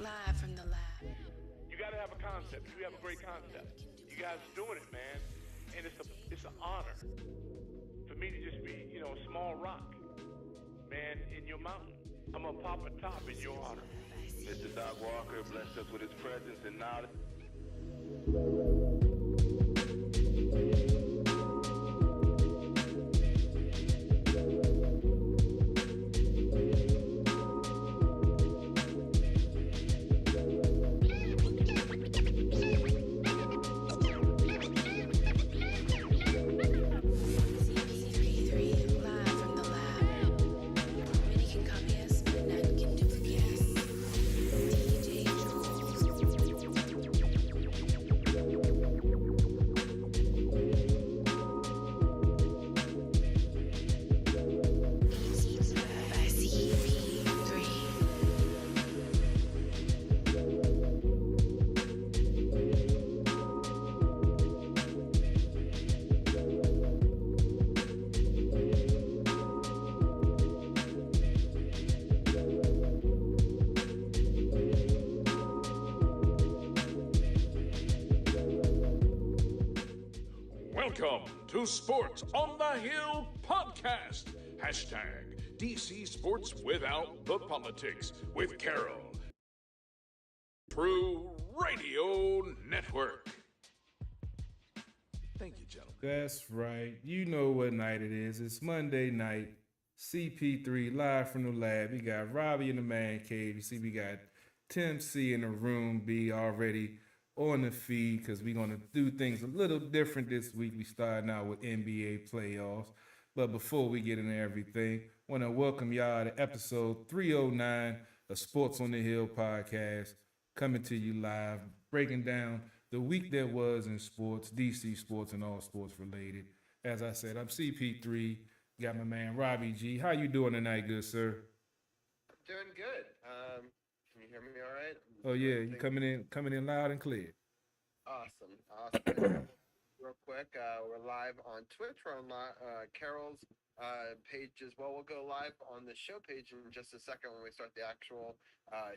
Live from the lab. You got to have a concept. You have a great concept. You guys are doing it, man, and it's an honor for me to just be, a small rock, man, in your mountain. I'm gonna pop a top in your honor. Mr. Doc Walker blessed us with his presence and knowledge. Welcome to Sports on the Hill podcast. Hashtag DC Sports Without the Politics with Carol. True Radio Network. Thank you, gentlemen. That's right. You know what night it is. It's Monday night. CP3 live from the lab. We got Robbie in the man cave. You see, we got Tim C in the room B already on the feed because we're going to do things a little different this week. We starting out with NBA playoffs. But before we get into everything, I want to welcome y'all to episode 309 of Sports on the Hill podcast, coming to you live, breaking down the week that was in sports, DC sports and all sports related. As I said, I'm CP3. Got my man Robbie G. How you doing tonight, good sir? I'm doing good. Can you hear me all right? Oh yeah, you coming in loud and clear. Awesome. Real quick, we're live on Twitch. We're on Carol's page as well. We'll go live on the show page in just a second when we start the actual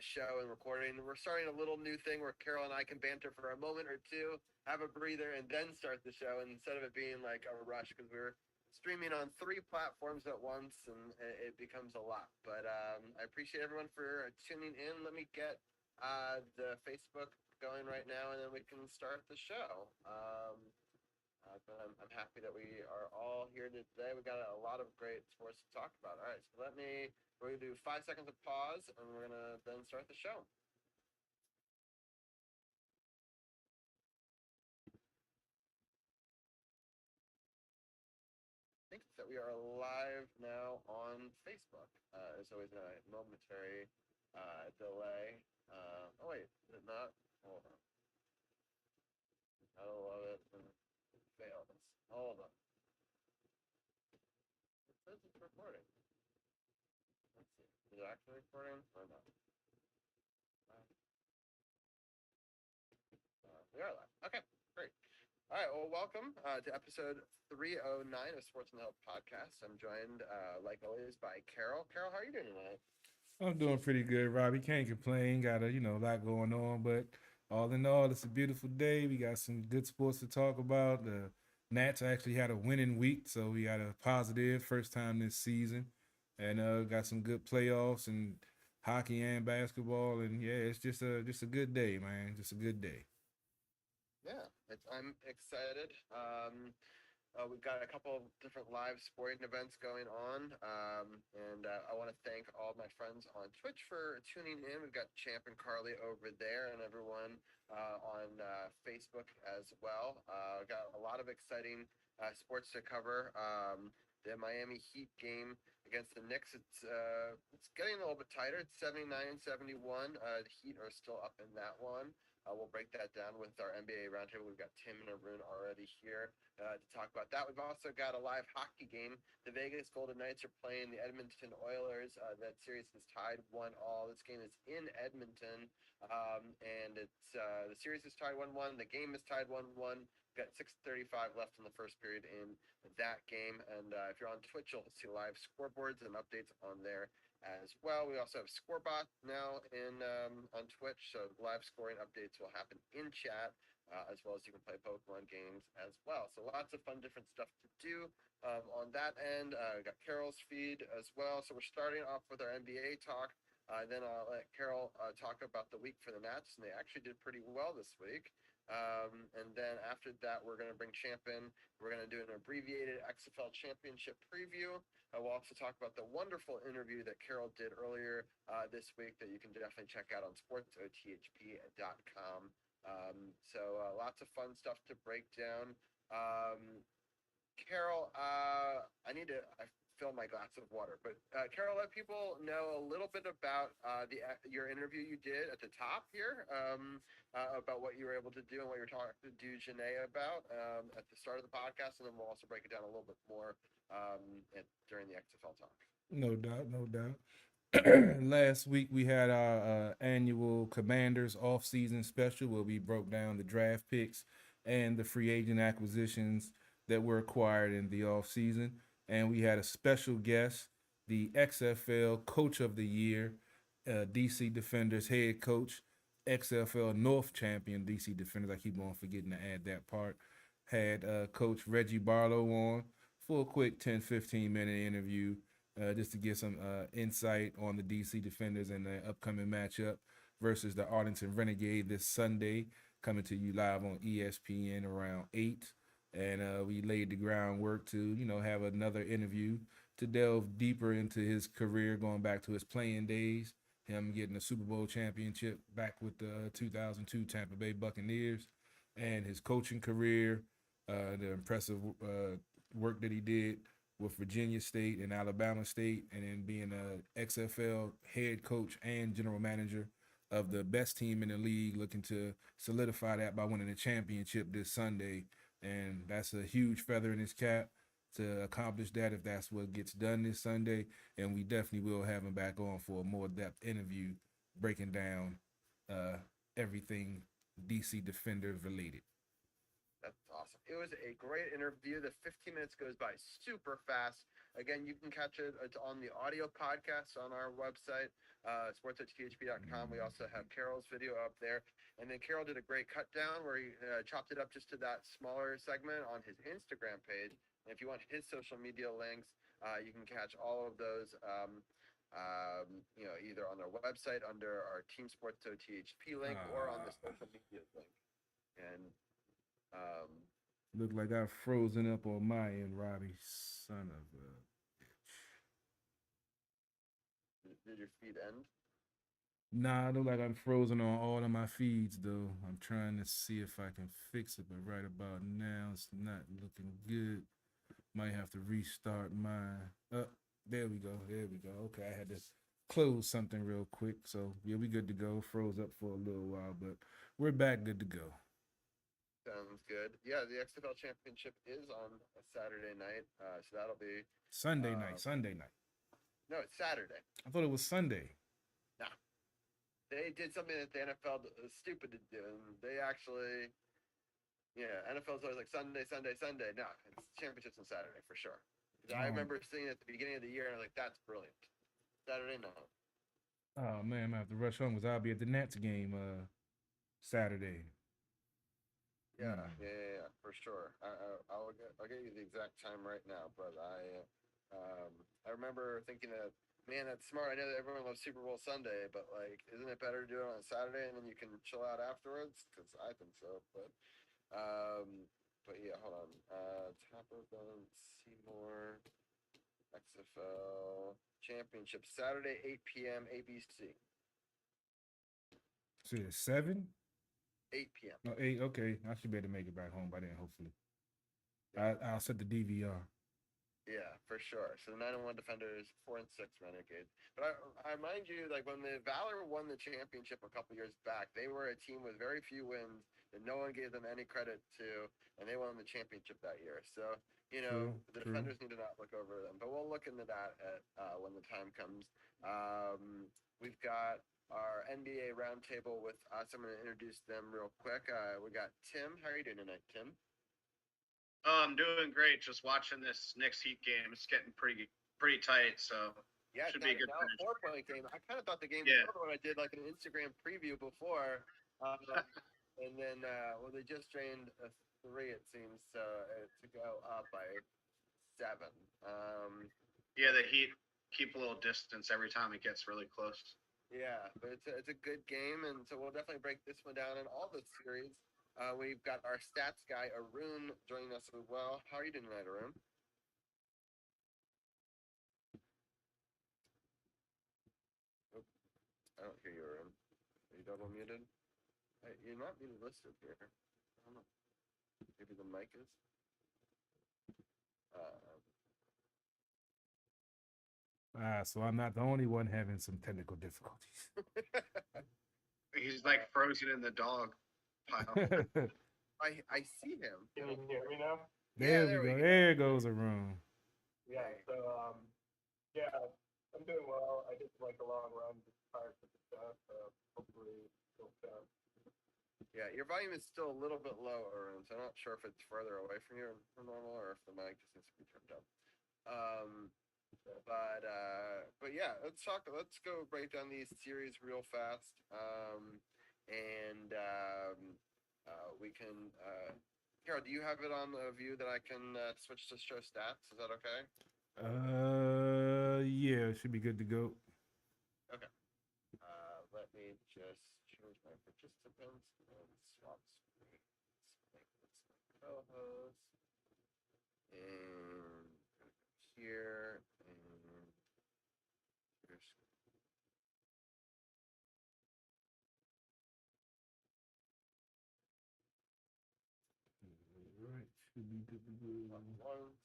show and recording. We're starting a little new thing where Carol and I can banter for a moment or two, have a breather, and then start the show instead of it being like a rush because we're streaming on 3 platforms at once, and it becomes a lot. But I appreciate everyone for tuning in. Let me get the Facebook going right now, and then we can start the show. But I'm happy that we are all here today. We got a lot of great sports to talk about. All right, so we're going to do 5 seconds of pause, and we're going to then start the show. I think that we are live now on Facebook. There's always a momentary delay. Oh wait, is it not? Hold on. I love it when it fails. Hold on. It says it's recording. Let's see. Is it actually recording or not? We are live. Okay, great. All right, well, welcome to episode 309 of Sports on the Hill podcast. I'm joined, like always, by Carol. Carol, how are you doing tonight? I'm doing pretty good, Robbie. Can't complain. Got a lot going on, but all in all, it's a beautiful day. We got some good sports to talk about. The Nats actually had a winning week, so we got a positive first time this season, and got some good playoffs and hockey and basketball. And yeah, it's just a good day, man. Just a good day. Yeah, I'm excited. We've got a couple of different live sporting events going on, and I want to thank all of my friends on Twitch for tuning in. We've got Champ and Carly over there, and everyone on Facebook as well. We've got a lot of exciting sports to cover. The Miami Heat game against the Knicks, it's getting a little bit tighter. It's 79-71. The Heat are still up in that one. We'll break that down with our NBA roundtable. We've got Tim and Arun already here to talk about that. We've also got a live hockey game. The Vegas Golden Knights are playing the Edmonton Oilers. That series is tied 1-1. This game is in Edmonton, and it's the series is tied 1-1. The game is tied 1-1. Got 6:35 left in the first period in that game. And if you're on Twitch, you'll see live scoreboards and updates on there as well. We also have Scorebot now in on Twitch, so live scoring updates will happen in chat, as well as you can play Pokemon games as well. So lots of fun, different stuff to do on that end. We got Carol's feed as well. So we're starting off with our NBA talk. Then I'll let Carol talk about the week for the Nats, and they actually did pretty well this week. And then after that, we're going to bring Champ in. We're going to do an abbreviated XFL championship preview. We'll also talk about the wonderful interview that Carol did earlier this week that you can definitely check out on sportsothp.com. So lots of fun stuff to break down. Carol, I need to fill my glass of water, but Carol, let people know a little bit about your interview you did at the top here, about what you were able to do and what you were talking to Janae about at the start of the podcast, and then we'll also break it down a little bit more during the XFL talk. No doubt, no doubt. Last week we had our annual Commanders off-season special where we broke down the draft picks and the free agent acquisitions that were acquired in the off-season. And we had a special guest, the XFL Coach of the Year, DC Defenders head coach, XFL North champion, DC Defenders. I keep on forgetting to add that part. Had Coach Reggie Barlow on for a quick 10-15 minute interview, just to get some insight on the DC Defenders and the upcoming matchup versus the Arlington Renegade this Sunday, coming to you live on ESPN around 8. And we laid the groundwork to, have another interview to delve deeper into his career, going back to his playing days, him getting a Super Bowl championship back with the 2002 Tampa Bay Buccaneers, and his coaching career, the impressive work that he did with Virginia State and Alabama State, and then being a XFL head coach and general manager of the best team in the league, looking to solidify that by winning the championship this Sunday. And that's a huge feather in his cap to accomplish that if that's what gets done this Sunday. And we definitely will have him back on for a more depth interview, breaking down everything DC Defenders related. That's awesome. It was a great interview. The 15 minutes goes by super fast. Again, you can catch it. It's on the audio podcast on our website, sports.thp.com. We also have Carol's video up there. And then Carol did a great cut down where he chopped it up just to that smaller segment on his Instagram page. And if you want his social media links, you can catch all of those, either on our website under our Team Sports OTHP link or on the social media link. And look like I've frozen up on my end, Robbie, son of a bitch. Did your feed end? Nah, I look like I'm frozen on all of my feeds, though. I'm trying to see if I can fix it, but right about now, it's not looking good. Might have to restart mine. There we go. There we go. Okay, I had to close something real quick. So, yeah, we good to go. Froze up for a little while, but we're back good to go. Sounds good. Yeah, the XFL Championship is on a Saturday night, so that'll be Sunday night. No, it's Saturday. I thought it was Sunday. Nah, they did something that the NFL is stupid to do, and they actually, NFL's always like Sunday. No, it's championships on Saturday for sure. I remember seeing it at the beginning of the year, and I was like, that's brilliant. Saturday, no. Oh man, I have to rush home because I'll be at the Nats game Saturday. Yeah, for sure. I'll get you the exact time right now, but I remember thinking that, man, that's smart. I know that everyone loves Super Bowl Sunday, but like, isn't it better to do it on Saturday and then you can chill out afterwards? Because I think so. But yeah, hold on. Top of the Seymour XFL Championship Saturday 8 p.m. ABC. So it's 7. 8 p.m. Oh, 8. Okay, I should be able to make it back home by then. Hopefully, I'll set the DVR. Yeah, for sure. So the 9-1 Defenders, 4-6 Renegades. But I remind you, like when the Valor won the championship a couple years back, they were a team with very few wins that no one gave them any credit to, and they won the championship that year. So the Defenders need to not look over them, but we'll look into that at when the time comes. We've got our NBA roundtable with us. I'm going to introduce them real quick. We got Tim. How are you doing tonight, Tim? I'm doing great. Just watching this Knicks Heat game. It's getting pretty tight, so Yeah, should now, be a good now a finish. 4-point game. I kind of thought the game was Yeah. over when I did like an Instagram preview before. And then, well, they just drained a 3, it seems, to go up by 7. Yeah, the Heat keep a little distance every time it gets really close. Yeah, but it's a good game, and so we'll definitely break this one down in all the series. We've got our stats guy, Arun, joining us as well. How are you doing tonight, Arun? Oh, I don't hear you, Arun. Are you double muted? You're not being listed here. I don't know. Maybe the mic is. So I'm not the only one having some technical difficulties. He's like frozen in the dog pile. I see him. Can you hear me now? There there we we go. go. There goes a room. Yeah. So yeah, I'm doing well. I did like a long run prior to the stuff. Hopefully, it'll sound. Yeah, your volume is still a little bit low, Arun, so I'm not sure if it's further away from you from normal or if the mic just needs to be turned up. But yeah, let's go break down these series real fast. We can. Carol, do you have it on the view that I can switch to show stats? Is that okay? Yeah, it should be good to go. Okay. Let me just change my participants and swap screens. Make this my co-host. And here and here's Right, should be good to go. once.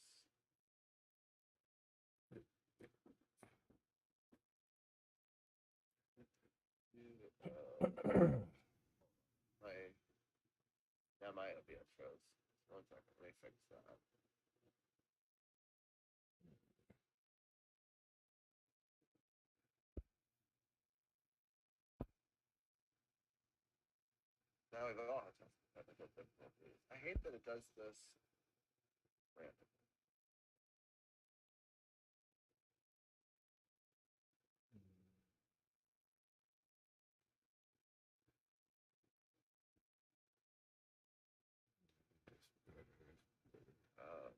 That might be a froze. 1 second, let me fix that. Now we've all I hate that it does this randomly.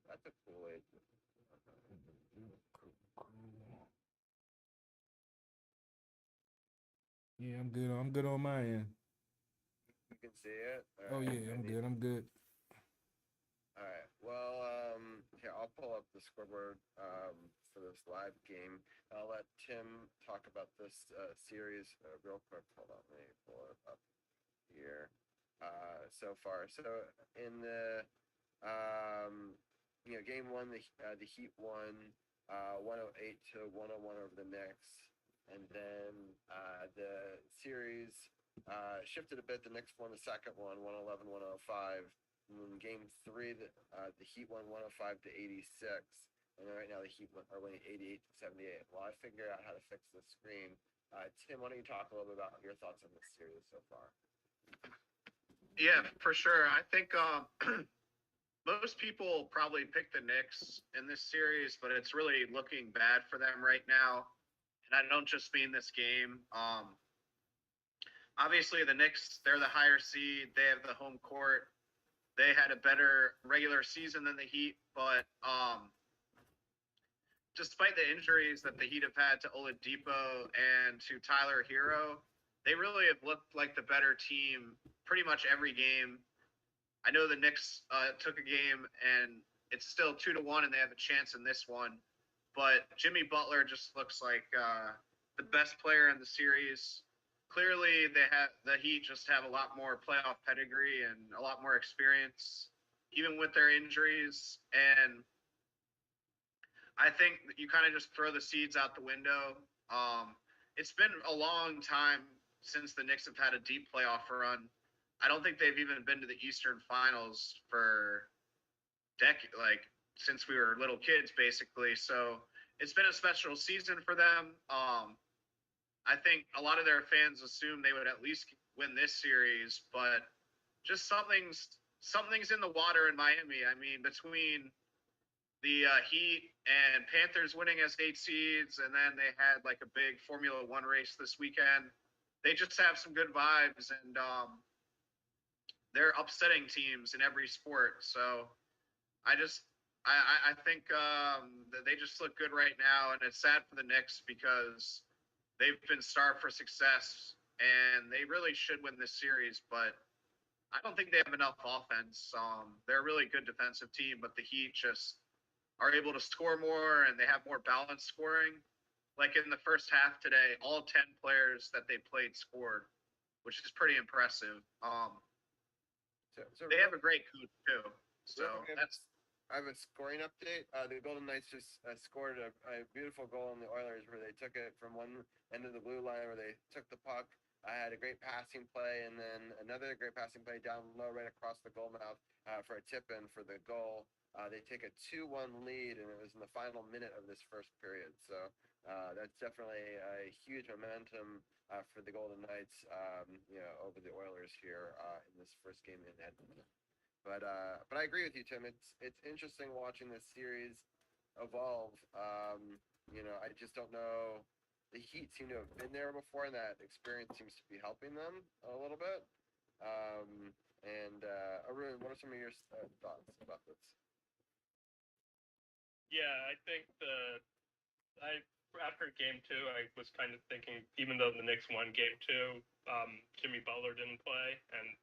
That's a cool way to. Yeah, I'm good. I'm good on my end. You can see it. Oh yeah, I'm good. I'm good. All right. Well, here I'll pull up the scoreboard for this live game. I'll let Tim talk about this series real quick. Hold on, let me pull it up here. So far, so in the game 1, the Heat won 108 to 101 over the Knicks, and then the series shifted a bit. The Knicks won the second one, 111, 105. In game 3, the Heat won 105 to 86, and then right now the Heat are winning 88 to 78. Well, I figured out how to fix the screen. Tim, why don't you talk a little bit about your thoughts on this series so far? Yeah, for sure. I think most people probably pick the Knicks in this series, but it's really looking bad for them right now. And I don't just mean this game. Obviously, the Knicks, they're the higher seed. They have the home court. They had a better regular season than the Heat, but despite the injuries that the Heat have had to Oladipo and to Tyler Hero, they really have looked like the better team pretty much every game. I know the Knicks took a game and it's still 2-1 and they have a chance in this one, but Jimmy Butler just looks like the best player in the series. Clearly, the Heat just have a lot more playoff pedigree and a lot more experience, even with their injuries. And I think you kind of just throw the seeds out the window. It's been a long time since the Knicks have had a deep playoff run. I don't think they've even been to the Eastern Finals for since we were little kids, basically. So it's been a special season for them. I think a lot of their fans assume they would at least win this series, but just something's something's in the water in Miami. I mean, between the Heat and Panthers winning as 8 seeds, and then they had like a big Formula One race this weekend. They just have some good vibes, and they're upsetting teams in every sport. So I just I think that they just look good right now, and it's sad for the Knicks because they've been starved for success, and they really should win this series, but I don't think they have enough offense. They're a really good defensive team, but the Heat just are able to score more and they have more balanced scoring. Like in the first half today, all 10 players that they played scored, which is pretty impressive. They have a great coach too. So that's. I have a scoring update. The Golden Knights just scored a beautiful goal on the Oilers where they took it from one end of the blue line where they took the puck. I had a great passing play and then another great passing play down low right across the goal mouth for a tip in for the goal. They take a 2-1 lead, and it was in the final minute of this first period. So that's definitely a huge momentum for the Golden Knights, over the Oilers here in this first game in Edmonton. But I agree with you, Tim. It's interesting watching this series evolve. I just don't know. The Heat seem to have been there before, and that experience seems to be helping them a little bit. Arun, what are some of your thoughts about this? Yeah, I think after game two, I was kind of thinking, even though the Knicks won game two, Jimmy Butler didn't play, and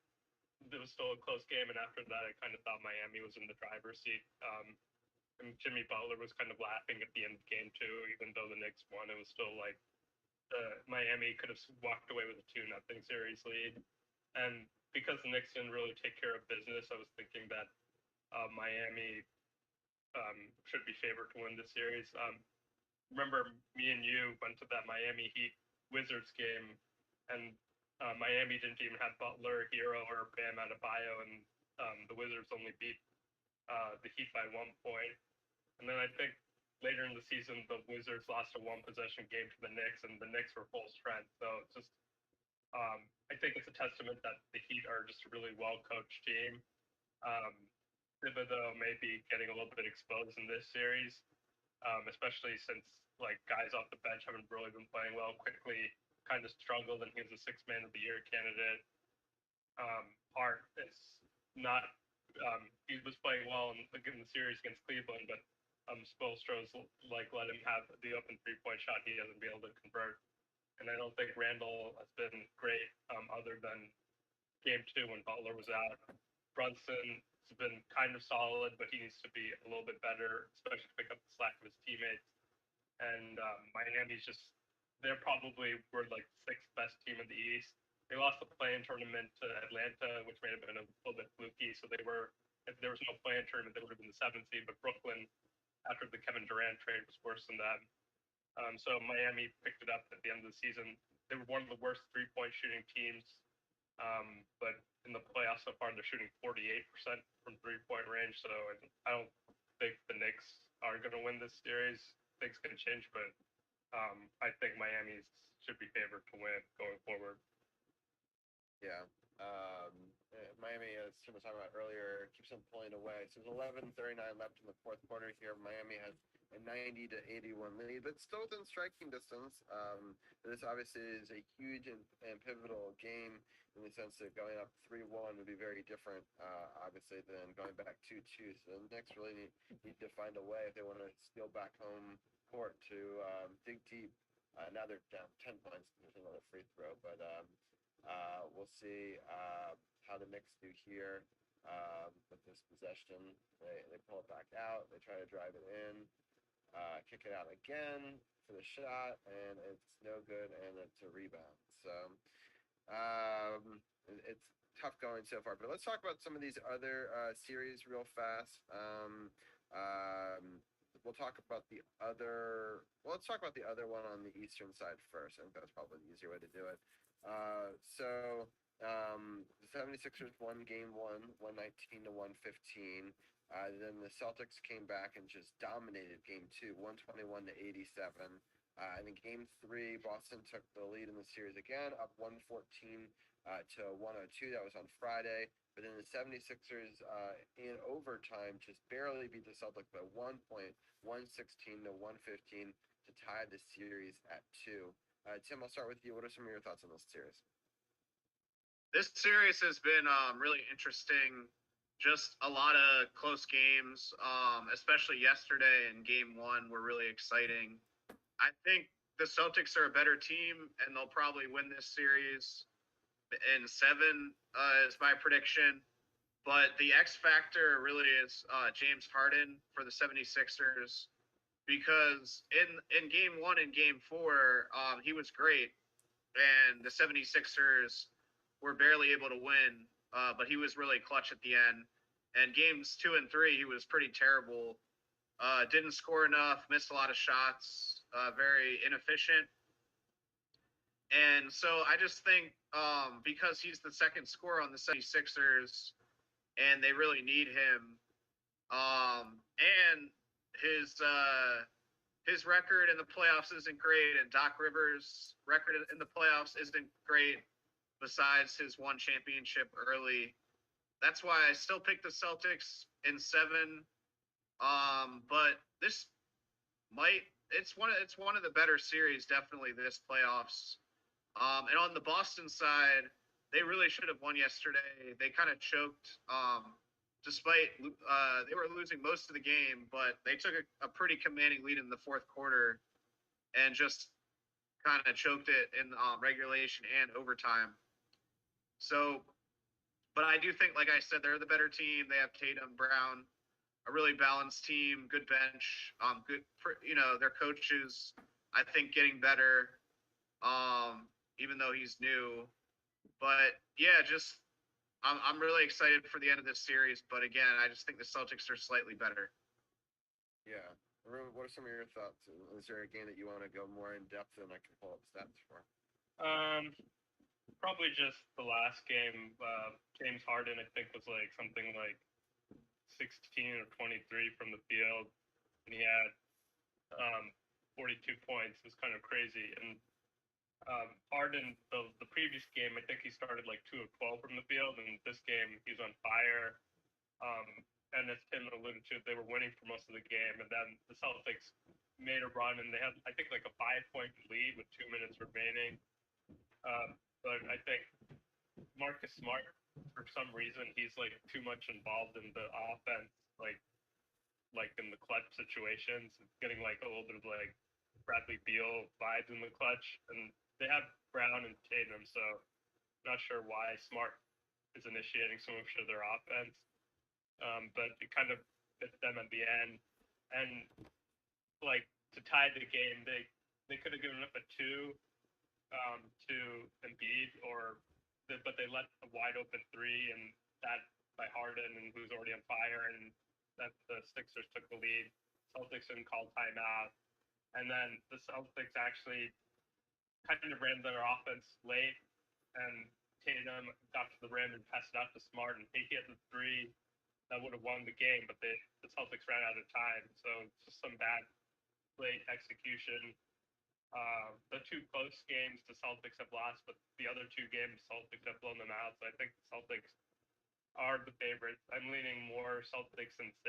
it was still a close game. And after that, I kind of thought Miami was in the driver's seat. And Jimmy Butler was kind of laughing at the end of game two, even though the Knicks won. It was still like Miami could have walked away with a 2-0 series lead. And because the Knicks didn't really take care of business, I was thinking that Miami should be favored to win this series. Remember, me and you went to that Miami Heat Wizards game, and Miami didn't even have Butler, Hero, or Bam Adebayo, and the Wizards only beat the Heat by 1 point. And then I think later in the season, the Wizards lost a one-possession game to the Knicks, and the Knicks were full strength. So it's just, I think it's a testament that the Heat are just a really well-coached team. Thibodeau may be getting a little bit exposed in this series, especially since like guys off the bench haven't really been playing well. Quickly kind of struggled, and he was a Sixth Man of the Year candidate. Hart is not. He was playing well in the series against Cleveland, but Spoelstra's like let him have the open 3-point shot he hasn't been able to convert. And I don't think Randall has been great other than game two when Butler was out. Brunson has been kind of solid, but he needs to be a little bit better, especially to pick up the slack of his teammates. And Miami's they're probably were like the 6th best team in the East. They lost the play-in tournament to Atlanta, which may have been a little bit fluky. So if there was no play-in tournament, they would have been the 7th seed. But Brooklyn, after the Kevin Durant trade, was worse than them. So Miami picked it up at the end of the season. They were one of the worst 3-point shooting teams. But in the playoffs so far, they're shooting 48% from 3-point range. So I don't think the Knicks are going to win this series. Things can change, but I think Miami should be favored to win going forward. Yeah. Miami, as Tim was talking about earlier, keeps on pulling away. So there's 11:39 left in the fourth quarter here. Miami has a 90-81 lead, but still within striking distance. This obviously is a huge and pivotal game in the sense that going up 3-1 would be very different, obviously, than going back 2-2. So the Knicks really need to find a way if they want to steal back home court to dig deep. Now they're down 10 points. There's another free throw, but we'll see how the Knicks do here with this possession. They pull it back out. They try to drive it in, kick it out again for the shot, and it's no good, and it's a rebound. So it's tough going so far. But let's talk about some of these other series real fast. We'll talk about the other. Well, let's talk about the other one on the eastern side first. I think that's probably the easier way to do it. The 76ers won game one, 119-115. Then the Celtics came back and just dominated game two, 121-87. And in game three, Boston took the lead in the series again, up 114 to 102. That was on Friday. But then the 76ers in overtime just barely beat the Celtics by 1 point, 116 to 115 to tie the series at 2. Tim, I'll start with you. What are some of your thoughts on this series? This series has been really interesting. Just a lot of close games, especially yesterday and game one were really exciting. I think the Celtics are a better team, and they'll probably win this series in 7, is my prediction. But the X factor really is James Harden for the 76ers, because in game one and game four, he was great, and the 76ers were barely able to win, but he was really clutch at the end. And games 2 and 3, he was pretty terrible. Didn't score enough, missed a lot of shots, very inefficient. And so I just think because he's the second scorer on the 76ers and they really need him, and his record in the playoffs isn't great, and Doc Rivers' record in the playoffs isn't great besides his one championship early. That's why I still pick the Celtics in 7. But this might it's one of the better series definitely this playoffs. And on the Boston side, they really should have won yesterday. They kind of choked, despite they were losing most of the game, but they took a pretty commanding lead in the fourth quarter and just kind of choked it in regulation and overtime. So, but I do think, like I said, they're the better team. They have Tatum, Brown, a really balanced team, good bench, good for, their coaches. I think getting better, even though he's new. But yeah, just I'm really excited for the end of this series. But again, I just think the Celtics are slightly better. Yeah. Arun, what are some of your thoughts? Is there a game that you want to go more in depth and I can pull up stats for? Probably just the last game. James Harden, I think, was like something like 16 or 23 from the field, and he had 42 points. It was kind of crazy. And Harden, the previous game, I think he started like 2 of 12 from the field, and this game he's on fire. And as Tim alluded to, they were winning for most of the game, and then the Celtics made a run, and they had, I think, like a 5-point lead with 2 minutes remaining. But I think Marcus Smart, for some reason, he's like too much involved in the offense, like in the clutch situations, getting like a little bit of like Bradley Beal vibes in the clutch, and they have Brown and Tatum, so not sure why Smart is initiating so much of their offense. But it kind of fits them at the end, and like to tie the game, they could have given up a 2 to Embiid, but they let a wide open 3, and that by Harden, and who's already on fire, and that the Sixers took the lead. Celtics didn't call timeout, and then the Celtics actually kind of ran their offense late, and Tatum got to the rim and passed it out to Smart, and he hit the 3 that would have won the game, but the Celtics ran out of time. So just some bad late execution. The 2 close games the Celtics have lost, but the other 2 games Celtics have blown them out. So I think the Celtics are the favorites. I'm leaning more Celtics in 6,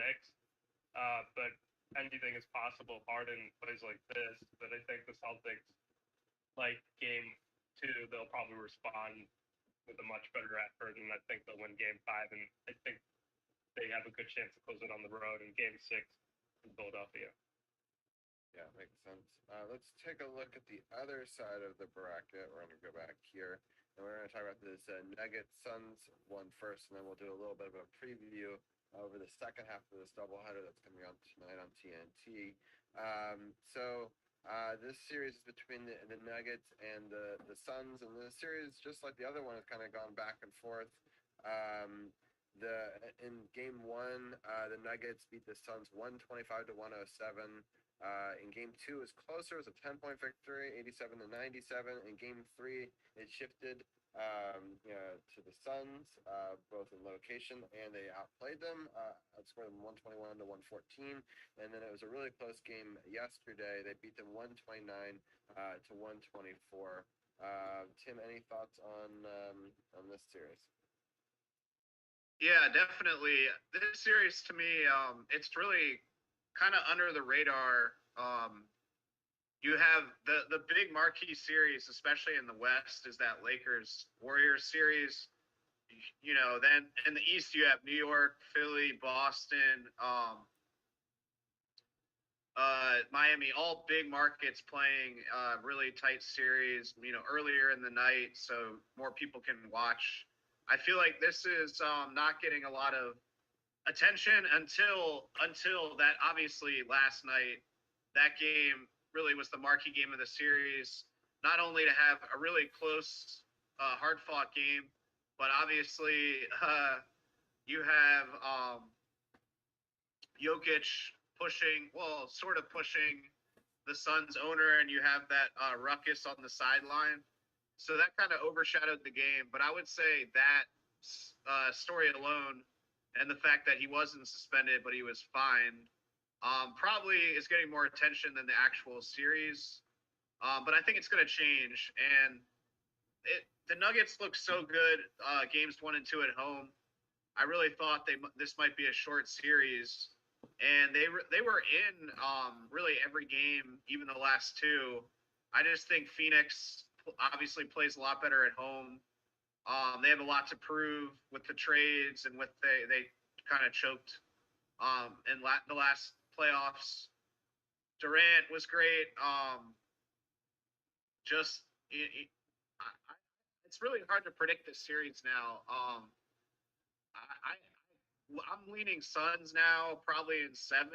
but anything is possible. Harden plays like this, but I think the Celtics, like game 2, they'll probably respond with a much better effort, and I think they'll win game 5, and I think they have a good chance to close it on the road in game 6 in Philadelphia. Yeah, makes sense. Let's take a look at the other side of the bracket. We're going to go back here, and we're going to talk about this Nuggets Suns one first, and then we'll do a little bit of a preview over the second half of this doubleheader that's coming on tonight on TNT. This series is between the Nuggets and the Suns, and the series, just like the other one, has kind of gone back and forth. In game 1, the Nuggets beat the Suns 125 to 107. In game 2, it was closer. It was a 10-point victory, 87 to 97. In game 3, it shifted to the Suns, both in location, and they outplayed them. Outscored them 121 to 114. And then it was a really close game yesterday. They beat them 129 to 124. Tim, any thoughts on this series? Yeah, definitely. This series to me, it's really kind of under the radar. You have the big marquee series, especially in the West, is that Lakers Warriors series. You know, then in the East you have New York, Philly, Boston, Miami, all big markets playing really tight series. You know, earlier in the night, so more people can watch. I feel like this is not getting a lot of attention until that obviously last night. That game really was the marquee game of the series. Not only to have a really close, hard fought game, but obviously you have Jokic pushing, well, sort of pushing the Suns owner, and you have that ruckus on the sideline. So that kind of overshadowed the game. But I would say that story alone, and the fact that he wasn't suspended but he was fined, probably is getting more attention than the actual series. But I think it's going to change. And the Nuggets look so good games 1 and 2 at home. I really thought this might be a short series, and they were in really every game, even the last two. I just think Phoenix obviously plays a lot better at home. They have a lot to prove with the trades and with they kind of choked in the last playoffs. Durant was great. Just it's really hard to predict this series now. I'm leaning Suns now, probably in 7.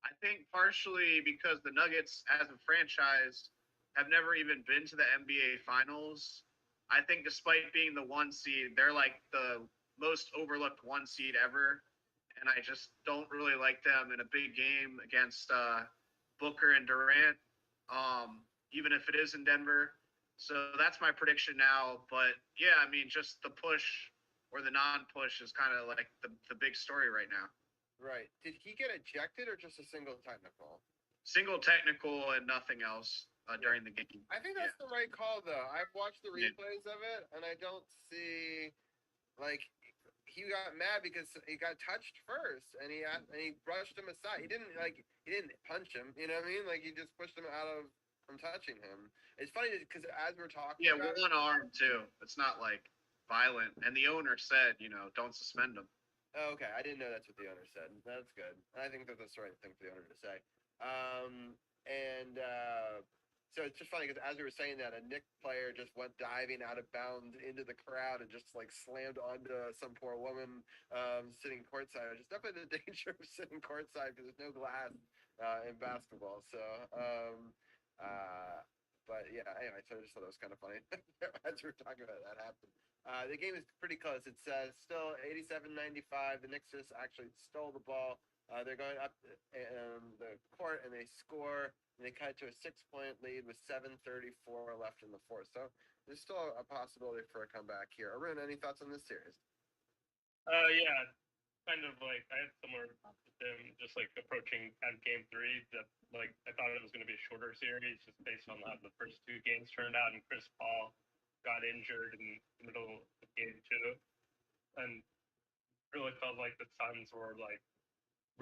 I think partially because the Nuggets, as a franchise, have never even been to the NBA Finals. I think despite being the 1 seed, they're like the most overlooked 1 seed ever, and I just don't really like them in a big game against Booker and Durant, even if it is in Denver. So that's my prediction now. But yeah, I mean, just the push or the non-push is kind of like the big story right now. Right. Did he get ejected or just a single technical? Single technical and nothing else during the game. I think that's the right call, though. I've watched the replays of it, and I don't see like he got mad because he got touched first, and he brushed him aside. He didn't punch him. You know what I mean? Like he just pushed him out of from touching him. It's funny because as we're talking, yeah, about one arm too. It's not like violent. And the owner said, you know, don't suspend him. Oh, okay, I didn't know that's what the owner said. That's good. I think that's the right thing for the owner to say. And so it's just funny because as we were saying that, a Knicks player just went diving out of bounds into the crowd and just like slammed onto some poor woman sitting courtside. It's definitely the danger of sitting courtside because there's no glass in basketball. So, but yeah, anyway, so I just thought it was kind of funny as we were talking about that happened. The game is pretty close. It's still 87-95. The Knicks just actually stole the ball. They're going up the court and they score. And they cut it to a 6-point lead with 7:34 left in the fourth. So there's still a possibility for a comeback here. Arun, any thoughts on this series? Yeah, kind of like I had similar thoughts with him, just like approaching at game 3. That like I thought it was going to be a shorter series, just based on how the first 2 games turned out, and Chris Paul got injured in the middle of game 2, and really felt like the Suns were like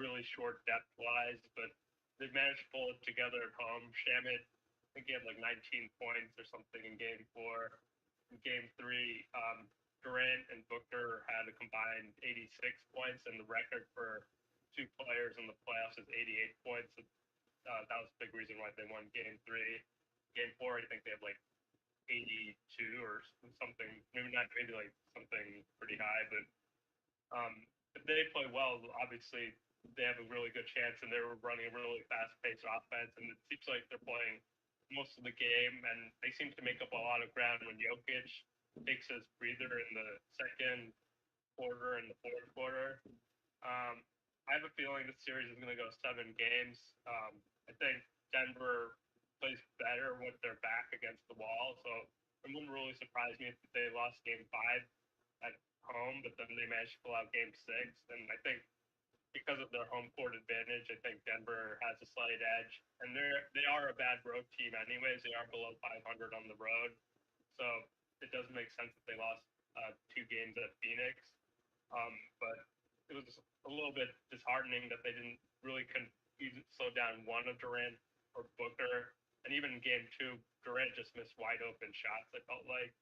really short depth wise, but they managed to pull it together at home. Shamit, I think he had like 19 points or something in game 4. In game 3, Durant and Booker had a combined 86 points, and the record for 2 players in the playoffs is 88 points. That was a big reason why they won game 3. Game 4, I think they had like 82 or something, maybe like something pretty high, but if they play well, obviously they have a really good chance, and they were running a really fast-paced offense, and it seems like they're playing most of the game, and they seem to make up a lot of ground when Jokic takes his breather in the second quarter and the fourth quarter. I have a feeling this series is going to go 7 games. I think Denver plays better with their back against the wall, so it wouldn't really surprise me if they lost game 5 at home, but then they managed to pull out game 6. And I think because of their home court advantage, I think Denver has a slight edge. And they are a bad road team anyways. They are below 500 on the road. So it does make sense that they lost 2 games at Phoenix. But it was a little bit disheartening that they didn't really slow down one of Durant or Booker. And even in game 2, Durant just missed wide open shots, I felt like.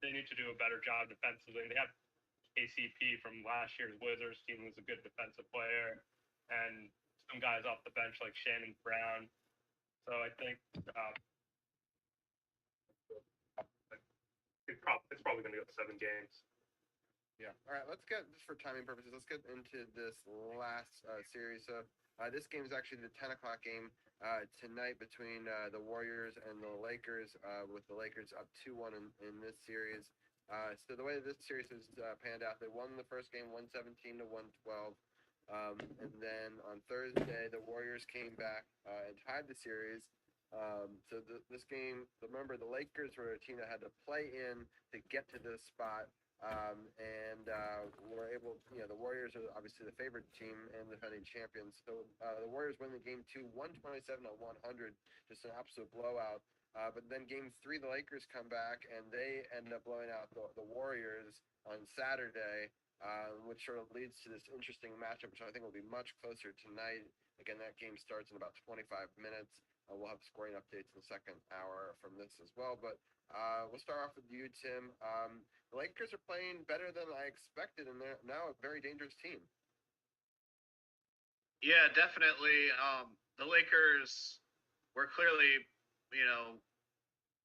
They need to do a better job defensively. They have KCP from last year's Wizards team, who's a good defensive player, and some guys off the bench like Shannon Brown. So I think it's probably going to go 7 games. Yeah. All right. Let's get, just for timing purposes, let's get into this last series. So this game is actually the 10 o'clock game tonight between the Warriors and the Lakers, with the Lakers up 2-1 in this series. So the way that this series has panned out, they won the first game 117 to 112. And then on Thursday, the Warriors came back and tied the series. So this game, remember, the Lakers were a team that had to play in to get to this spot. And we're able, the Warriors are obviously the favorite team and defending champions. So the Warriors win the game 2, 127 to 100, just an absolute blowout. But then game 3, the Lakers come back and they end up blowing out the Warriors on Saturday, which sort of leads to this interesting matchup, which I think will be much closer tonight. Again, that game starts in about 25 minutes. We'll have scoring updates in the second hour from this as well. But we'll start off with you, Tim. The Lakers are playing better than I expected, and they're now a very dangerous team. Yeah, definitely. The Lakers were clearly,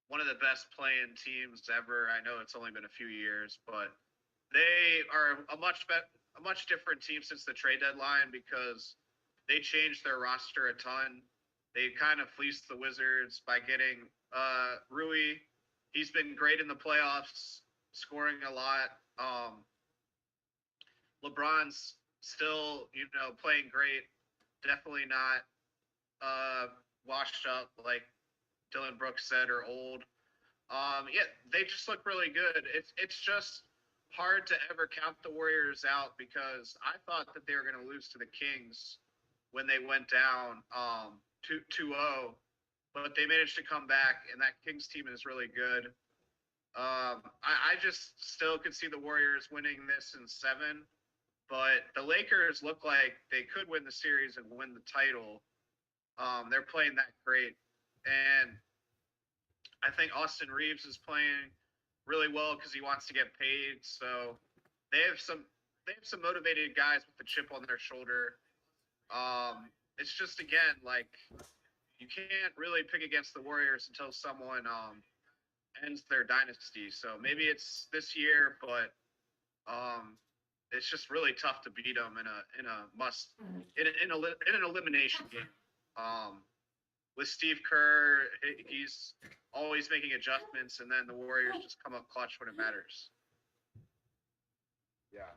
one of the best playing teams ever. I know it's only been a few years, but they are a much different team since the trade deadline because they changed their roster a ton. They kind of fleeced the Wizards by getting Rui. He's been great in the playoffs, scoring a lot. LeBron's still, playing great. Definitely not washed up like Dylan Brooks said, or old. Yeah, they just look really good. It's just hard to ever count the Warriors out because I thought that they were going to lose to the Kings when they went down 2-0, but they managed to come back, and that Kings team is really good. I just still could see the Warriors winning this in 7, but the Lakers look like they could win the series and win the title. They're playing that great, and I think Austin Reeves is playing really well because he wants to get paid. So they have some motivated guys with the chip on their shoulder. It's just, again, like, you can't really pick against the Warriors until someone ends their dynasty. So maybe it's this year, but it's just really tough to beat them in an elimination game. With Steve Kerr, he's always making adjustments, and then the Warriors just come up clutch when it matters. Yeah.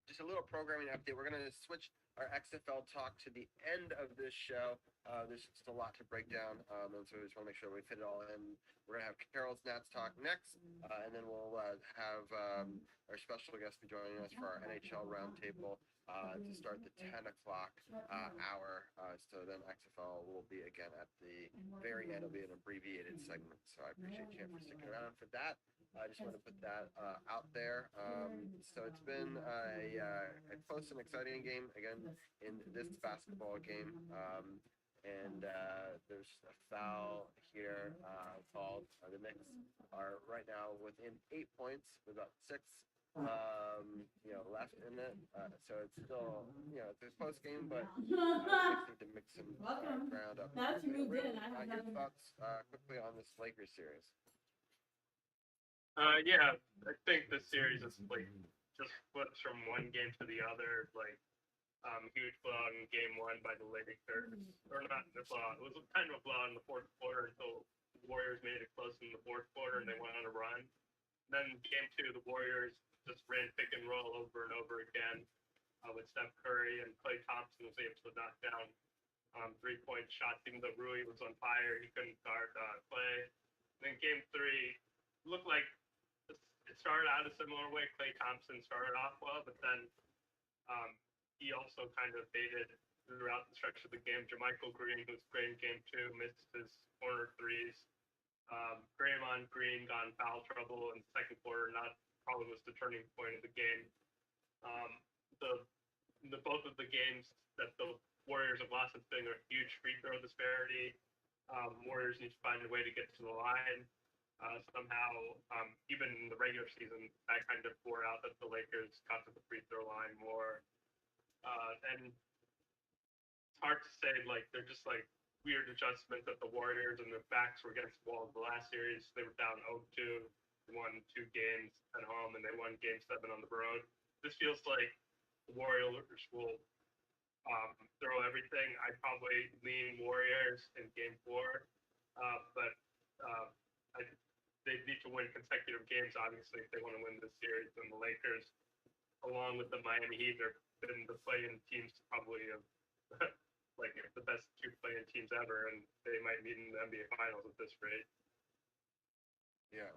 Just a little programming update. We're going to switch our XFL talk to the end of this show. There's just a lot to break down, and so we just want to make sure we fit it all in. We're going to have Carol's Nats talk next, and then we'll have our special guest be joining us for our NHL roundtable to start the 10 o'clock hour. So then XFL will be again at the very end. It'll be an abbreviated segment. So I appreciate you for sticking around for that. I just want to put that out there. So it's been a close and exciting game again in this basketball game. And there's a foul here called. The Knicks are right now within 8 points with about 6 left in it. So it's still, it's a close game, but the Knicks need to mix some ground up. Your thoughts quickly on this Lakers series? Yeah, I think this series is like just flips from one game to the other. Like, huge blowout in game 1 by the Lakers, or not the blowout. It was kind of a blowout in the fourth quarter until the Warriors made it close in the fourth quarter and they went on a run. And then game 2, the Warriors just ran pick and roll over and over again with Steph Curry, and Klay Thompson was able to knock down 3-point shots. Even though Rui was on fire, he couldn't guard Klay. And then game 3 looked like it started out a similar way. Klay Thompson started off well, but then he also kind of faded throughout the stretch of the game. JaMychal Green, who was great in game 2, missed his corner threes. Draymond Green got in foul trouble in the second quarter. Not probably was the turning point of the game. Um, the both of the games that the Warriors have lost has been a huge free throw disparity. Warriors need to find a way to get to the line somehow. Even in the regular season, that kind of bore out that the Lakers got to the free throw line more. And it's hard to say, like, they're just like weird adjustments that the Warriors and their backs were against the wall in the last series. They were down 0-2, won 2 games at home, and they won Game 7 on the road. This feels like the Warriors will throw everything. I'd probably lean Warriors in Game 4, but I, they need to win consecutive games, obviously, if they want to win this series. And the Lakers, along with the Miami Heat, have been the play-in teams probably of like the best 2 play-in teams ever, and they might meet in the NBA Finals at this rate. Yeah.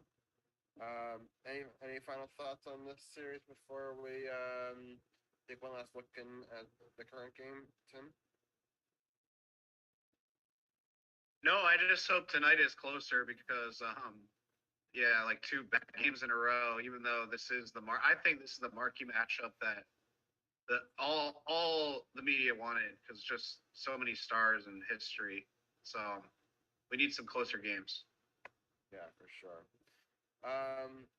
Any final thoughts on this series before we take one last look at the current game, Tim? No, I just hope tonight is closer because yeah, like 2 bad games in a row. Even though this is I think this is the marquee matchup that all the media wanted because just so many stars in history. So we need some closer games. Yeah, for sure.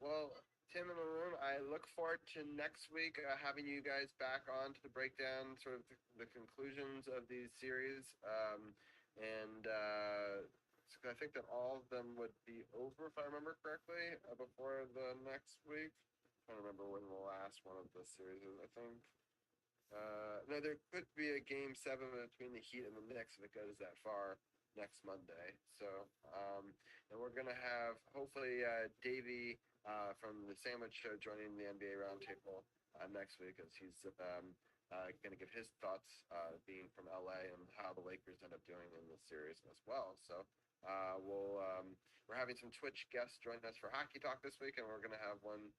Well, Tim and Maroon, I look forward to next week having you guys back on to break down sort of the conclusions of these series. And so I think that all of them would be over, if I remember correctly, before the next week. I'm trying to remember when the last one of the series is, I think. No, there could be a Game 7 between the Heat and the Knicks if it goes that far next Monday. So, and we're going to have, hopefully, Davey from the Sandwich Show joining the NBA Roundtable next week as he's going to give his thoughts being from LA and how the Lakers end up doing in this series as well. So we're having some Twitch guests join us for Hockey Talk this week, and we're going to have one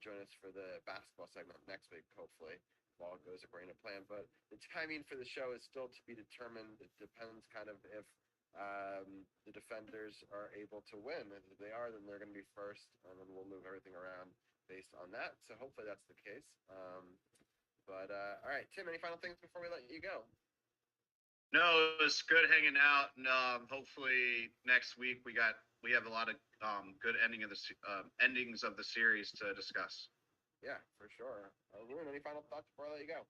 join us for the basketball segment next week, hopefully. All goes according to plan, but the timing for the show is still to be determined. It depends kind of if the defenders are able to win. And if they are, then they're going to be first, and then we'll move everything around based on that. So hopefully that's the case. But all right, Tim, any final things before we let you go? No, it was good hanging out, and hopefully next week we have a lot of good endings of the series to discuss. Yeah, for sure. Ruin, any final thoughts before I let you go?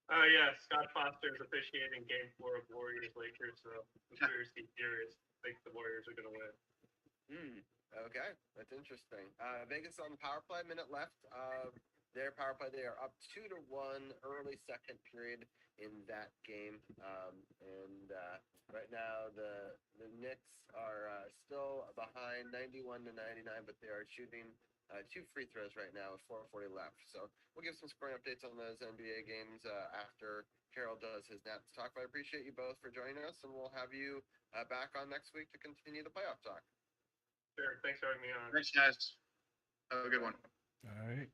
Yeah, Scott Foster is officiating Game 4 of Warriors Lakers, so conspiracy theorists think the Warriors are going to win. Okay, that's interesting. Vegas on the power play, minute left. Their power play, they are up 2-1 early second period in that game. And right now the Knicks are still behind 91-99, but they are shooting 2 free throws right now with 4:40 left. So we'll give some scoring updates on those NBA games after Carroll does his Nats talk. But I appreciate you both for joining us, and we'll have you back on next week to continue the playoff talk. Sure. Thanks for having me on. Thanks, guys. Have a good one. All right.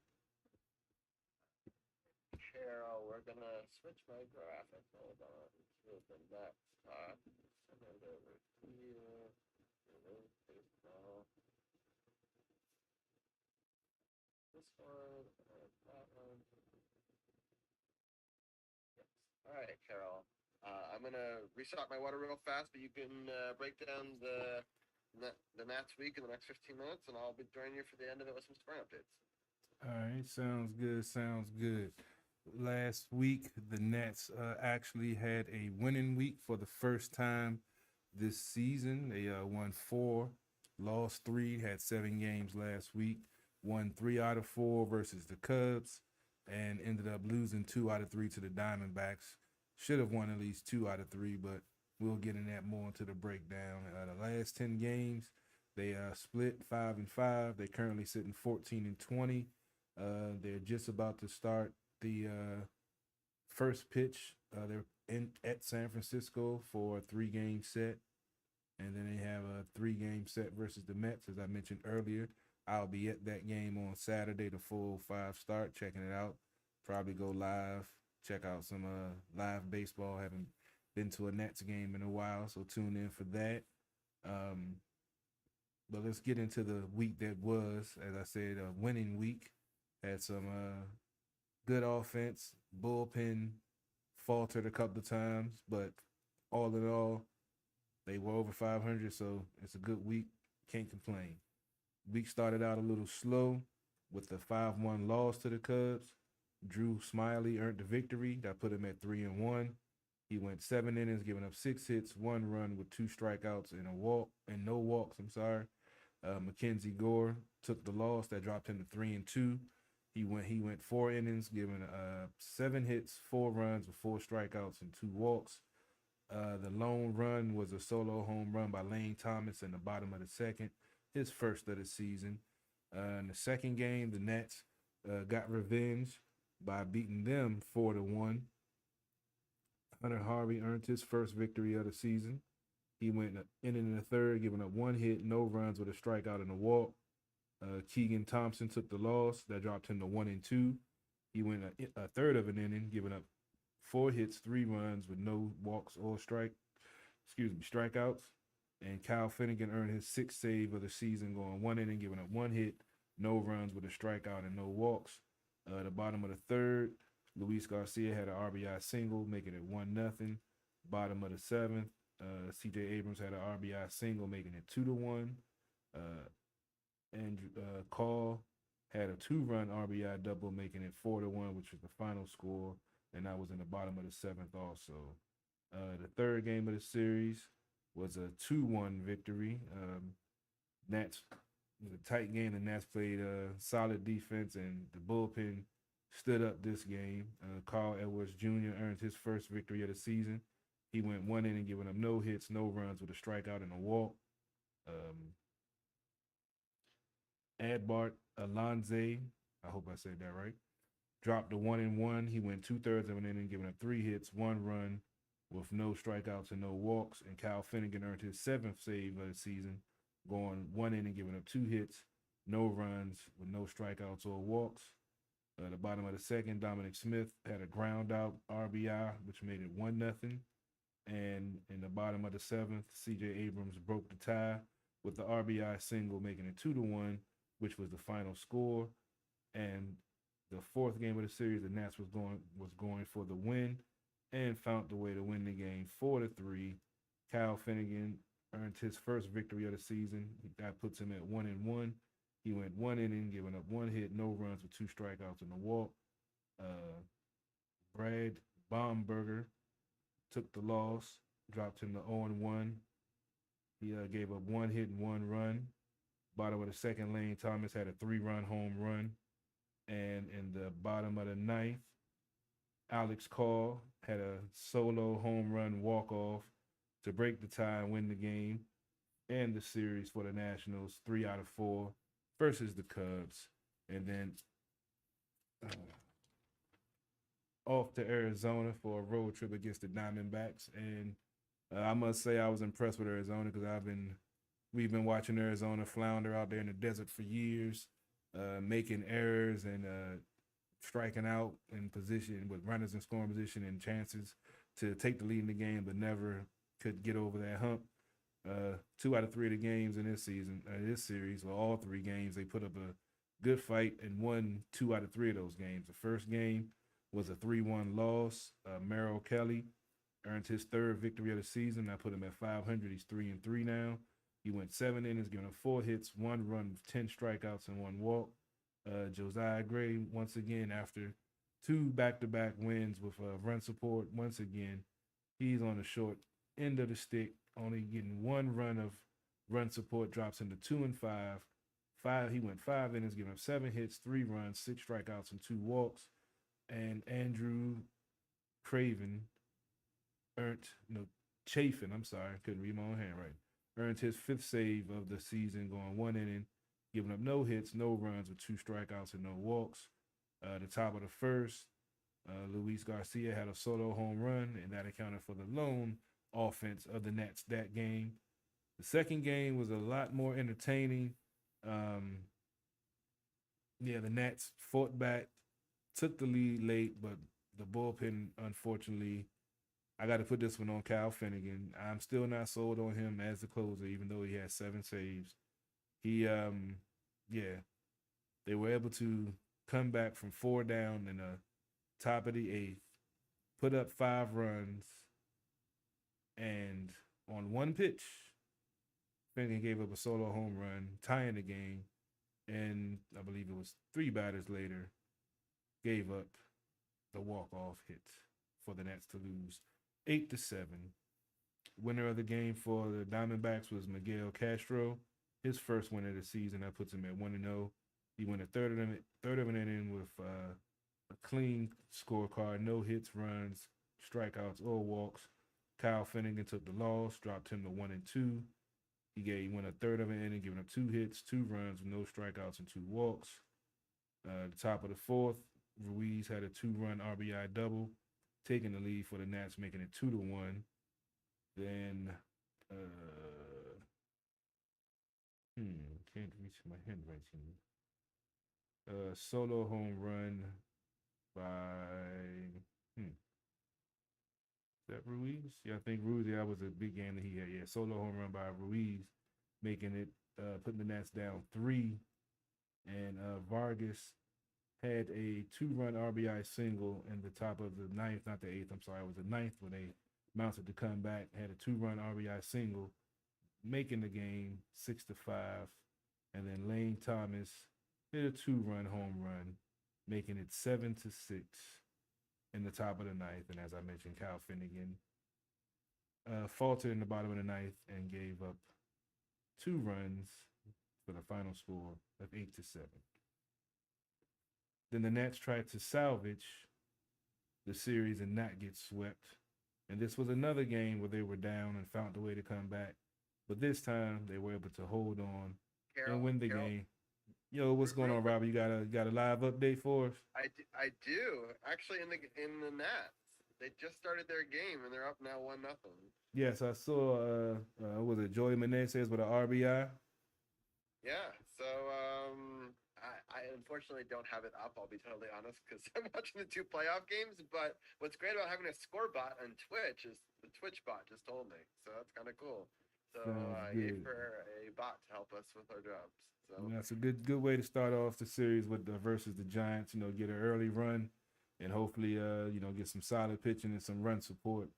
Carroll, we're going to switch my graphic. Hold on. To the next talk. Send it over here. Baseball. This one and that one. Yes. All right, Carol. I'm gonna restock my water real fast, but you can break down the Nats week in the next 15 minutes, and I'll be joining you for the end of it with some scoring updates. All right, sounds good. Sounds good. Last week, the Nats actually had a winning week for the first time this season. They won 4, lost 3, had 7 games last week. Won 3 out of 4 versus the Cubs, and ended up losing 2 out of 3 to the Diamondbacks. Should have won at least 2 out of 3, but we'll get in that more into the breakdown. The last 10 games, they split 5-5. They're currently sitting 14-20. They're just about to start the first pitch. They're at San Francisco for a 3-game set, and then they have a 3-game set versus the Mets, as I mentioned earlier. I'll be at that game on Saturday, the full 5 start, checking it out. Probably go live, check out some live baseball. Haven't been to a Nets game in a while, so tune in for that. But let's get into the week that was. As I said, a winning week. Had some good offense. Bullpen faltered a couple of times, but all in all, they were over 500, so it's a good week. Can't complain. Week started out a little slow with the 5-1 loss to the Cubs. Drew Smiley earned the victory. That put him at 3-1. He went 7 innings, giving up 6 hits, 1 run with 2 strikeouts and a walk and no walks. I'm sorry. Mackenzie Gore took the loss. That dropped him to 3-2. He went 4 innings, giving 7 hits, 4 runs with 4 strikeouts and 2 walks. The lone run was a solo home run by Lane Thomas in the bottom of the second, his first of the season. In the second game, the Nats got revenge by beating them 4-1. Hunter Harvey earned his first victory of the season. He went an inning in the third, giving up 1 hit, no runs with a strikeout and a walk. Keegan Thompson took the loss. That dropped him to 1-2. He went a third of an inning, giving up 4 hits, 3 runs with no walks or strikeouts. And Kyle Finnegan earned his 6th save of the season, going 1 inning, giving up 1 hit, no runs with a strikeout and no walks. The bottom of the third, Luis Garcia had an RBI single, making it 1-0. Bottom of the 7th, C.J. Abrams had an RBI single, making it 2-1. Andrew Call had a 2-run RBI double, making it 4-1, which was the final score, and that was in the bottom of the 7th also. The third game of the series was a 2-1 victory. Nats it was a tight game. The Nats played solid defense, and the bullpen stood up this game. Carl Edwards Jr. earned his first victory of the season. He went 1 inning, giving up no hits, no runs with a strikeout and a walk. Adbart Alonze, I hope I said that right, dropped the 1-1. He went 2/3 of an inning, giving up 3 hits, 1 run with no strikeouts and no walks. And Kyle Finnegan earned his 7th save of the season, going 1 inning, giving up 2 hits, no runs with no strikeouts or walks. At the bottom of the second, Dominic Smith had a ground out RBI, which made it 1-0. And in the bottom of the 7th, C.J. Abrams broke the tie with the RBI single, making it 2-1, which was the final score. And the fourth game of the series, the Nats was going for the win and found the way to win the game 4-3. Kyle Finnegan earned his first victory of the season. That puts him at 1-1. He went 1 inning, giving up 1 hit, no runs with 2 strikeouts and a walk. Brad Baumberger took the loss, dropped him to 0-1. He gave up 1 hit and 1 run. Bottom of the second, Lane Thomas had a 3-run home run. And in the bottom of the 9th, Alex Call had a solo home run walk-off to break the tie and win the game and the series for the Nationals, 3 out of 4 versus the Cubs. And then off to Arizona for a road trip against the Diamondbacks. And I must say I was impressed with Arizona because we've been watching Arizona flounder out there in the desert for years, making errors and striking out in position with runners in scoring position and chances to take the lead in the game, but never could get over that hump. 2 out of 3 of the games in this series, or all 3 games, they put up a good fight and won 2 out of 3 of those games. The first game was a 3-1 loss. Merrill Kelly earned his 3rd victory of the season. I put him at 500. He's 3-3 now. He went 7 innings, giving up 4 hits, 1 run with 10 strikeouts and 1 walk. Josiah Gray, once again, after 2 back-to-back wins with run support, once again, he's on the short end of the stick, only getting 1 run of run support, drops him to 2-5. He went 5 innings, giving up 7 hits, 3 runs, 6 strikeouts, and 2 walks. And Andrew Chafin, couldn't read my own handwriting, earned his 5th save of the season, going 1 inning, giving up no hits, no runs with 2 strikeouts and no walks. The top of the first, Luis Garcia had a solo home run, and that accounted for the lone offense of the Nats that game. The second game was a lot more entertaining. The Nats fought back, took the lead late, but the bullpen, unfortunately, I got to put this one on Kyle Finnegan. I'm still not sold on him as the closer, even though he has 7 saves. He yeah, they were able to come back from 4 down in the top of the 8th, put up 5 runs, and on one pitch, Finnegan gave up a solo home run, tying the game, and I believe it was 3 batters later, gave up the walk-off hit for the Nats to lose 8-7. Winner of the game for the Diamondbacks was Miguel Castro. His first win of the season. That puts him at 1-0. He went a third of an inning with a clean scorecard, no hits, runs, strikeouts, or walks. Kyle Finnegan took the loss, dropped him to 1-2. He went a third of an inning, giving up 2 hits, 2 runs, with no strikeouts and 2 walks. The top of the 4th, Ruiz had a 2-run RBI double, taking the lead for the Nats, making it 2-1. Then, can't reach my handwriting. Solo home run by, is that Ruiz? Yeah, I think Ruiz, that was a big game that he had. Yeah, solo home run by Ruiz, making it, putting the Nats down 3. And Vargas had a 2-run RBI single in the top of the 9th, not the 8th, I'm sorry, it was the 9th when they mounted to come back, had a 2-run RBI single, making the game 6-5. And then Lane Thomas hit a 2-run home run, making it 7-6 in the top of the 9th. And as I mentioned, Kyle Finnegan faltered in the bottom of the 9th and gave up 2 runs for the final score of 8-7. Then the Nats tried to salvage the series and not get swept. And this was another game where they were down and found a way to come back. But this time they were able to hold on and win the game. Yo, what's going on, Robert? You got a live update for us? I do. Actually, in the Nats, they just started their game and they're up now 1-0. Yes, I saw. Was it Joey Meneses with an RBI? Yeah. So I unfortunately don't have it up. I'll be totally honest because I'm watching the 2 playoff games. But what's great about having a score bot on Twitch is the Twitch bot just told me, so that's kind of cool. So yay for a bot to help us with our jobs. So that's a good way to start off the series with versus the Giants. Get an early run, and hopefully get some solid pitching and some run support,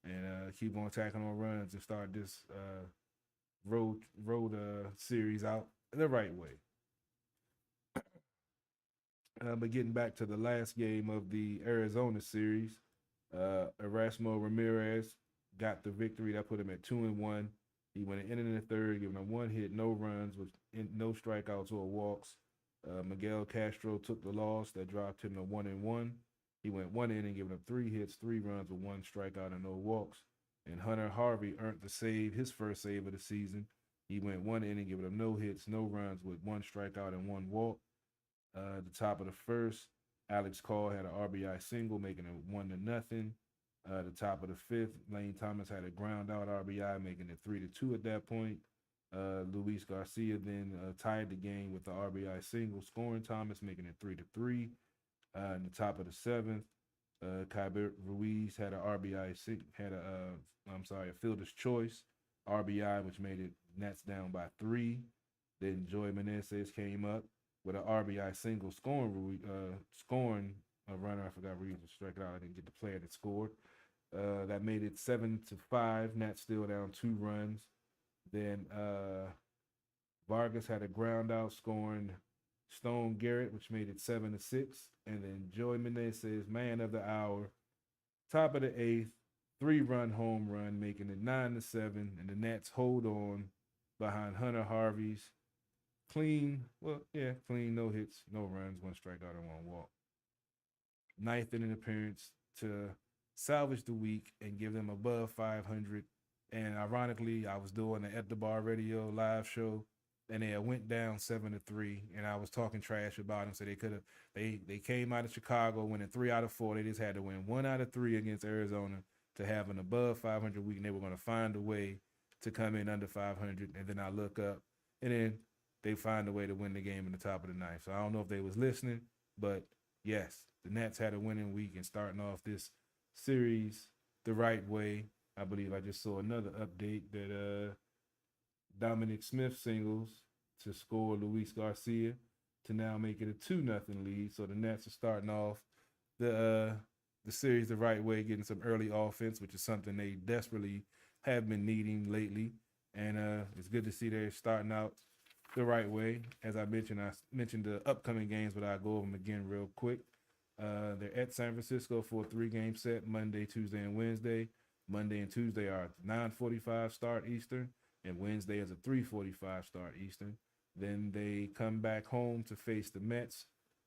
and keep on tacking on runs and start this road series out the right way. But getting back to the last game of the Arizona series, Erasmo Ramirez got the victory. That put him at 2-1. He went an inning in the 3rd, giving him 1 hit, no runs, with no strikeouts or walks. Miguel Castro took the loss. That dropped him to 1-1. He went 1 inning, giving up 3 hits, 3 runs with 1 strikeout and no walks. And Hunter Harvey earned the save, his first save of the season. He went 1 inning, giving up no hits, no runs with 1 strikeout and 1 walk. The top of the 1st, Alex Call had an RBI single, making it 1-0. The top of the 5th, Lane Thomas had a ground out RBI, making it 3-2 at that point. Luis Garcia then tied the game with the RBI single, scoring Thomas, making it 3-3. In the top of the 7th, Kyber Ruiz had a fielder's choice RBI, which made it Nats down by 3. Then Joey Meneses came up with an RBI single, scoring a runner. I forgot Ruiz was struck out. I didn't get the player that scored. That made it 7-5. Nats still down 2 runs. Then Vargas had a ground out, scoring Stone Garrett, which made it 7-6. And then Joey Meneses, man of the hour, top of the 8th, 3-run home run, making it 9-7. And the Nats hold on behind Hunter Harvey's clean, no hits, no runs, 1 strikeout and 1 walk. 9th inning appearance to salvage the week and give them above 500. And ironically, I was doing the At the Bar Radio live show, and they went down 7-3. And I was talking trash about them, so they came out of Chicago winning 3 out of 4. They just had to win 1 out of 3 against Arizona to have an above 500 week, and they were going to find a way to come in under 500. And then I look up, and then they find a way to win the game in the top of the 9th. So I don't know if they was listening, but yes, the Nats had a winning week and starting off this series the right way. I believe I just saw another update that Dominic Smith singles to score Luis Garcia to now make it a 2-0 lead. So the Nets are starting off the uh, the series the right way, getting some early offense, which is something they desperately have been needing lately. And it's good to see they're starting out the right way. As I mentioned the upcoming games, but I'll go over them again real quick. They're at San Francisco for a 3-game set Monday, Tuesday, and Wednesday. Monday and Tuesday are 9:45 start Eastern, and Wednesday is a 3:45 start Eastern. Then they come back home to face the Mets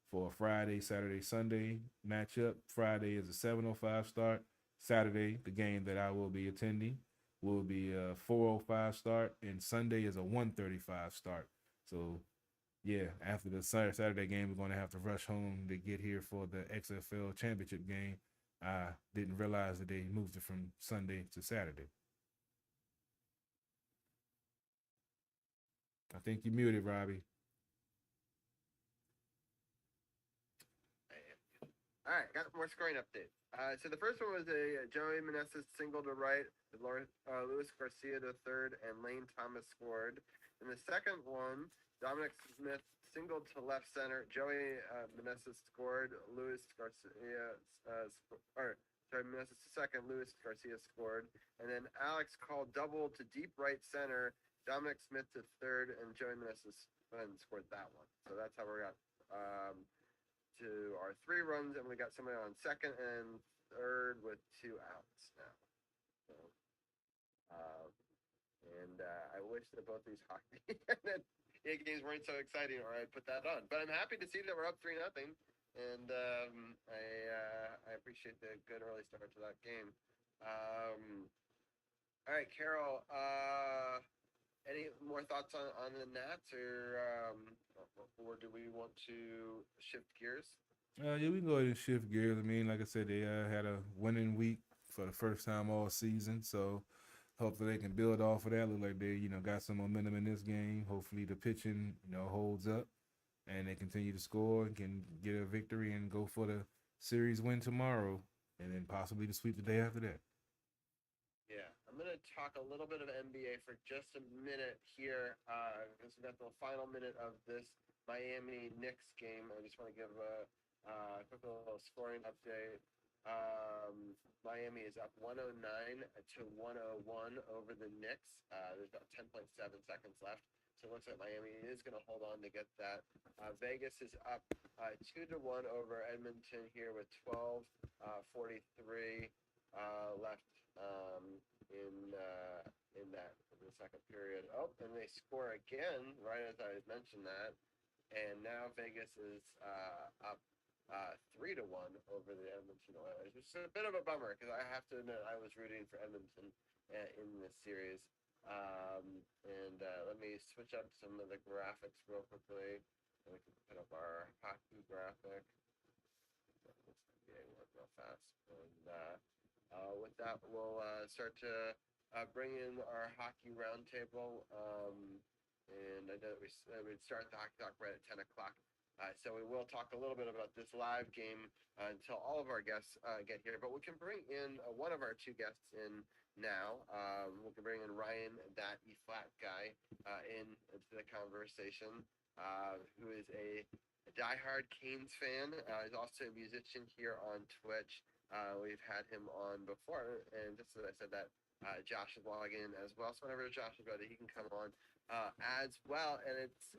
for a Friday, Saturday, Sunday matchup. Friday is a 7:05 start. Saturday, the game that I will be attending, will be a 4:05 start, and Sunday is a 1:35 start. So yeah, after the Saturday game, we're going to have to rush home to get here for the XFL championship game. I didn't realize that they moved it from Sunday to Saturday. I think you muted, Robbie. All right, got more scoring update. So the first one was a Joey Meneses single to right, Luis Garcia to third, and Lane Thomas scored. And the second one, Dominic Smith single to left center. Joey Meneses scored. Meneses to second. Luis Garcia scored. And then Alex called double to deep right center. Dominic Smith to third, and Joey Meneses scored that one. So that's how we got to our 3 runs, and we got somebody on second and third with 2 outs now. So, I wish that both these hockey games weren't so exciting, or I'd put that on. But I'm happy to see that we're up 3-0, and I appreciate the good early start to that game. All right, Carol. Any more thoughts on the Nats, or do we want to shift gears? Yeah, we can go ahead and shift gears. I mean, like I said, they had a winning week for the first time all season, so hopefully they can build off of that. Look like they, got some momentum in this game. Hopefully the pitching, holds up, and they continue to score and can get a victory and go for the series win tomorrow, and then possibly the sweep the day after that. Yeah, I'm going to talk a little bit of NBA for just a minute here, because we got the final minute of this Miami Knicks game. I just want to give a quick little scoring update. Miami is up 109 to 101 over the Knicks. There's about 10.7 seconds left. So it looks like Miami is going to hold on to get that. Vegas is up 2-1 over Edmonton here with 12:43 left in the second period. Oh, and they score again right as I mentioned that, and now Vegas is up 3-1 over the Edmonton Oilers, which is a bit of a bummer because I have to admit I was rooting for Edmonton in this series. Let me switch up some of the graphics real quickly, and we can put up our hockey graphic. Work real fast, and with that, we'll start to bring in our hockey roundtable. And I know that we'd start the hockey talk right at 10 o'clock. So we will talk a little bit about this live game until all of our guests get here. But we can bring in one of our 2 guests in now. We can bring in Ryan, that E-flat guy, into the conversation, who is a diehard Canes fan. He's also a musician here on Twitch. We've had him on before, and just as I said that, Josh is logging in as well. So whenever Josh is ready, he can come on as well. And it's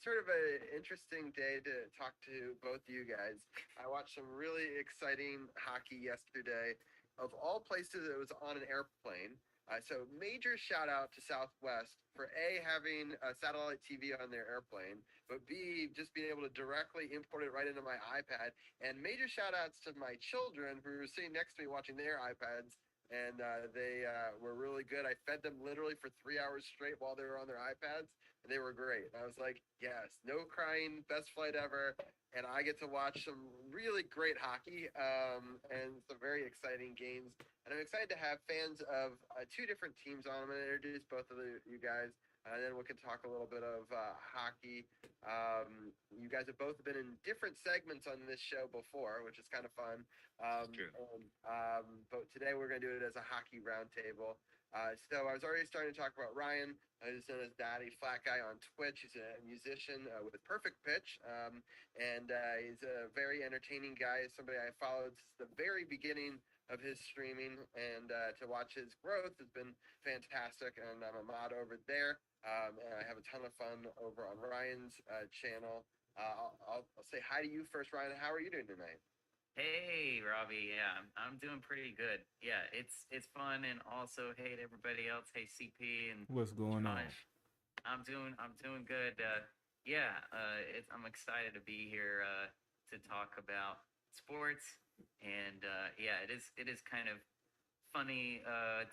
sort of an interesting day to talk to both you guys. I watched some really exciting hockey yesterday. Of all places, it was on an airplane. So major shout out to Southwest for A, having a satellite TV on their airplane, but B, just being able to directly import it right into my iPad. And major shout outs to my children who were sitting next to me watching their iPads, and they were really good. I fed them literally for 3 hours straight while they were on their iPads, and they were great. And I was like, yes, no crying, best flight ever. And I get to watch some really great hockey and some very exciting games. And I'm excited to have fans of 2 different teams on. I'm going to introduce both of you guys, and then we can talk a little bit of hockey. You guys have both been in different segments on this show before, which is kind of fun. But today we're going to do it as a hockey roundtable. So I was already starting to talk about Ryan, who's known as Daddy Flat Guy on Twitch. He's a musician with Perfect Pitch, and he's a very entertaining guy. Somebody I followed since the very beginning of his streaming, and to watch his growth has been fantastic. And I'm a mod over there, and I have a ton of fun over on Ryan's channel. I'll say hi to you first, Ryan. How are you doing tonight? Hey, Robbie. Yeah, I'm doing pretty good. Yeah, it's fun, and also hey to everybody else. Hey, CP and What's going on? Josh. I'm doing good. I'm excited to be here to talk about sports, and yeah, it is kind of funny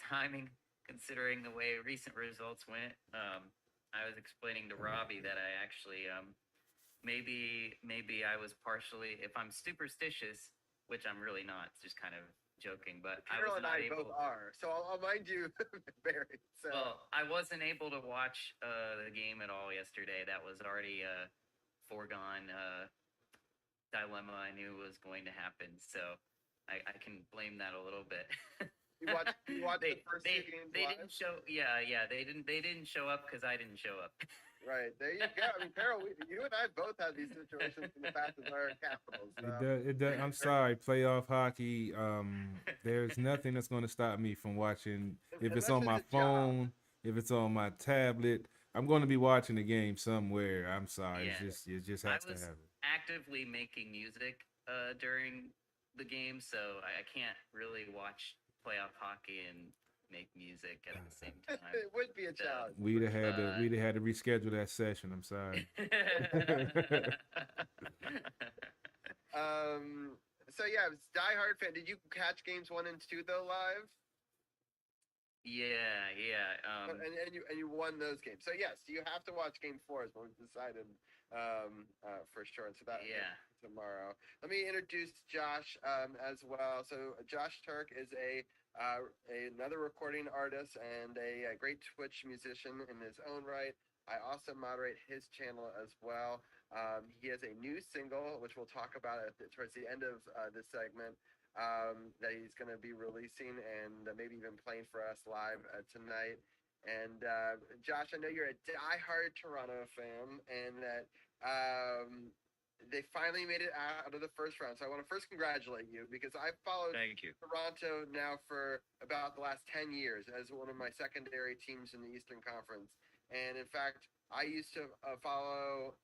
timing considering the way recent results went. I was explaining to Robbie that I actually maybe I was partially, if I'm superstitious, which I'm really not, it's just kind of joking, but I Carol was and not I able. both are, so I'll mind you, Barry. So Well, I wasn't able to watch the game at all yesterday. That was already a foregone dilemma I knew was going to happen. So I can blame that a little bit. you watched the first they, two games they live? didn't show. Yeah. They didn't show up because I didn't show up. Right, there you go. I mean, Carol, you and I both had these situations in the past with our Capitals. It does. I'm sorry, playoff hockey. There's nothing that's going to stop me from watching. If it's on my Unless it's a job. phone, if it's on my tablet, I'm going to be watching the game somewhere. I'm sorry. Yeah. It just I has to was happen. actively making music during the game, so I can't really watch playoff hockey and make music at the same time. It would be a challenge. We'd have had to reschedule that session. I'm sorry. So yeah, it's Die Hard fan. Did you catch games 1 and 2 though live? Yeah. And you won those games. So yes, you have to watch game 4 is what we've decided for sure. So that tomorrow. Let me introduce Josh as well. So Josh Turk is another recording artist and a great Twitch musician in his own right. I also moderate his channel as well. He has a new single, which we'll talk about towards the end of this segment, that he's going to be releasing and maybe even playing for us live tonight. And Josh, I know you're a diehard Toronto fan, and that they finally made it out of the first round. So I want to first congratulate you because I've followed Toronto now for about the last 10 years as one of my secondary teams in the Eastern Conference. And in fact, I used to follow,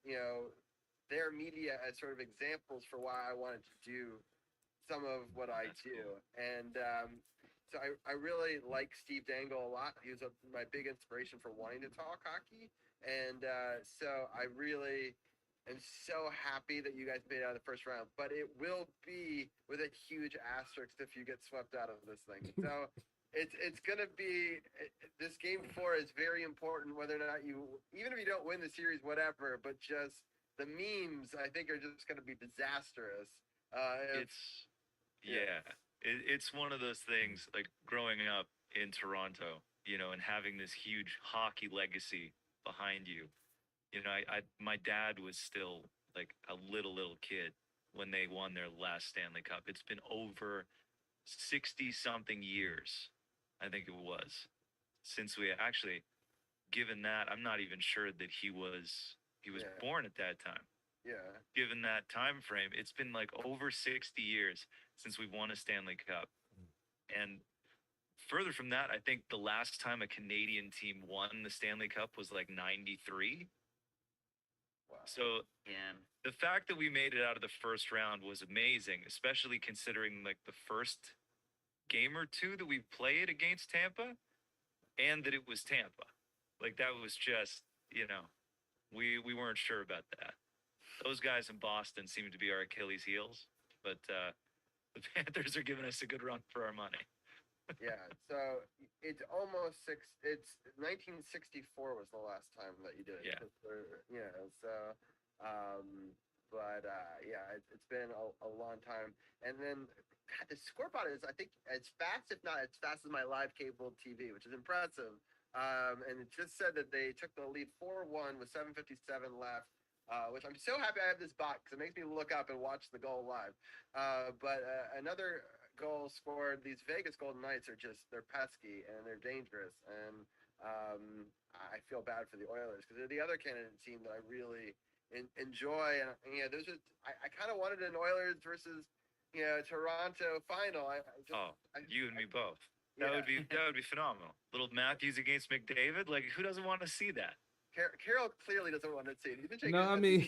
their media as sort of examples for why I wanted to do some of what I do. Cool. And so I really like Steve Dangle a lot. He was my big inspiration for wanting to talk hockey. And so I really am so happy that you guys made it out of the first round. But it will be with a huge asterisk if you get swept out of this thing. So it's going to be – this game 4 is very important whether or not even if you don't win the series, whatever, but just the memes, I think, are just going to be disastrous. It's one of those things, like growing up in Toronto, and having this huge hockey legacy behind you. My dad was still like a little kid when they won their last Stanley Cup. It's been over 60 something years, I think it was, since we actually, given that, I'm not even sure that he was born at that time. Yeah. Given that time frame, it's been like over 60 years since we won a Stanley Cup. And further from that, I think the last time a Canadian team won the Stanley Cup was like 93. Wow. So the fact that we made it out of the first round was amazing, especially considering like the first game or two that we played against Tampa, and that it was Tampa. Like that was just, we weren't sure about that. Those guys in Boston seem to be our Achilles heels, but the Panthers are giving us a good run for our money. Yeah, so it's almost it's 1964 was the last time that you did it. Yeah. It's been a long time. And then, God, the scoreboard is, I think, as fast, if not as fast as my live cable TV, which is impressive. And it just said that they took the lead 4-1 with 7:57 left. Which I'm so happy I have this bot because it makes me look up and watch the goal live. But another goal scored. These Vegas Golden Knights they're pesky and they're dangerous, and I feel bad for the Oilers because they're the other Canadian team that I really enjoy. And those are I kind of wanted an Oilers versus Toronto final. You and me both. That would be phenomenal. Little Matthews against McDavid. Like, who doesn't want to see that? Carol clearly doesn't want to see it. No, I mean,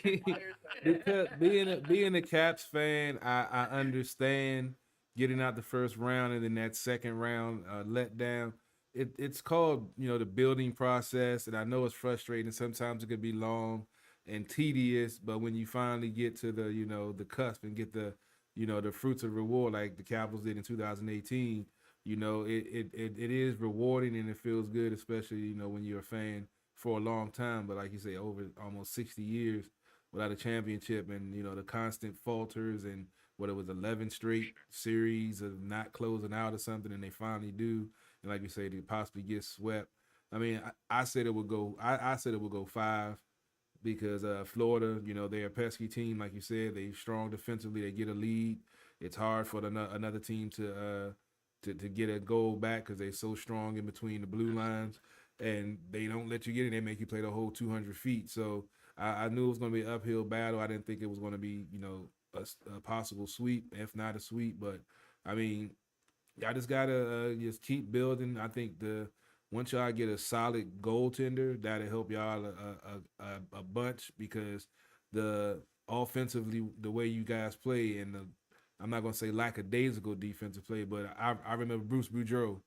because being a Caps fan, I understand getting out the first round and then that second round let down. It's called the building process, and I know it's frustrating. Sometimes it could be long and tedious, but when you finally get to the the cusp and get the the fruits of reward like the Capitals did in 2018, it is rewarding and it feels good, especially when you're a fan for a long time. But like you say, over almost 60 years without a championship, and the constant falters, and what it was 11 straight series of not closing out or something, and they finally do, and like you say, they possibly get swept. I mean, I said it would go. I said it would go 5 because Florida, they're a pesky team, like you said. They're strong defensively. They get a lead. It's hard for another team to get a goal back because they're so strong in between the blue lines, and they don't let you get in. They make you play the whole 200 feet. So I knew it was going to be an uphill battle. I didn't think it was going to be a possible sweep, if not a sweep. But I mean, y'all just gotta just keep building. I think once y'all get a solid goaltender, that'll help y'all a bunch, because the offensively, the way you guys play, and I'm not gonna say lackadaisical defensive play, but I remember Bruce Boudreau,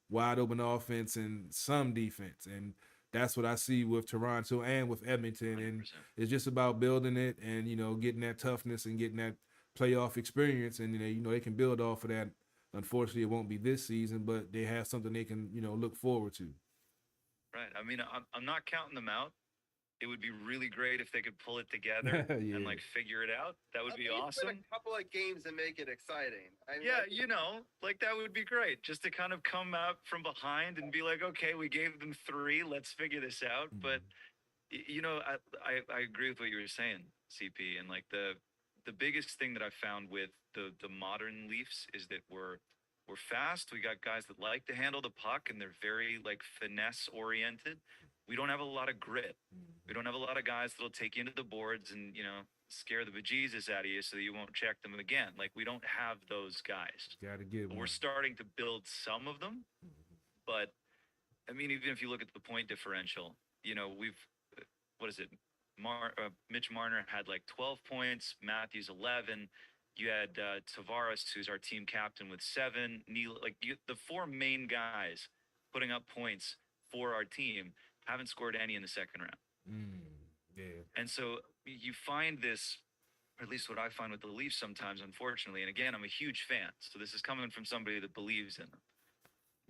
wide open offense and some defense, and that's what I see with Toronto and with Edmonton. 100%. And it's just about building it and getting that toughness and getting that playoff experience, and they can build off of that. Unfortunately, it won't be this season, but they have something they can look forward to. Right. I mean, I'm not counting them out. It would be really great if they could pull it together Yeah. and figure it out. That would be awesome. Win a couple of games and make it exciting. I mean, that would be great. Just to kind of come out from behind and be like, okay, we gave them 3. Let's figure this out. Mm-hmm. But I agree with what you were saying, CP. And the biggest thing that I found with the modern Leafs is that we're fast. We got guys that like to handle the puck, and they're very finesse oriented. We don't have a lot of grit. We don't have a lot of guys that'll take you into the boards and scare the bejesus out of you so that you won't check them again. We don't have those guys. Got to get one. We're starting to build some of them, but I mean, even if you look at the point differential, we've what is it? Mitch Marner had 12 points, Matthews 11. You had Tavares, who's our team captain, with 7. Neil, the 4 main guys putting up points for our team haven't scored any in the second round. Yeah. And so you find this, or at least what I find with the Leafs sometimes, unfortunately, and again, I'm a huge fan, so this is coming from somebody that believes in them,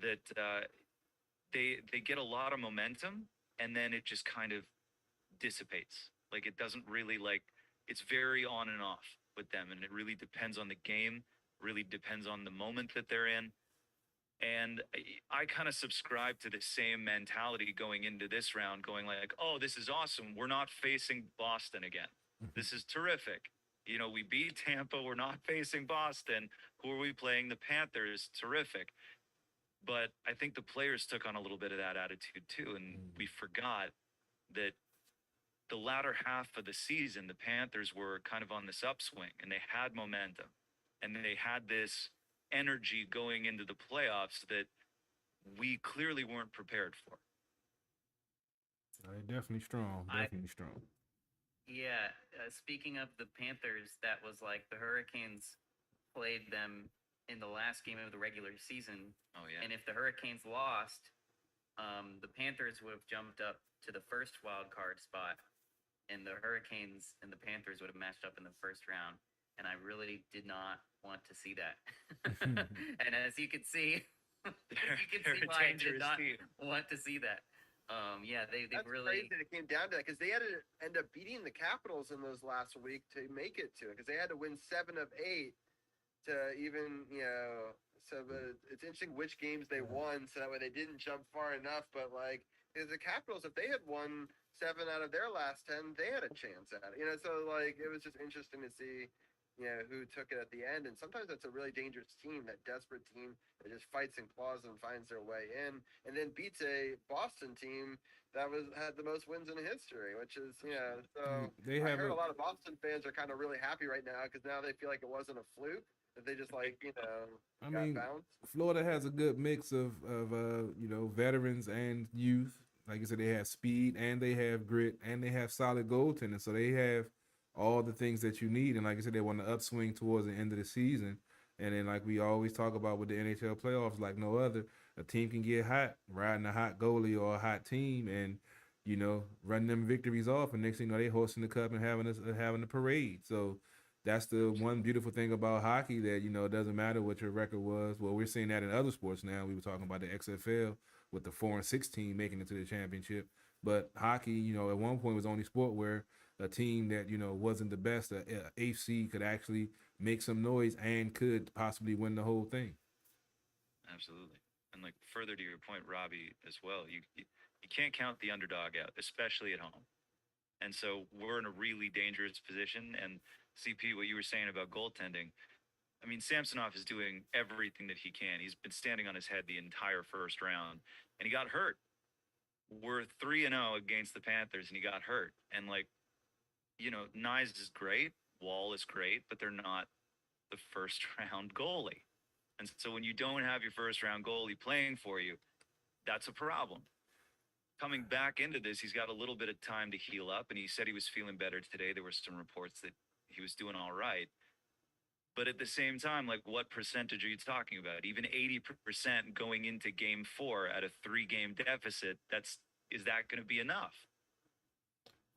that they get a lot of momentum, and then it just kind of dissipates. It doesn't really it's very on and off with them, and it really depends on the game, really depends on the moment that they're in. And I kind of subscribe to the same mentality going into this round, going oh, this is awesome. We're not facing Boston again. This is terrific. We beat Tampa. We're not facing Boston. Who are we playing? The Panthers. Terrific. But I think the players took on a little bit of that attitude too, and we forgot that the latter half of the season, the Panthers were kind of on this upswing, and they had momentum, and they had this energy going into the playoffs that we clearly weren't prepared for. Definitely strong. Strong. Yeah. Speaking of the Panthers, that was the Hurricanes played them in the last game of the regular season. Oh, yeah. And if the Hurricanes lost, the Panthers would have jumped up to the first wild card spot, and the Hurricanes and the Panthers would have matched up in the first round. And I really did not want to see that. And as you can see, why I did not want to see that. They That's really crazy that it came down to that, because they had to end up beating the Capitals in those last week to make it to it, because they had to win 7 of 8 to even So it's interesting which games they won, so that way they didn't jump far enough. But the Capitals, if they had won 7 out of their last 10, they had a chance at it. So it was just interesting to see who took it at the end. And sometimes that's a really dangerous team, that desperate team that just fights and claws and finds their way in, and then beats a Boston team that had the most wins in history, which is So They I have heard a lot of Boston fans are kind of really happy right now because now they feel like it wasn't a fluke, that they just I got mean, bounced. Florida has a good mix of veterans and youth. Like I said, they have speed and they have grit and they have solid goaltending. So they have all the things that you need. And like I said, they want to upswing towards the end of the season. And then, like we always talk about with the NHL playoffs, like no other, a team can get hot riding a hot goalie or a hot team, and run them victories off. And next thing you know, they hosting the cup and having a parade. So that's the one beautiful thing about hockey, that it doesn't matter what your record was. Well, we're seeing that in other sports now. We were talking about the XFL with the 4-6 team making it to the championship, but hockey, at one point was the only sport where a team that wasn't the best, a AC, could actually make some noise and could possibly win the whole thing. Absolutely. And like further to your point, Robbie, as well, you can't count the underdog out, especially at home. And so we're in a really dangerous position. And CP, what you were saying about goaltending, I mean, Samsonov is doing everything that he can. He's been standing on his head the entire first round, and he got hurt. We're 3-0 against the Panthers, and he got hurt. And like, Nyes is great, Wall is great, but they're not the first round goalie. And so when you don't have your first round goalie playing for you, that's a problem. Coming back into this, he's got a little bit of time to heal up, and he said he was feeling better today. There were some reports that he was doing all right. But at the same time, like, what percentage are you talking about? Even 80% going into game 4 at a 3-game deficit, is that going to be enough?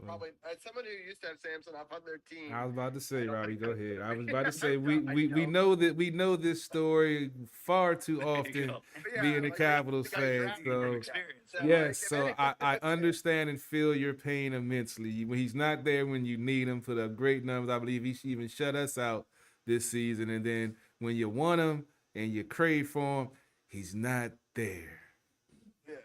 Probably. As someone who used to have Samsonov on their team, I was about to say, Robbie, go ahead. I was about to I say know. we know this story far too often, being a Capitals the guy's fan. drafted So from experience. yes, so I understand and feel your pain immensely. When he's not there when you need him, for the great numbers, I believe he should even shut us out this season. And then when you want him and you crave for him, he's not there. Yeah.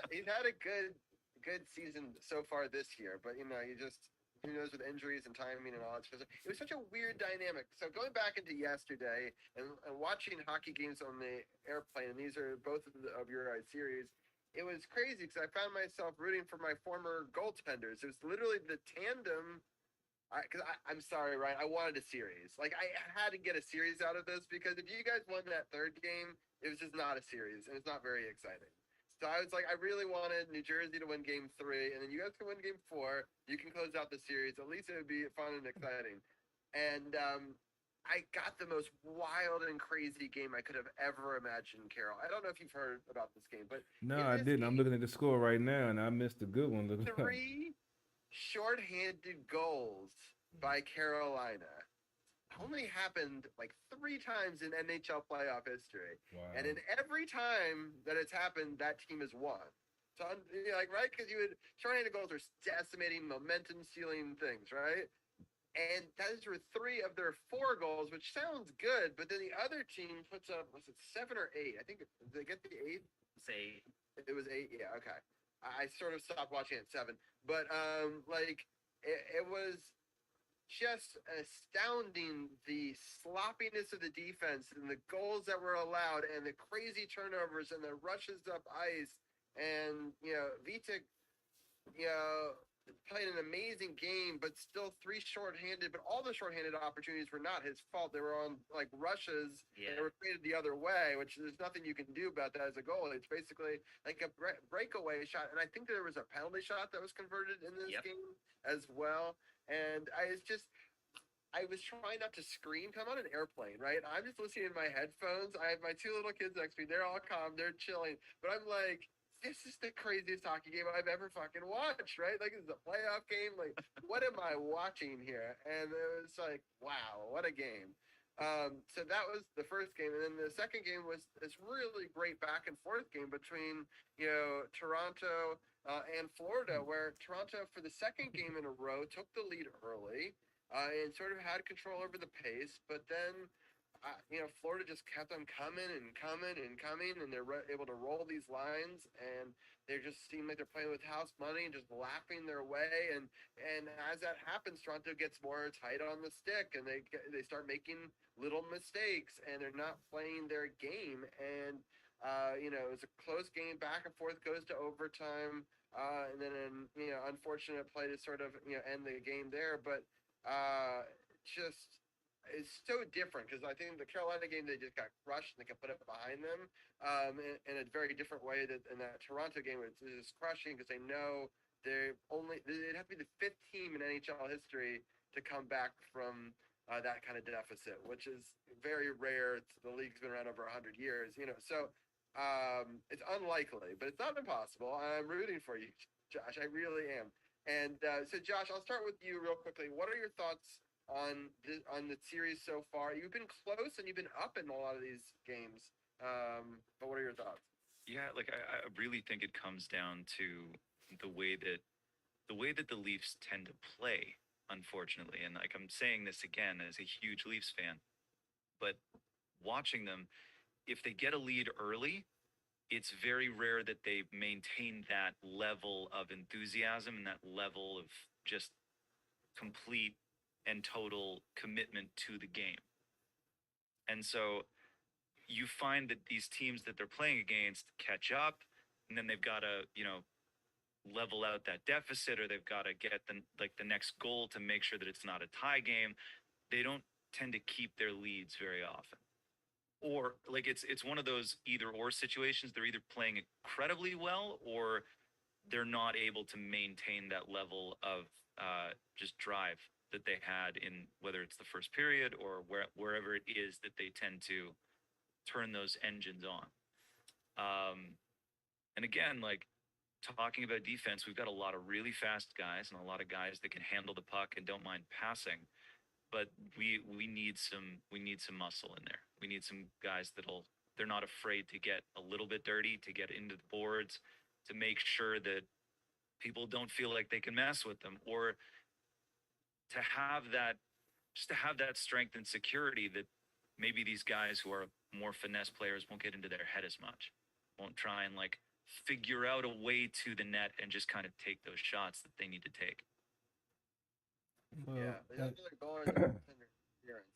He's had a good season so far this year, but you just, who knows, with injuries and timing and all that stuff. It was such a weird dynamic. So going back into yesterday and watching hockey games on the airplane, and these are both of your series, it was crazy because I found myself rooting for my former goaltenders. It was literally the tandem. Because I'm sorry, Ryan, I wanted a series. Like, I had to get a series out of this, because if you guys won that third game, it was just not a series, and it's not very exciting. So I was like, I really wanted New Jersey to win game 3, and then you guys can win game 4. You can close out the series. At least it would be fun and exciting. And I got the most wild and crazy game I could have ever imagined, Carol. I don't know if you've heard about this game, but No, I didn't. I'm looking at the score right now, and I missed a good one. 3 shorthanded goals by Carolina only happened like 3 times in NHL playoff history. Wow. And in every time that it's happened, that team has won. So, right? Because shorthanded goals are decimating, momentum stealing things, right? And those were 3 of their 4 goals, which sounds good. But then the other team puts up, was it 7 or 8? I think, did they get the 8? Say It was 8. Yeah, okay. I sort of stopped watching at 7, but it was just astounding, the sloppiness of the defense and the goals that were allowed and the crazy turnovers and the rushes up ice. And Vitek played an amazing game, but still 3 shorthanded. But all the shorthanded opportunities were not his fault. They were on like rushes. Yeah. They were created the other way, which there's nothing you can do about that as a goal. It's basically like a breakaway shot. And I think there was a penalty shot that was converted in this game as well. And I was trying not to scream. I'm on an airplane, right? I'm just listening in my headphones. I have my 2 little kids next to me. They're all calm. They're chilling. But I'm like, this is the craziest hockey game I've ever fucking watched, right? Like, it's a playoff game. Like, what am I watching here? And it was like, wow, what a game. So that was the first game. And then the second game was this really great back and forth game between, Toronto and Florida, where Toronto, for the second game in a row, took the lead early and sort of had control over the pace. But then Florida just kept on coming and coming and coming, and they're able to roll these lines, and they just seem like they're playing with house money and just lapping their way. And as that happens, Toronto gets more tight on the stick, and they start making little mistakes, and they're not playing their game. And it was a close game, back and forth, goes to overtime, and then an unfortunate play to sort of end the game there, but just it's so different because I think the Carolina game they just got crushed and they can put it behind them in a very different way that in that Toronto game it's just crushing because they know they'd have to be the fifth team in NHL history to come back from that kind of deficit, which is very rare. The league's been around over 100 years, so it's unlikely, but it's not impossible. I'm rooting for you, Josh. I really am. And so, Josh, I'll start with you real quickly. What are your thoughts on the series so far? You've been close and you've been up in a lot of these games. But what are your thoughts? Yeah, like I really think it comes down to the way that the Leafs tend to play, unfortunately. And like I'm saying this again as a huge Leafs fan, but watching them, if they get a lead early, it's very rare that they maintain that level of enthusiasm and that level of just complete and total commitment to the game. And so you find that these teams that they're playing against catch up, and then they've got to, level out that deficit, or they've got to get the next goal to make sure that it's not a tie game. They don't tend to keep their leads very often. Or like it's one of those either or situations. They're either playing incredibly well or they're not able to maintain that level of just drive that they had in whether it's the first period or wherever it is that they tend to turn those engines on. And again, like talking about defense, we've got a lot of really fast guys and a lot of guys that can handle the puck and don't mind passing. But we need some muscle in there. We need some guys they're not afraid to get a little bit dirty, to get into the boards, to make sure that people don't feel like they can mess with them, or to have that strength and security that maybe these guys who are more finesse players won't get into their head as much, won't try and like figure out a way to the net and just kind of take those shots that they need to take. Yeah, another goal or interference.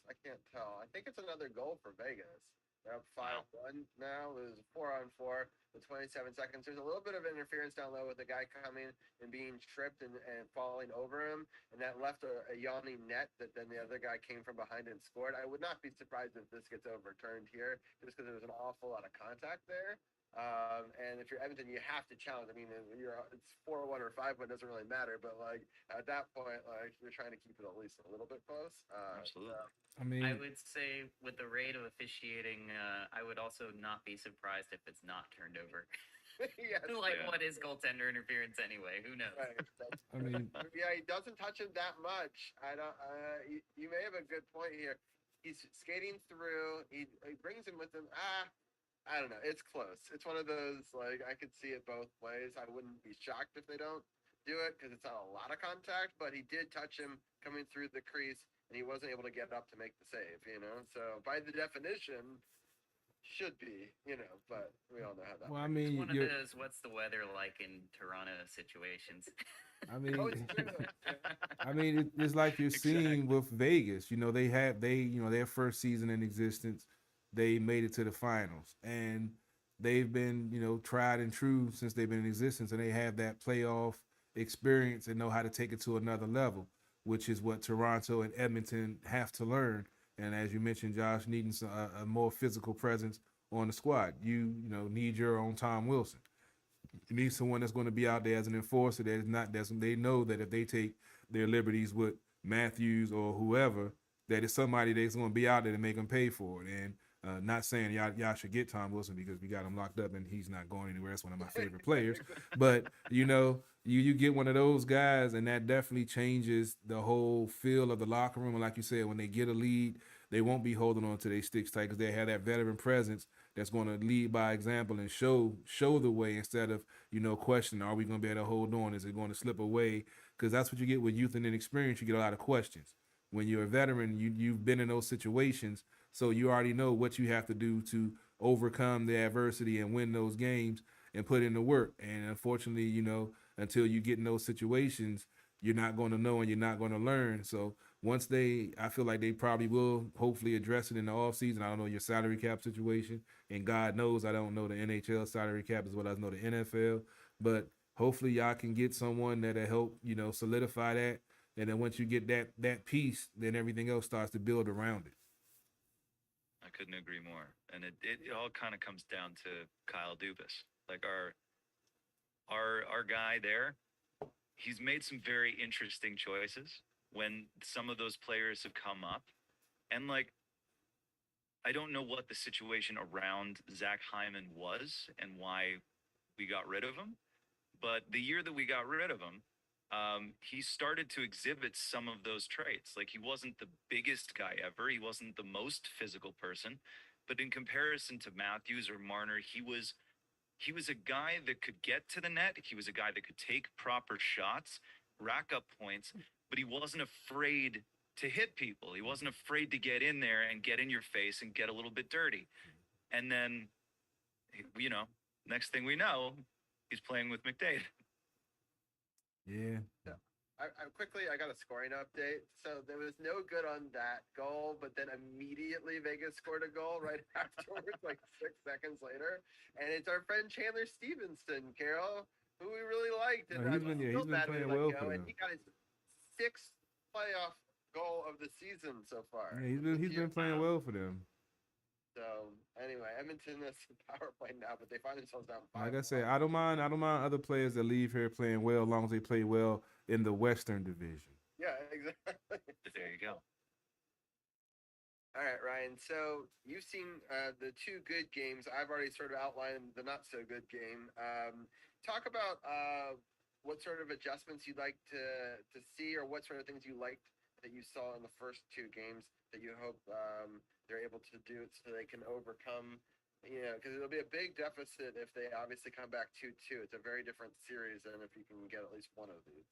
I can't tell. I think it's another goal for Vegas. They're up 5-1 now. It was 4-on-4 with 27 seconds. There's a little bit of interference down low with the guy coming and being tripped and falling over him, and that left a yawning net that then the other guy came from behind and scored. I would not be surprised if this gets overturned here just because there was an awful lot of contact there. And if you're Edmonton, you have to challenge. I mean, it's 4-1 or 5-1, doesn't really matter. But like at that point, like you're trying to keep it at least a little bit close. Absolutely. I would say with the rate of officiating, I would also not be surprised if it's not turned over. Yes, what is goaltender interference anyway? Who knows? Right. Yeah, he doesn't touch him that much. I don't. You may have a good point here. He's skating through. He brings him with him. I don't know. It's close. It's one of those, like, I could see it both ways. I wouldn't be shocked if they don't do it because it's not a lot of contact, but he did touch him coming through the crease, and he wasn't able to get up to make the save, So by the definition, should be, but we all know how that works. I mean, it's one of those, what's the weather like in Toronto situations? I mean, it's it's like you're seeing with Vegas. Their first season in existence, they made it to the finals, and they've been, tried and true since they've been in existence, and they have that playoff experience and know how to take it to another level, which is what Toronto and Edmonton have to learn. And as you mentioned, Josh, needing a more physical presence on the squad, you need your own Tom Wilson. You need someone that's going to be out there as an enforcer. They know that if they take their liberties with Matthews or whoever, that it's somebody that's going to be out there to make them pay for it. And not saying y'all should get Tom Wilson because we got him locked up and he's not going anywhere. That's one of my favorite players. But you get one of those guys, and that definitely changes the whole feel of the locker room. And like you said, when they get a lead, they won't be holding on to their sticks tight because they have that veteran presence that's going to lead by example and show the way instead of questioning, are we going to be able to hold on? Is it going to slip away? Because that's what you get with youth and inexperience. You get a lot of questions. When you're a veteran, you've been in those situations So you already know what you have to do to overcome the adversity and win those games and put in the work. And unfortunately, until you get in those situations, you're not going to know and you're not going to learn. So I feel like they probably will hopefully address it in the off season. I don't know your salary cap situation, and God knows I don't know the NHL salary cap as well as know the NFL. But hopefully y'all can get someone that'll help, solidify that. And then once you get that piece, then everything else starts to build around it. I couldn't agree more. And it all kind of comes down to Kyle Dubas. Like our guy there, he's made some very interesting choices when some of those players have come up. And like I don't know what the situation around Zach Hyman was and why we got rid of him. But the year that we got rid of him, he started to exhibit some of those traits. Like he wasn't the biggest guy ever. He wasn't the most physical person. But in comparison to Matthews or Marner, he was a guy that could get to the net. He was a guy that could take proper shots, rack up points, but he wasn't afraid to hit people. He wasn't afraid to get in there and get in your face and get a little bit dirty. And then, next thing we know, he's playing with McDavid. Yeah. I got a scoring update. So there was no good on that goal, but then immediately Vegas scored a goal right afterwards, like 6 seconds later. And it's our friend Chandler Stevenson, Carol, who we really liked. And he's been playing well for them. And he got his 6th playoff goal of the season so far. Yeah, he's been playing well for them. So anyway, Edmonton is power play now, but they find themselves down 5. Like I said, I don't mind other players that leave here playing well, as long as they play well in the Western Division. Yeah, exactly. There you go. All right, Ryan. So you've seen the 2 good games. I've already sort of outlined the not so good game. Talk about what sort of adjustments you'd like to see, or what sort of things you liked that you saw in the first 2 games that you hope they're able to do so they can overcome. Because it'll be a big deficit if they obviously come back 2-2. It's a very different series than if you can get at least one of these.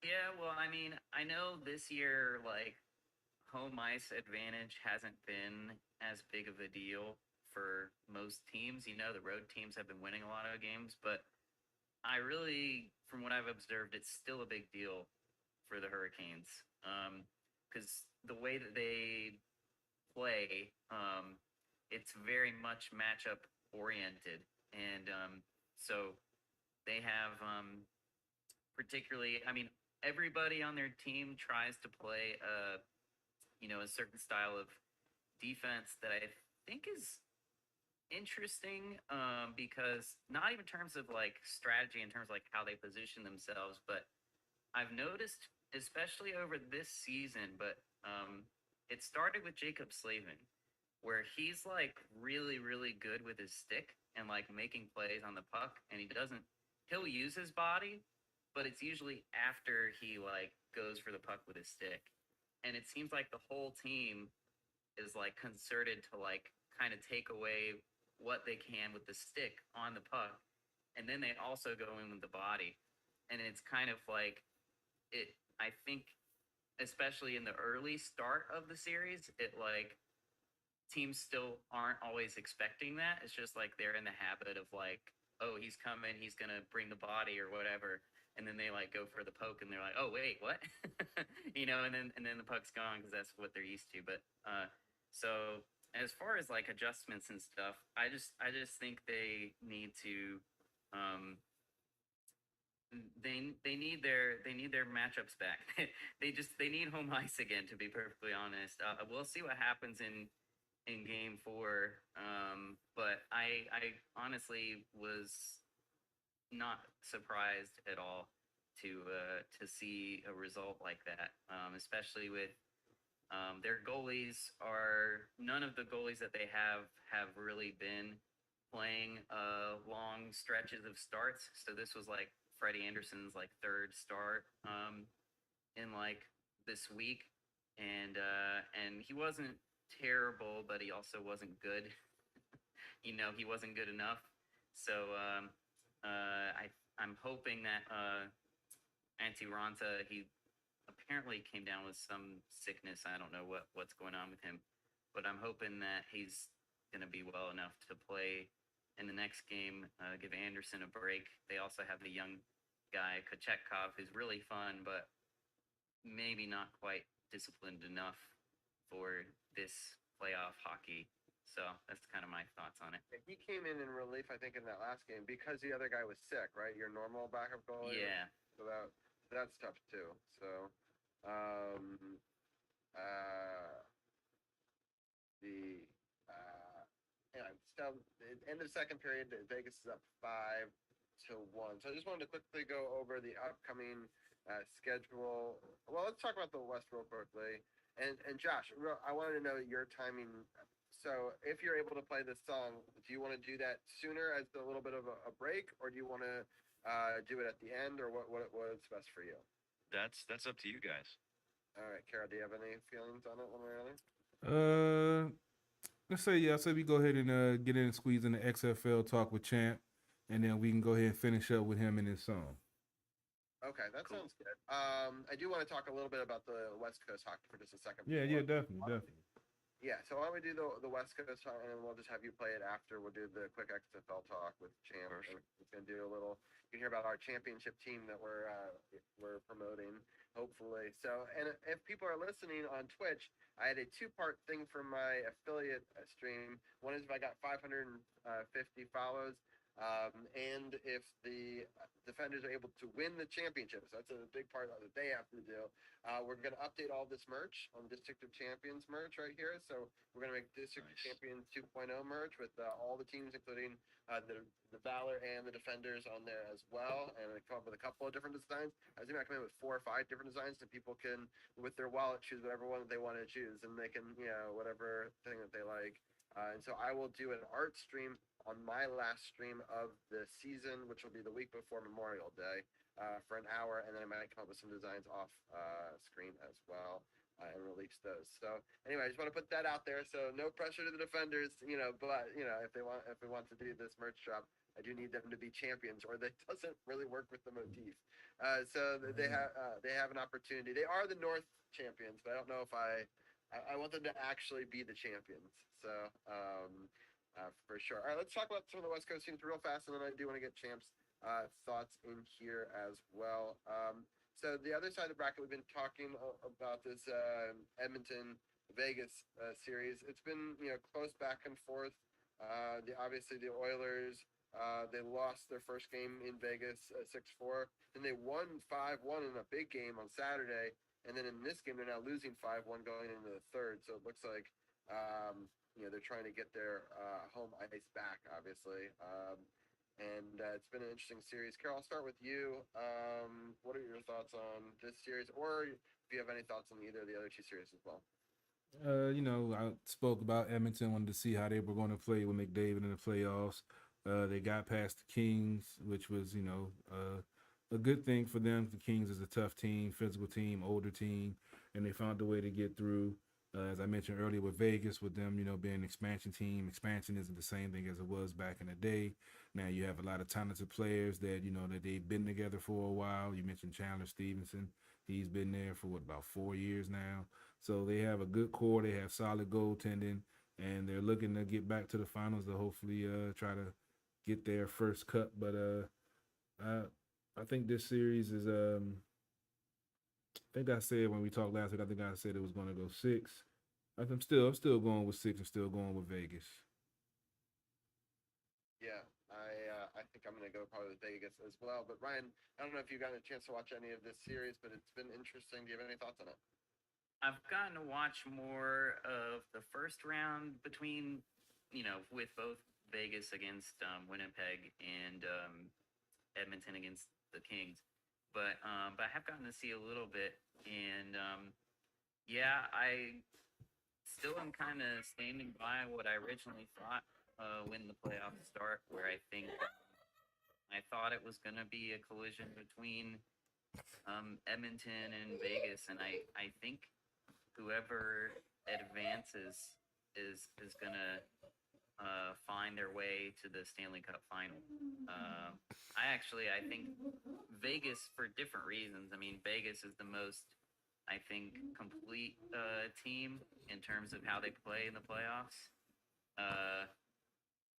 Yeah, well, I mean, I know this year, like, home ice advantage hasn't been as big of a deal for most teams. The road teams have been winning a lot of games, but I really, from what I've observed, it's still a big deal for the Hurricanes. Because the way that they play, it's very much matchup oriented. And so they have, particularly, I mean, everybody on their team tries to play a certain style of defense that I think is interesting, because not even in terms of like strategy, in terms of like how they position themselves, but I've noticed, especially over this season, but it started with Jacob Slavin, where he's like really, really good with his stick and like making plays on the puck, and he'll use his body, but it's usually after he like goes for the puck with his stick. And it seems like the whole team is like concerted to like kind of take away what they can with the stick on the puck. And then they also go in with the body. And it's kind of like I think, especially in the early start of the series, it like teams still aren't always expecting that. It's just like they're in the habit of like, oh, he's coming, he's going to bring the body or whatever. And then they like go for the poke and they're like, oh, wait, what? And then the puck's gone because that's what they're used to. But so as far as like adjustments and stuff, I just think they need to they need their matchups back. they need home ice again, to be perfectly honest. We'll see what happens in game 4. But I honestly was not surprised at all to see a result like that, especially with their goalies. None of the goalies that they have really been playing long stretches of starts. So this was like Freddie Anderson's like 3rd start in like this week, and he wasn't terrible, but he also wasn't good. He wasn't good enough. So I'm hoping that Antti Ranta, he apparently came down with some sickness. I don't know what's going on with him. but I'm hoping that he's going to be well enough to play in the next game. Give Anderson a break. They also have the young guy Kochetkov, who's really fun, but maybe not quite disciplined enough for this playoff hockey. So that's kind of my thoughts on it. He came in relief, I think, in that last game because the other guy was sick, right? Your normal backup goalie. Yeah. So that's tough too. So, the yeah. So the end of the second period, Vegas is up 5-1. So I just wanted to quickly go over the upcoming schedule. Well, let's talk about the West real quickly. And Josh, I wanted to know your timing. So if you're able to play this song, do you want to do that sooner as a little bit of a break, or do you want to do it at the end, or what's best for you? That's up to you guys. All right, Kara, do you have any feelings on it one way or another? Let's say we go ahead and get in and squeeze in the XFL talk with Champ, and then we can go ahead and finish up with him and his song. Okay, that sounds good. I do want to talk a little bit about the West Coast hockey for just a second. Yeah, definitely. Yeah, so why don't we do the West Coast and then we'll just have you play it after. We'll do the quick XFL talk with Champ. And we're gonna do a little. You can hear about our championship team that we're promoting, hopefully. So, and if people are listening on Twitch, I had a two-part thing for my affiliate stream. One is if I got 550 follows, and if the defenders are able to win the championship. So that's a big part that they have to do. We're going to update all this merch on District of Champions merch right here. So we're going to make District of Champions 2.0 merch with all the teams, including the Valor and the Defenders on there as well. And we come up with a couple of different designs. I was going to come in with 4 or 5 different designs so people can, with their wallet, choose whatever one that they want to choose. And they can, whatever thing that they like. And so I will do an art stream on my last stream of the season, which will be the week before Memorial Day, for an hour, and then I might come up with some designs off screen as well and release those. So anyway, I just want to put that out there. So no pressure to the defenders, but if they want to do this merch drop, I do need them to be champions, or that doesn't really work with the motif. So they have an opportunity. They are the North champions, but I don't know if I want them to actually be the champions. So. For sure. All right, let's talk about some of the West Coast teams real fast, and then I do want to get Champ's thoughts in here as well. So the other side of the bracket, we've been talking about this Edmonton Vegas series. It's been close back and forth. Obviously the Oilers they lost their first game in Vegas 6-4, then they won 5-1 in a big game on Saturday, and then in this game they're now losing 5-1 going into the third. So it looks like. They're trying to get their home ice back, obviously. And it's been an interesting series. Carol, I'll start with you. What are your thoughts on this series, or if you have any thoughts on either of the other 2 series as well? I spoke about Edmonton, wanted to see how they were going to play with McDavid in the playoffs. They got past the Kings, which was, a good thing for them. The Kings is a tough team, physical team, older team, and they found a way to get through. As I mentioned earlier with Vegas, with them, being an expansion team, expansion isn't the same thing as it was back in the day. Now you have a lot of talented players that, that they've been together for a while. You mentioned Chandler Stevenson. He's been there for about 4 years now. So they have a good core. They have solid goaltending, and they're looking to get back to the finals to hopefully try to get their first cup. But I think this series is I think I said when we talked last week, I think I said it was going to go 6. I'm still going with 6 and still going with Vegas. Yeah, I think I'm going to go probably with Vegas as well. But Ryan, I don't know if you got a chance to watch any of this series, but it's been interesting. Do you have any thoughts on it? I've gotten to watch more of the first round between, with both Vegas against Winnipeg and Edmonton against the Kings. But I have gotten to see a little bit, and I still am kind of standing by what I originally thought when the playoffs start, where I think I thought it was going to be a collision between Edmonton and Vegas, and I think whoever advances is going to find their way to the Stanley Cup final. I think Vegas, for different reasons. I mean, Vegas is the most I think, complete team in terms of how they play in the playoffs.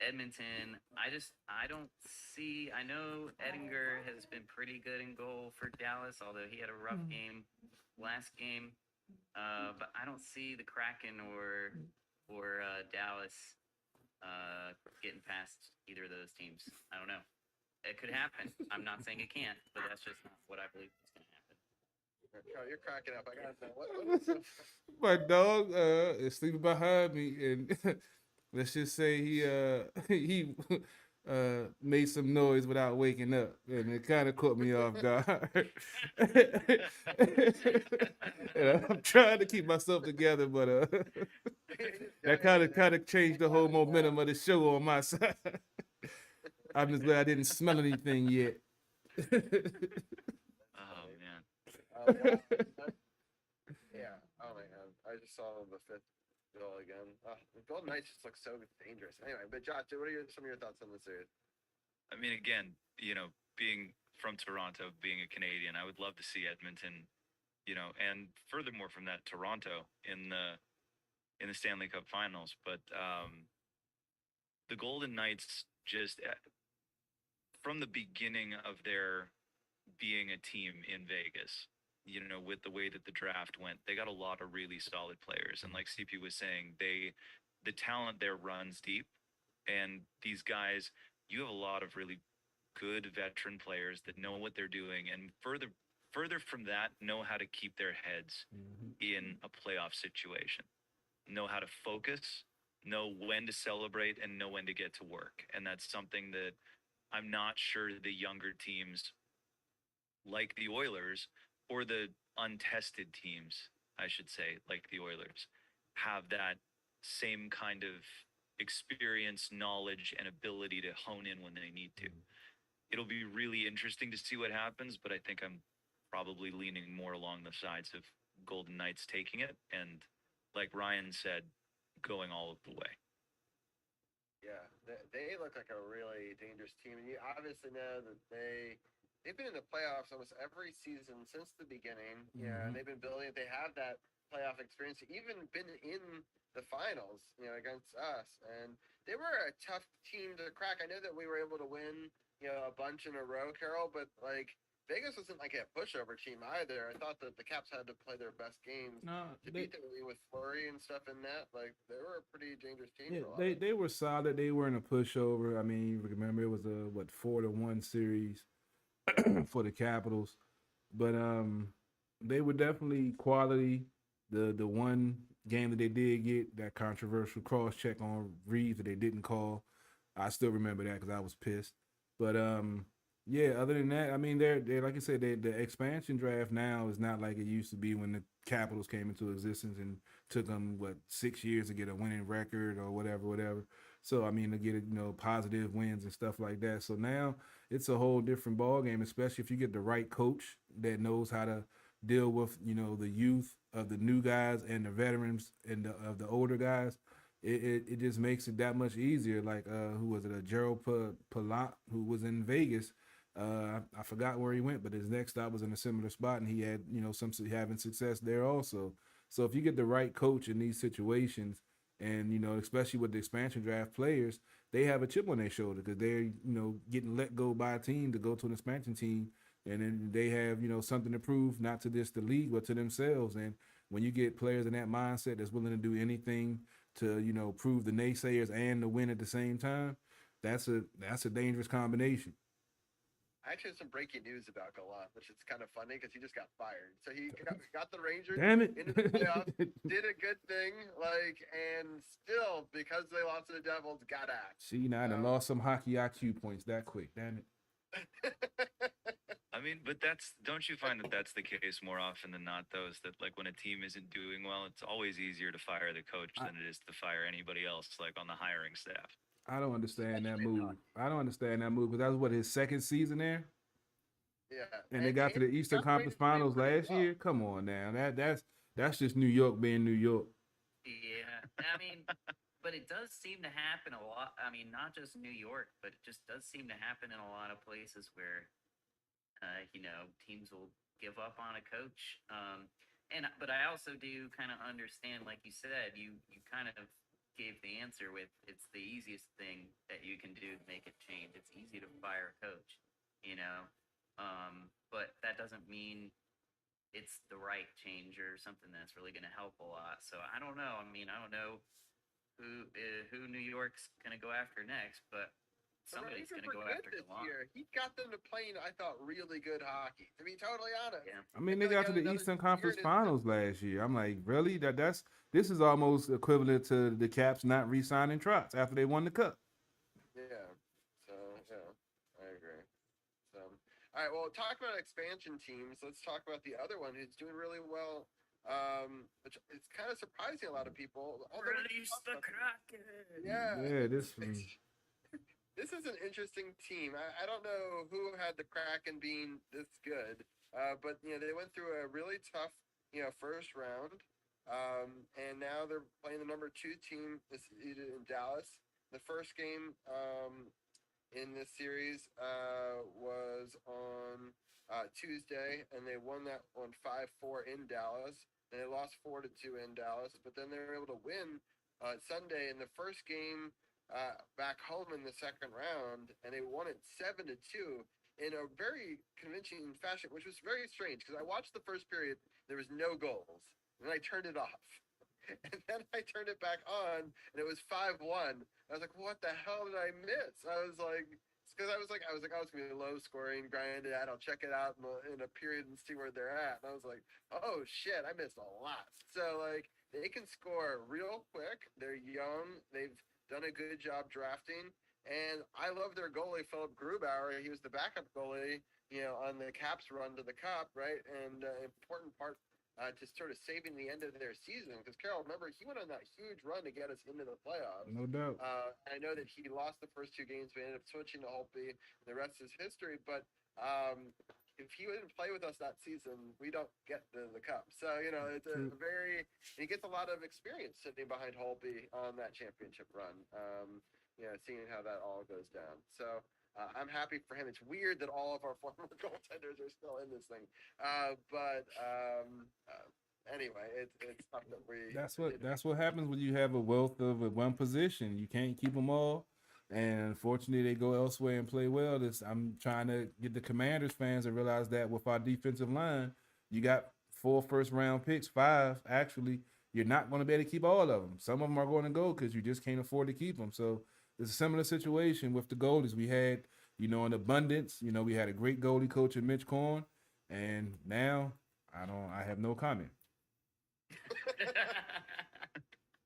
Edmonton, I don't see. I know Edinger has been pretty good in goal for Dallas, although he had a rough game last game. But I don't see the Kraken or Dallas getting past either of those teams. I don't know. It could happen. I'm not saying it can't, but that's just not what I believe is going to happen. You're cracking up. I gotta know. My dog is sleeping behind me, and let's just say he made some noise without waking up, and it kind of caught me off guard. And I'm trying to keep myself together, but that kind of changed the whole momentum of the show on my side. I'm just glad I didn't smell anything yet. Oh man. Yeah. Oh my god. I just saw the fifth goal again. The Golden Knights just look so dangerous. Anyway, but Josh, what are some of your thoughts on the series? I mean, again, being from Toronto, being a Canadian, I would love to see Edmonton, and furthermore from that, Toronto in the Stanley Cup Finals. But the Golden Knights just from the beginning of their being a team in Vegas, with the way that the draft went, they got a lot of really solid players. And like CP was saying, the talent there runs deep. And these guys, you have a lot of really good veteran players that know what they're doing. And further from that, know how to keep their heads in a playoff situation, know how to focus, know when to celebrate, and know when to get to work. And that's something that I'm not sure the younger teams like the Oilers or the untested teams, I should say, like the Oilers, have that same kind of experience, knowledge, and ability to hone in when they need to. It'll be really interesting to see what happens, but I think I'm probably leaning more along the sides of Golden Knights taking it, and like Ryan said, going all of the way. Yeah, they look like a really dangerous team, and you obviously know that they've been in the playoffs almost every season since the beginning. Yeah, and they've been building. They have that playoff experience. Even been in the finals, against us, and they were a tough team to crack. I know that we were able to win, a bunch in a row, Carol, but like Vegas wasn't like a pushover team either. I thought that the Caps had to play their best games to beat them with Fleury and stuff in that. Like they were a pretty dangerous team. Yeah, they were solid. They weren't a pushover. I mean, remember it was a 4-1 series for the Capitals, but they were definitely quality. The one game that they did get that controversial cross check on Reeves that they didn't call, I still remember that because I was pissed. But yeah, other than that, I mean, they're like I said, the expansion draft now is not like it used to be when the Capitals came into existence and took them 6 years to get a winning record or whatever. So I mean, to get positive wins and stuff like that. So now it's a whole different ball game, especially if you get the right coach that knows how to deal with the youth of the new guys and the veterans and of the older guys. It just makes it that much easier. Like who was it? Gerald Palat, who was in Vegas. I forgot where he went, but his next stop was in a similar spot, and he had some having success there also. So if you get the right coach in these situations, and especially with the expansion draft players, they have a chip on their shoulder because they're getting let go by a team to go to an expansion team, and then they have something to prove, not to just the league but to themselves. And when you get players in that mindset that's willing to do anything to prove the naysayers and to win at the same time, that's a dangerous combination. I actually have some breaking news about Gallant, which is kind of funny because he just got fired. So he got the Rangers Damn it. into the playoffs, did a good thing, and still, because they lost to the Devils, got axed. See, now I done lost some hockey IQ points that quick. Damn it. I mean, but don't you find that that's the case more often than not, though, is that like when a team isn't doing well, it's always easier to fire the coach than it is to fire anybody else, like on the hiring staff. I don't understand that move. I don't understand that move because that was his second season there. Yeah, and they got to the Eastern Conference Finals last year. Come on now, that's just New York being New York. Yeah, I mean, but it does seem to happen a lot. I mean, not just New York, but it just does seem to happen in a lot of places where, teams will give up on a coach. but I also do kind of understand, like you said, you kind of gave the answer with it's the easiest thing that you can do to make it change. It's easy to fire a coach, you know, but that doesn't mean it's the right change or something that's really going to help a lot. So I don't know. I mean, I don't know who New York's going to go after next, but somebody's going to go after this Gallant. year. He got them to playing, I thought, really good hockey. To be totally honest. Yeah. I mean, feel they like got to the another Eastern year Conference in his Finals last year. I'm like, really? This is almost equivalent to the Caps not re-signing Trotz after they won the Cup. Yeah. So yeah, I agree. So all right. Well, talk about expansion teams. Let's talk about the other one who's doing really well. Which it's kind of surprising a lot of people. Release the Kraken. Yeah. Yeah, this This is an interesting team. I don't know who had the Kraken being this good, but they went through a really tough first round, and now they're playing the number 2 team this in Dallas. The first game in this series was on Tuesday, and they won that one 5-4 in Dallas. And they lost 4-2 in Dallas, but then they were able to win Sunday in the first game back home in the second round, and they won it 7-2 in a very convincing fashion, which was very strange because I watched the first period. There was no goals, and I turned it off. And then I turned it back on, and it was 5-1. I was like, "What the hell did I miss?" I was like, because I was like, "Oh, it's gonna be low scoring, grinded out. I'll check it out in a period and see where they're at." And I was like, "Oh shit, I missed a lot." So like, they can score real quick. They're young. They've done a good job drafting, and I love their goalie, Philip Grubauer. He was the backup goalie, on the Caps run to the Cup, right? And important part to sort of saving the end of their season. Because Carol, remember, he went on that huge run to get us into the playoffs. no doubt. I know that he lost the first 2 games, but ended up switching to Holtby. The rest is history. But if he didn't play with us that season, we don't get the Cup. So it's a very he gets a lot of experience sitting behind Holtby on that championship run. Seeing how that all goes down. So. I'm happy for him. It's weird that all of our former goaltenders are still in this thing, but anyway, it's tough that we. That's what happens when you have a wealth of one position. You can't keep them all, and unfortunately, they go elsewhere and play well. I'm trying to get the Commanders fans to realize that with our defensive line, you got 4 first-round picks, 5 actually. You're not going to be able to keep all of them. Some of them are going to go because you just can't afford to keep them. So it's a similar situation with the goalies. We had, an abundance. We had a great goalie coach in Mitch Korn, and now I have no comment.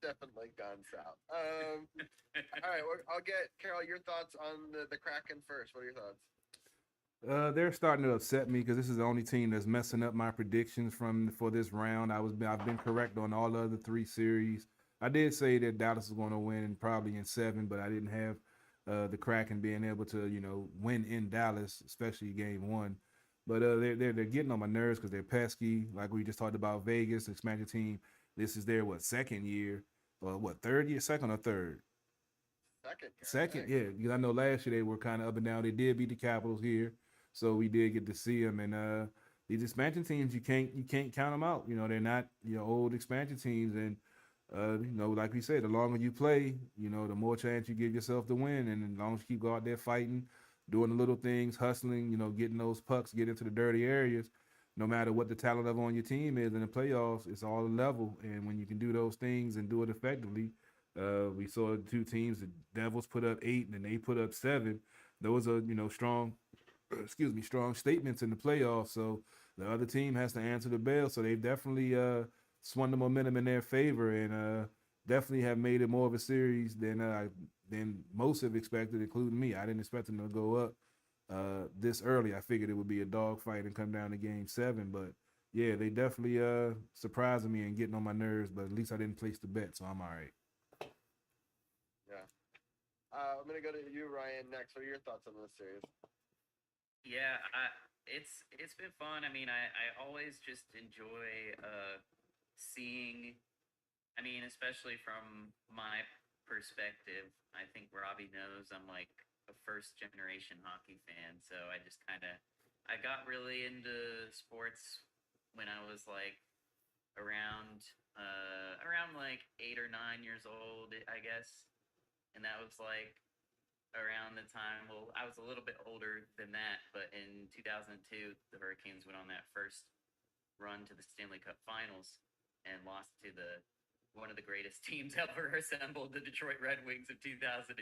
Definitely gone south. All right, I'll get Carol your thoughts on the Kraken first. What are your thoughts? They're starting to upset me because this is the only team that's messing up my predictions for this round. I've been correct on all the other 3 series. I did say that Dallas was going to win probably in 7, but I didn't have the Kraken being able to win in Dallas, especially game 1. But they're getting on my nerves because they're pesky. Like we just talked about Vegas expansion team. This is their second year or third year, second or third. Second, yeah. Because I know last year they were kind of up and down. They did beat the Capitals here, so we did get to see them. And these expansion teams, you can't count them out. They're not old expansion teams, and like we said, the longer you play, the more chance you give yourself to win. And as long as you keep go out there fighting, doing the little things, hustling, getting those pucks, get into the dirty areas. No matter what the talent level on your team is in the playoffs, it's all a level. And when you can do those things and do it effectively. We saw 2 teams. The Devils put up 8, and then they put up 7. Those are strong, strong statements in the playoffs. So the other team has to answer the bell. So they've definitely swung the momentum in their favor, and definitely have made it more of a series than most have expected, including me. I didn't expect them to go up this early. I figured it would be a dogfight and come down to game 7, but. Yeah, they definitely surprising me and getting on my nerves, but at least I didn't place the bet, so I'm all right. Yeah. I'm gonna go to you, Ryan, next. What are your thoughts on this series? Yeah, it's been fun. I mean, I always just enjoy seeing. I mean, especially from my perspective, I think Robbie knows I'm like a first generation hockey fan, so I got really into sports when I was like around like 8 or 9 years old, I guess, and that was like around the time. Well, I was a little bit older than that, but in 2002, the Hurricanes went on that first run to the Stanley Cup Finals and lost to the one of the greatest teams ever assembled, the Detroit Red Wings of 2002.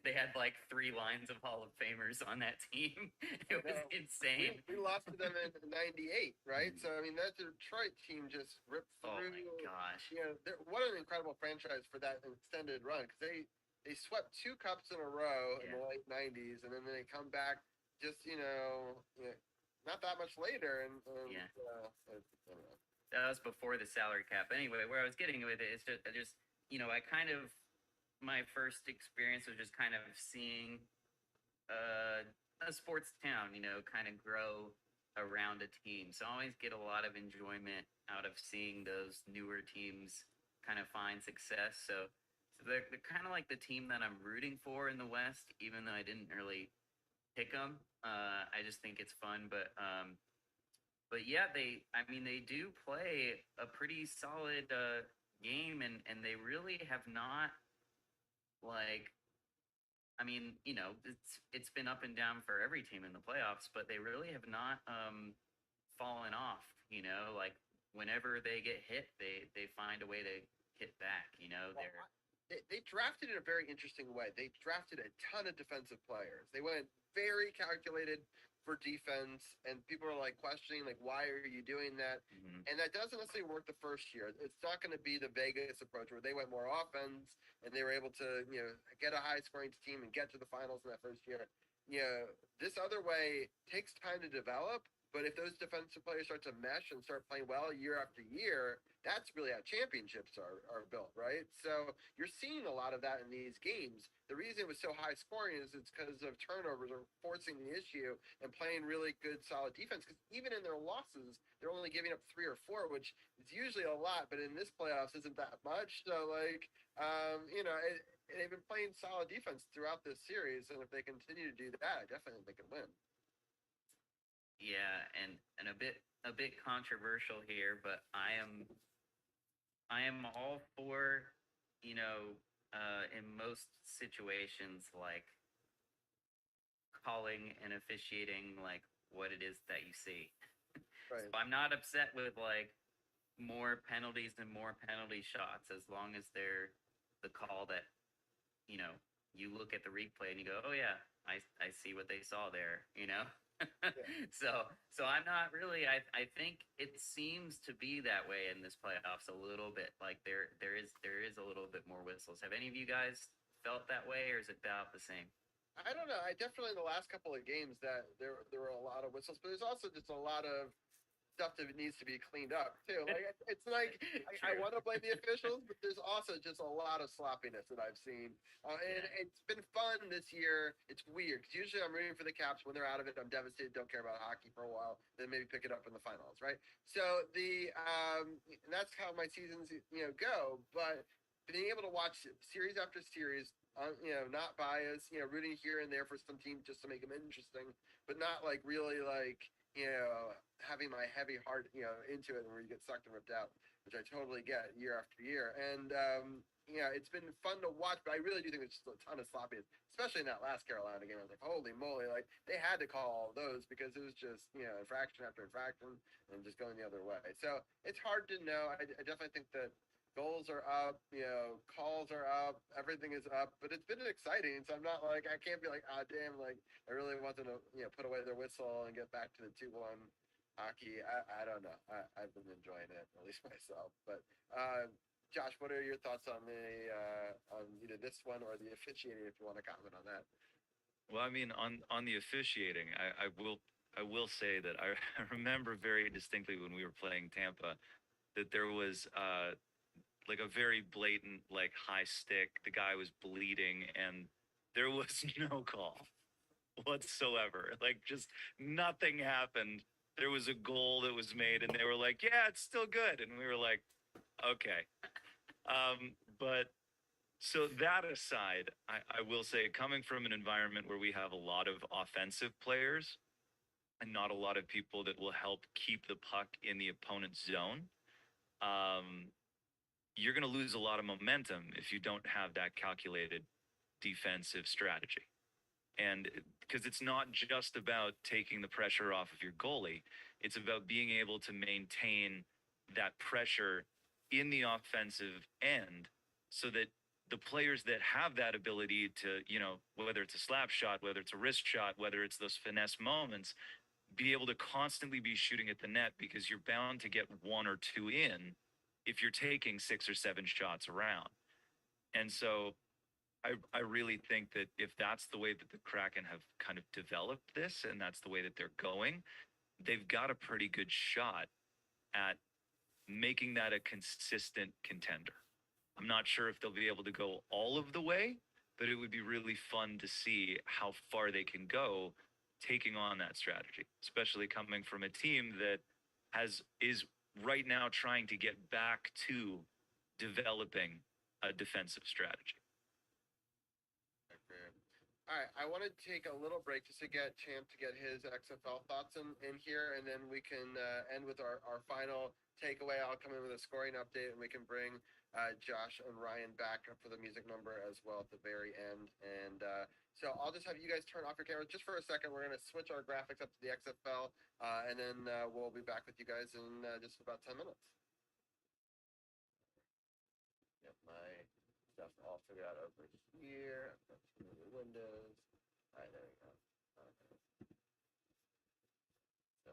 They had like 3 lines of Hall of Famers on that team. It was insane. We lost to them in '98, right? So I mean, that Detroit team just ripped Oh through. my gosh! You know, what an incredible franchise for that extended run, because they swept 2 cups in a row in the late '90s, and then they come back just not that much later, and Yeah. I don't know. That was before the salary cap. Anyway, where I was getting with it is just I kind of my first experience was just kind of seeing a sports town, kind of grow around a team. So I always get a lot of enjoyment out of seeing those newer teams kind of find success. So they're kind of like the team that I'm rooting for in the West, even though I didn't really pick them. I just think it's fun, but yeah, they do play a pretty solid game, and they really have not, like, it's been up and down for every team in the playoffs, but they really have not fallen off. Like whenever they get hit, they find a way to hit back. They drafted in a very interesting way. They drafted a ton of defensive players. They went very calculated for defense, and people are like questioning, like, why are you doing that? Mhm. And that doesn't necessarily work the first year. It's not going to be the Vegas approach where they went more offense and they were able to, get a high scoring team and get to the finals in that first year. This other way takes time to develop. But if those defensive players start to mesh and start playing well year after year, that's really how championships are built, right? So you're seeing a lot of that in these games. The reason it was so high scoring is it's because of turnovers or forcing the issue and playing really good, solid defense. Because even in their losses, they're only giving up 3 or 4, which is usually a lot, but in this playoffs isn't that much. So, they've been playing solid defense throughout this series, and if they continue to do that, I definitely think they can win. Yeah, and a bit controversial here, but I am all for, in most situations, like calling and officiating like what it is that you see. Right. So I'm not upset with like more penalties and more penalty shots as long as they're the call that you look at the replay and you go, oh yeah, I see what they saw there. So I'm not really. I think it seems to be that way in this playoffs a little bit. Like there is a little bit more whistles. Have any of you guys felt that way, or is it about the same? I don't know. I definitely in the last couple of games that there were a lot of whistles, but there's also just a lot of stuff that needs to be cleaned up too. Like it's like I want to blame the officials, but there's also just a lot of sloppiness that I've seen, and it's been fun this year. It's weird because usually I'm rooting for the Caps when they're out of it. I'm devastated, don't care about hockey for a while, then maybe pick it up in the finals, right? So that's how my seasons go. But being able to watch series after series, not biased, rooting here and there for some teams just to make them interesting, but not like really like having my heavy heart, into it, where you get sucked and ripped out, which I totally get year after year. And it's been fun to watch, but I really do think there's just a ton of sloppiness, especially in that last Carolina game. I was like, holy moly, like they had to call all those because it was just infraction after infraction and just going the other way. So it's hard to know. I definitely think that goals are up, calls are up, everything is up, but it's been exciting. So I'm not like, I can't be like, ah, damn, like I really want them to, put away their whistle and get back to the 2-1 hockey. I don't know. I've been enjoying it, at least myself. But Josh, what are your thoughts on on either this one or the officiating, if you want to comment on that? Well, I mean, on the officiating, I will say that I remember very distinctly when we were playing Tampa that there was like a very blatant like high stick. The guy was bleeding, and there was no call whatsoever. Like just nothing happened. There was a goal that was made, and they were like, "Yeah, it's still good," and we were like, "Okay." But so that aside, I will say, coming from an environment where we have a lot of offensive players and not a lot of people that will help keep the puck in the opponent's zone, you're going to lose a lot of momentum if you don't have that calculated defensive strategy. And because it's not just about taking the pressure off of your goalie, it's about being able to maintain that pressure in the offensive end so that the players that have that ability to, whether it's a slap shot, whether it's a wrist shot, whether it's those finesse moments, be able to constantly be shooting at the net, because you're bound to get one or two in if you're taking 6 or 7 shots around. And so I really think that if that's the way that the Kraken have kind of developed this, and that's the way that they're going, they've got a pretty good shot at making that a consistent contender. I'm not sure if they'll be able to go all of the way, but it would be really fun to see how far they can go taking on that strategy, especially coming from a team that is right now trying to get back to developing a defensive strategy. All right, I want to take a little break just to get Champ to get his XFL thoughts in here, and then we can end with our final takeaway. I'll come in with a scoring update, and we can bring Josh and Ryan back up for the music number as well at the very end. And so I'll just have you guys turn off your cameras just for a second. We're going to switch our graphics up to the XFL, and then we'll be back with you guys in just about 10 minutes. Get my stuff all figured out over here. I've got two new windows. All right, there we go. Okay. So,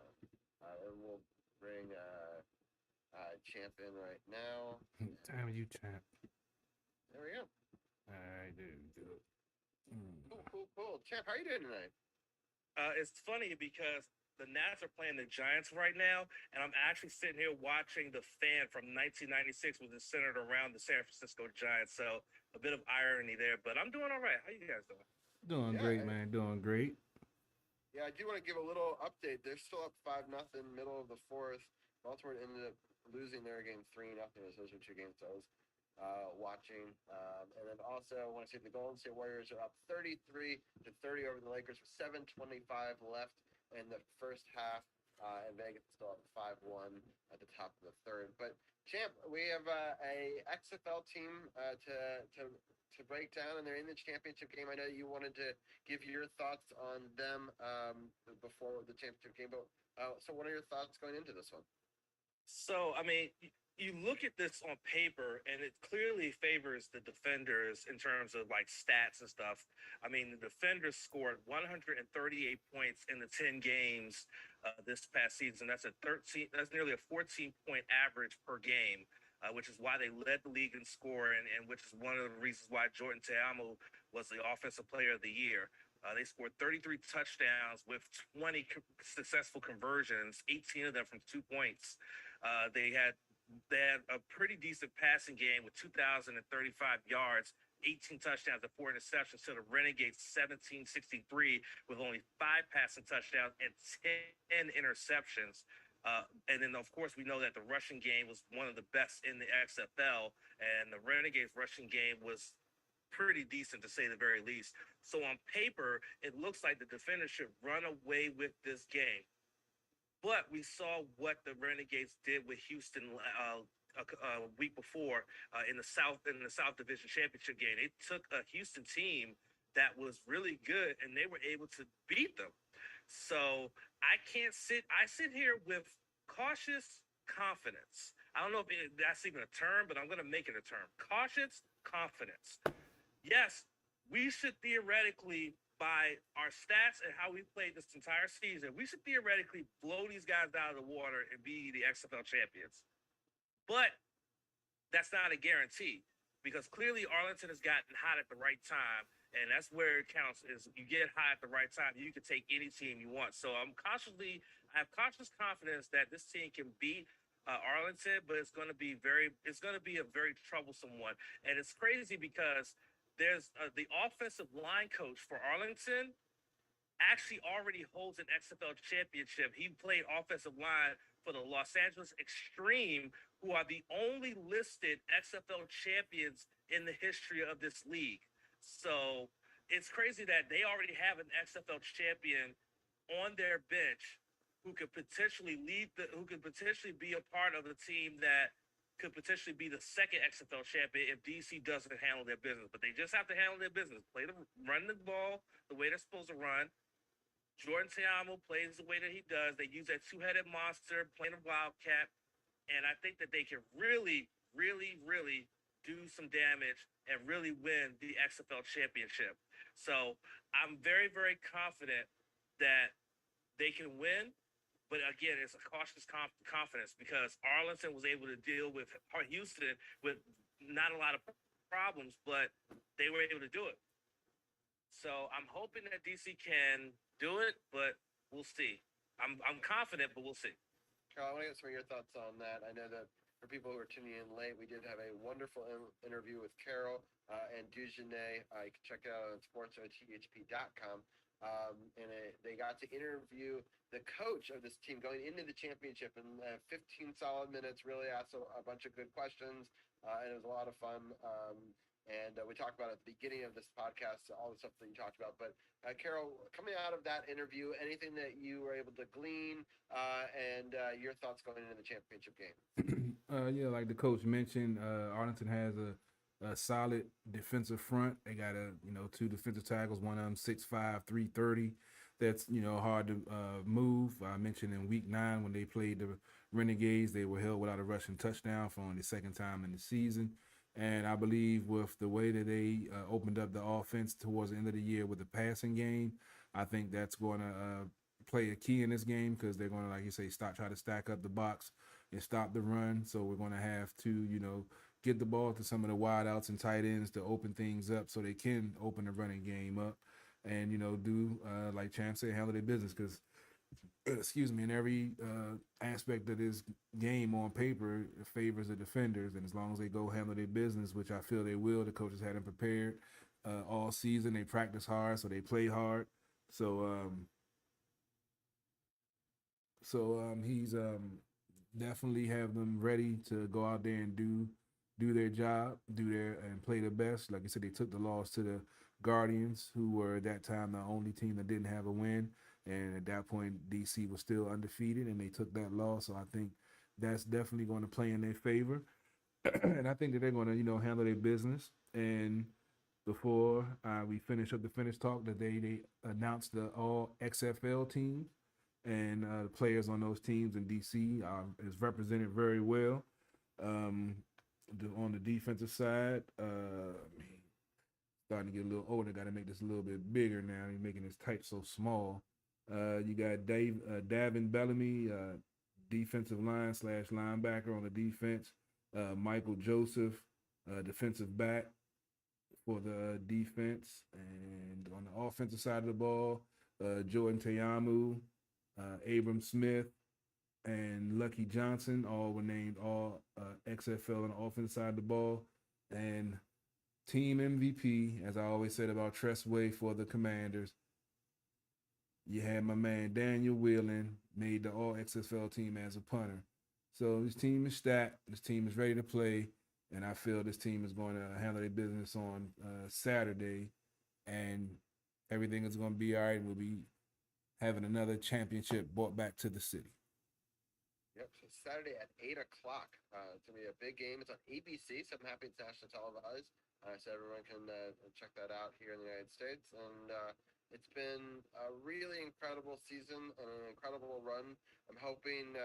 and we'll bring Champ in right now. Time you, Champ. There we go. All right, dude. Cool. Champ, how are you doing tonight? It's funny because the Nats are playing the Giants right now, and I'm actually sitting here watching The Fan from 1996, which is centered around the San Francisco Giants. So a bit of irony there, but I'm doing all right. How you guys doing? Doing great, man. Doing great. Yeah, I do want to give a little update. They're still up 5-0, middle of the fourth. Baltimore ended up losing their game 3-0. Those are two games I was watching. And then also I want to say the Golden State Warriors are up 33-30 over the Lakers with 7:25 left in the first half. And Vegas is still up 5-1 at the top of the third. But Champ, we have a XFL team to break down, and they're in the championship game. I know you wanted to give your thoughts on them before the championship game, but so what are your thoughts going into this one? So, I mean, you look at this on paper, and it clearly favors the defenders in terms of like stats and stuff. I mean, the defenders scored 138 points in the 10 games this past season. That's nearly a 14-point average per game, which is why they led the league in score, and which is one of the reasons why Jordan Ta'amu was the Offensive Player of the Year. They scored 33 touchdowns with 20 successful conversions, 18 of them from 2 points. They had a pretty decent passing game with 2,035 yards, 18 touchdowns and 4 interceptions to the Renegades 1763 with only 5 passing touchdowns and 10 interceptions. And then, of course, we know that the rushing game was one of the best in the XFL, and the Renegades rushing game was pretty decent to say the very least. So on paper, it looks like the defenders should run away with this game. But we saw what the Renegades did with Houston a week before in the South Division Championship game. They took a Houston team that was really good, and they were able to beat them. So I sit here with cautious confidence. I don't know if that's even a term, but I'm going to make it a term. Cautious confidence. Yes, we should theoretically, by our stats and how we played this entire season, we should theoretically blow these guys out of the water and be the XFL champions. But that's not a guarantee, because clearly Arlington has gotten hot at the right time, and that's where it counts. Is you get hot at the right time, you can take any team you want. So I have cautious confidence that this team can beat Arlington, but it's going to be a very troublesome one. And it's crazy because there's the offensive line coach for Arlington actually already holds an XFL championship. He played offensive line for the Los Angeles Extreme, who are the only listed XFL champions in the history of this league. So it's crazy that they already have an XFL champion on their bench who could potentially be a part of a team that could potentially be the second XFL champion if DC doesn't handle their business. But they just have to handle their business. Run the ball the way they're supposed to run. Jordan Teamo plays the way that he does. They use that two-headed monster playing a wildcat. And I think that they can really, really, really do some damage and really win the XFL championship. So I'm very, very confident that they can win. But again, it's a cautious confidence because Arlington was able to deal with Houston with not a lot of problems, but they were able to do it. So I'm hoping that DC can do it, but we'll see. I'm confident, but we'll see. Carl, I want to get some of your thoughts on that. I know that for people who are tuning in late, we did have a wonderful interview with Carol and Dugenet. You can check it out on sportsothp.com. They got to interview the coach of this team going into the championship in 15 solid minutes, really asked a bunch of good questions, and it was a lot of fun. We talked about at the beginning of this podcast all the stuff that you talked about. But Carol, coming out of that interview, anything that you were able to glean and your thoughts going into the championship game? Yeah, like the coach mentioned, Arlington has a solid defensive front. They got two defensive tackles, one of them 6'5", 330. That's hard to move. I mentioned in week 9 when they played the Renegades, they were held without a rushing touchdown for only the second time in the season. And I believe with the way that they opened up the offense towards the end of the year with the passing game, I think that's going to play a key in this game because they're going to, like you say, try to stack up the box and stop the run. So we're going to have to, get the ball to some of the wideouts and tight ends to open things up so they can open the running game up and, do, like Champ said, handle their business because in every aspect of this game on paper favors the defenders, and as long as they go handle their business, which I feel they will, the coaches had them prepared all season. They practice hard, so they play hard. So he's definitely have them ready to go out there and do their job, and play the best. Like I said, they took the loss to the Guardians, who were at that time the only team that didn't have a win. And at that point, DC was still undefeated, and they took that loss. So I think that's definitely going to play in their favor. And I think that they're going to, handle their business. And before we finish up the finish talk, today they announced the all XFL team, and the players on those teams in DC is represented very well. On the defensive side, starting to get a little older. Got to make this a little bit bigger now. He's making this type so small. You got Davin Bellamy, defensive line / linebacker on the defense. Michael Joseph, defensive back for the defense. And on the offensive side of the ball, Jordan Teyamu, Abram Smith, and Lucky Johnson all were named all XFL on the offensive side of the ball. And team MVP, as I always said about Tressway for the Commanders, you had my man Daniel Whelan made the all XFL team as a punter. So this team is stacked. This team is ready to play. And I feel this team is going to handle their business on Saturday. And everything is going to be all right. We'll be having another championship brought back to the city. Yep, so Saturday at 8 o'clock. It's going to be a big game. It's on ABC, so I'm happy it's nationally televised. So everyone can check that out here in the United States. And it's been a really incredible season and an incredible run. I'm hoping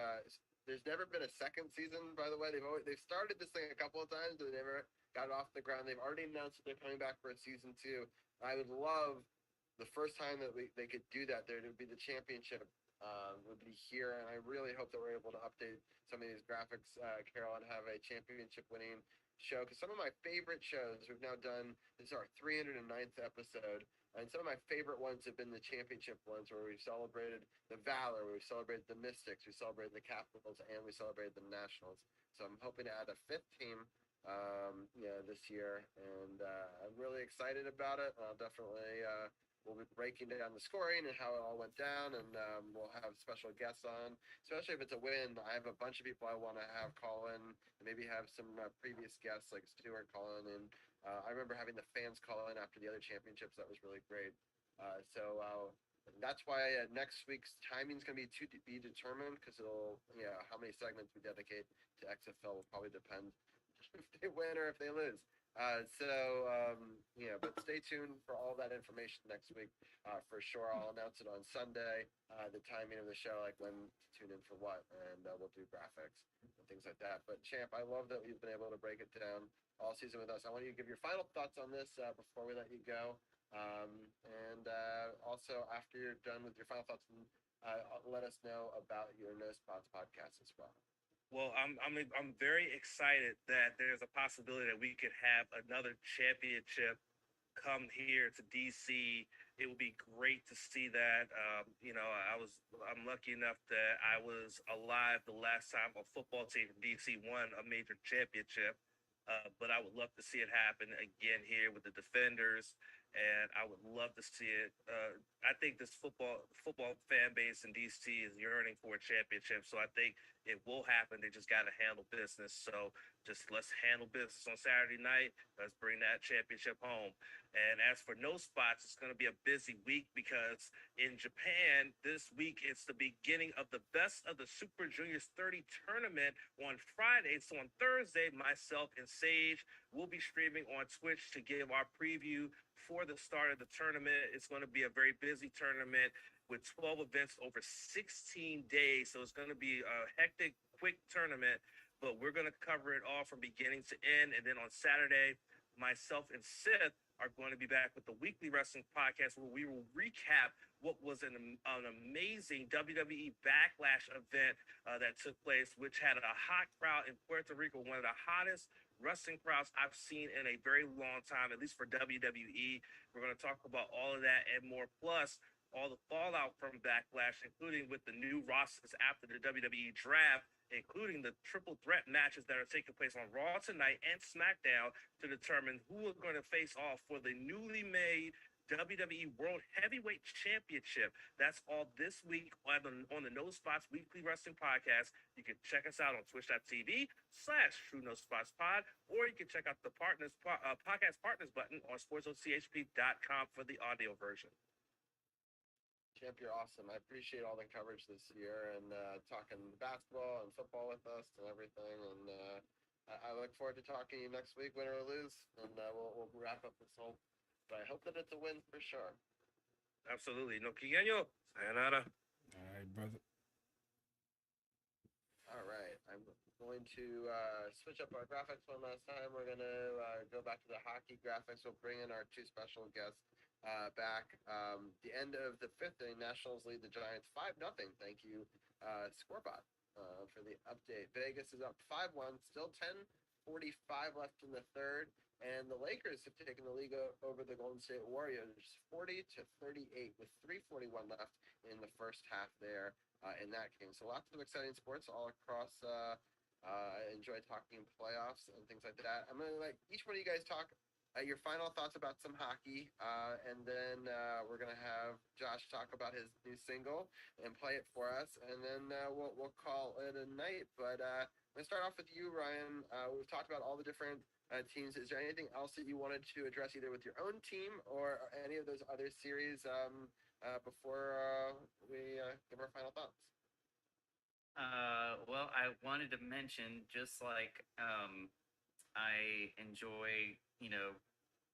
there's never been a second season, by the way. They've started this thing a couple of times, but they never got it off the ground. They've already announced that they're coming back for a season 2. I would love the first time that they could do that. There would be the championship would be here, and I really hope that we're able to update some of these graphics, Carol, and have a championship winning show. Because some of my favorite shows we've now done, this is our 309th episode, and some of my favorite ones have been the championship ones where we've celebrated the Valor, we've celebrated the Mystics, we celebrated the Capitals, and we celebrated the Nationals. So I'm hoping to add a 5th team this year, and I'm really excited about it. I'll definitely we'll be breaking down the scoring and how it all went down, and we'll have special guests on, especially if it's a win. I have a bunch of people I want to have call in, and maybe have some previous guests like Stuart call in. And I remember having the fans call in after the other championships. That was really great. So That's why next week's timing is going to be to be determined because it'll, how many segments we dedicate to XFL will probably depend if they win or if they lose. But stay tuned for all that information next week. For sure, I'll announce it on Sunday, the timing of the show, like when to tune in for what, and we'll do graphics and things like that. But Champ, I love that you've been able to break it down all season with us. I want you to give your final thoughts on this before we let you go. Also, after you're done with your final thoughts, let us know about your No Spots podcast as well. Well, I'm very excited that there's a possibility that we could have another championship come here to DC. It would be great to see that. I'm lucky enough that I was alive the last time a football team from DC won a major championship. But I would love to see it happen again here with the Defenders, and I would love to see it. I think this football fan base in DC is yearning for a championship, so I think it will happen. They just got to handle business. So just let's handle business on Saturday night. Let's bring that championship home. And as for No Spots, it's going to be a busy week because in Japan this week it's the beginning of the Best of the Super Juniors 30 tournament on Friday. So on Thursday, myself and Sage will be streaming on Twitch to give our preview for the start of the tournament. It's going to be a very busy tournament with 12 events over 16 days. So it's going to be a hectic, quick tournament, but we're going to cover it all from beginning to end. And then on Saturday, myself and Sith are going to be back with the weekly wrestling podcast where we will recap what was an amazing WWE Backlash event that took place, which had a hot crowd in Puerto Rico, one of the hottest wrestling crowds I've seen in a very long time, at least for WWE. We're going to talk about all of that and more, plus all the fallout from Backlash, including with the new rosters after the WWE draft, including the triple threat matches that are taking place on Raw tonight and SmackDown to determine who are going to face off for the newly made WWE World Heavyweight Championship. That's all this week on the No Spots Weekly Wrestling Podcast. You can check us out on twitch.tv/True No Spots Pod, or you can check out the podcast partners button on sportsochp.com for the audio version. Champ, you're awesome. I appreciate all the coverage this year and talking basketball and football with us and everything. And I look forward to talking to you next week, win or lose, and we'll wrap up this whole. But I hope that it's a win for sure. Absolutely. No Quigueño. Sayonara. All right, brother. All right. I'm going to switch up our graphics one last time. We're going to go back to the hockey graphics. We'll bring in our two special guests back. The end of the fifth inning, Nationals lead the Giants 5-0. Thank you, Scorebot, for the update. Vegas is up 5-1, still 10:45 left in the third, and the Lakers have taken the lead over the Golden State Warriors 40-38 with 3:41 left in the first half there in that game. So lots of exciting sports all across. I enjoy talking playoffs and things like that. I'm going to let each one of you guys talk your final thoughts about some hockey, and then we're gonna have Josh talk about his new single and play it for us, and then we'll call it a night. But I'm gonna start off with you, Ryan. We've talked about all the different teams. Is there anything else that you wanted to address, either with your own team or any of those other series, before we give our final thoughts? Well, I wanted to mention, just like I enjoy,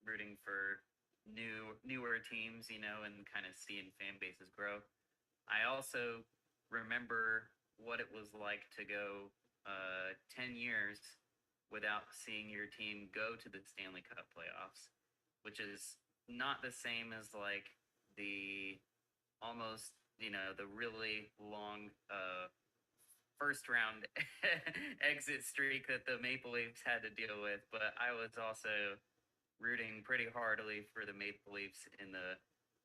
rooting for newer teams, and kind of seeing fan bases grow. I also remember what it was like to go 10 years without seeing your team go to the Stanley Cup playoffs, which is not the same as like the almost, the really long first round exit streak that the Maple Leafs had to deal with. But I was also rooting pretty heartily for the Maple Leafs in the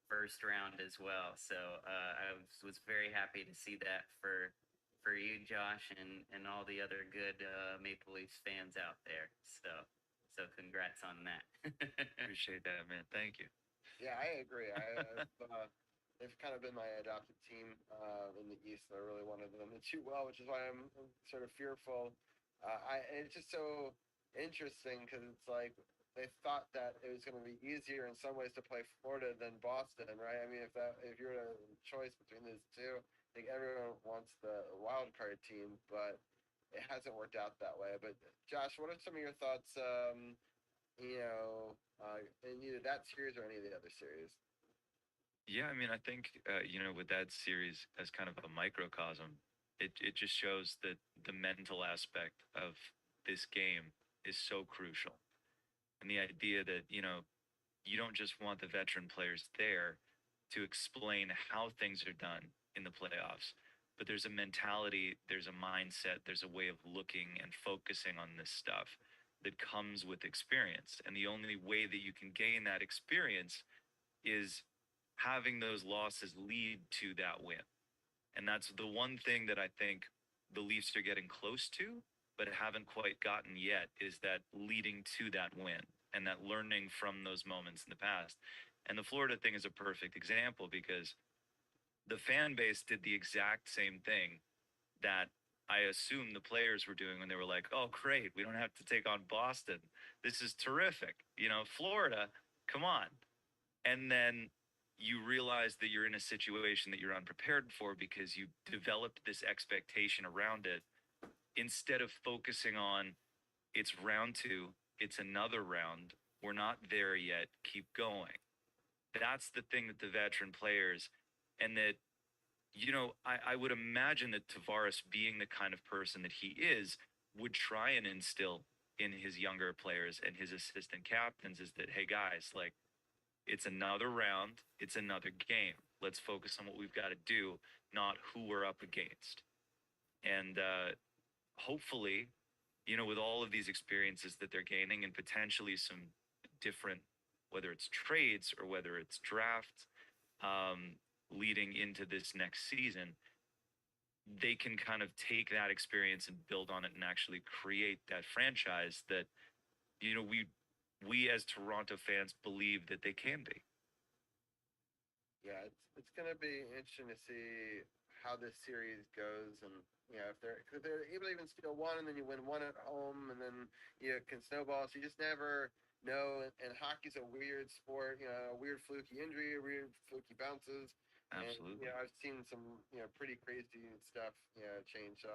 first round as well. So I was very happy to see that for you, Josh, and all the other good Maple Leafs fans out there. So congrats on that. Appreciate that, man. Thank you. Yeah, I agree. They've kind of been my adopted team in the East. I really wanted them to do well, which is why I'm sort of fearful. It's just so interesting because it's like they thought that it was going to be easier in some ways to play Florida than Boston, right? I mean, if you're a choice between those two, I think everyone wants the wild card team, but it hasn't worked out that way. But Josh, what are some of your thoughts? In either that series or any of the other series? Yeah, I mean, I think with that series as kind of a microcosm, it just shows that the mental aspect of this game is so crucial, and the idea that you don't just want the veteran players there to explain how things are done in the playoffs, but there's a mentality, there's a mindset, there's a way of looking and focusing on this stuff that comes with experience, and the only way that you can gain that experience is having those losses lead to that win. And that's the one thing that I think the Leafs are getting close to, but haven't quite gotten yet, is that leading to that win and that learning from those moments in the past. And the Florida thing is a perfect example because the fan base did the exact same thing that I assume the players were doing when they were like, oh, great, we don't have to take on Boston. This is terrific. Florida, come on. And then you realize that you're in a situation that you're unprepared for because you developed this expectation around it instead of focusing on it's round two, it's another round, we're not there yet, keep going. That's the thing that the veteran players, and that I would imagine that Tavares, being the kind of person that he is, would try and instill in his younger players and his assistant captains is that, hey guys, like, it's another round, it's another game. Let's focus on what we've got to do, not who we're up against. And hopefully, with all of these experiences that they're gaining and potentially some different, whether it's trades or whether it's drafts, leading into this next season, they can kind of take that experience and build on it and actually create that franchise that, we as Toronto fans believe that they can be. Yeah, it's going to be interesting to see how this series goes, and if they're able to even steal one, and then you win one at home, and then it can snowball. So you just never know. And hockey's a weird sport, a weird fluky injury, weird fluky bounces. Absolutely. And I've seen some pretty crazy stuff change. So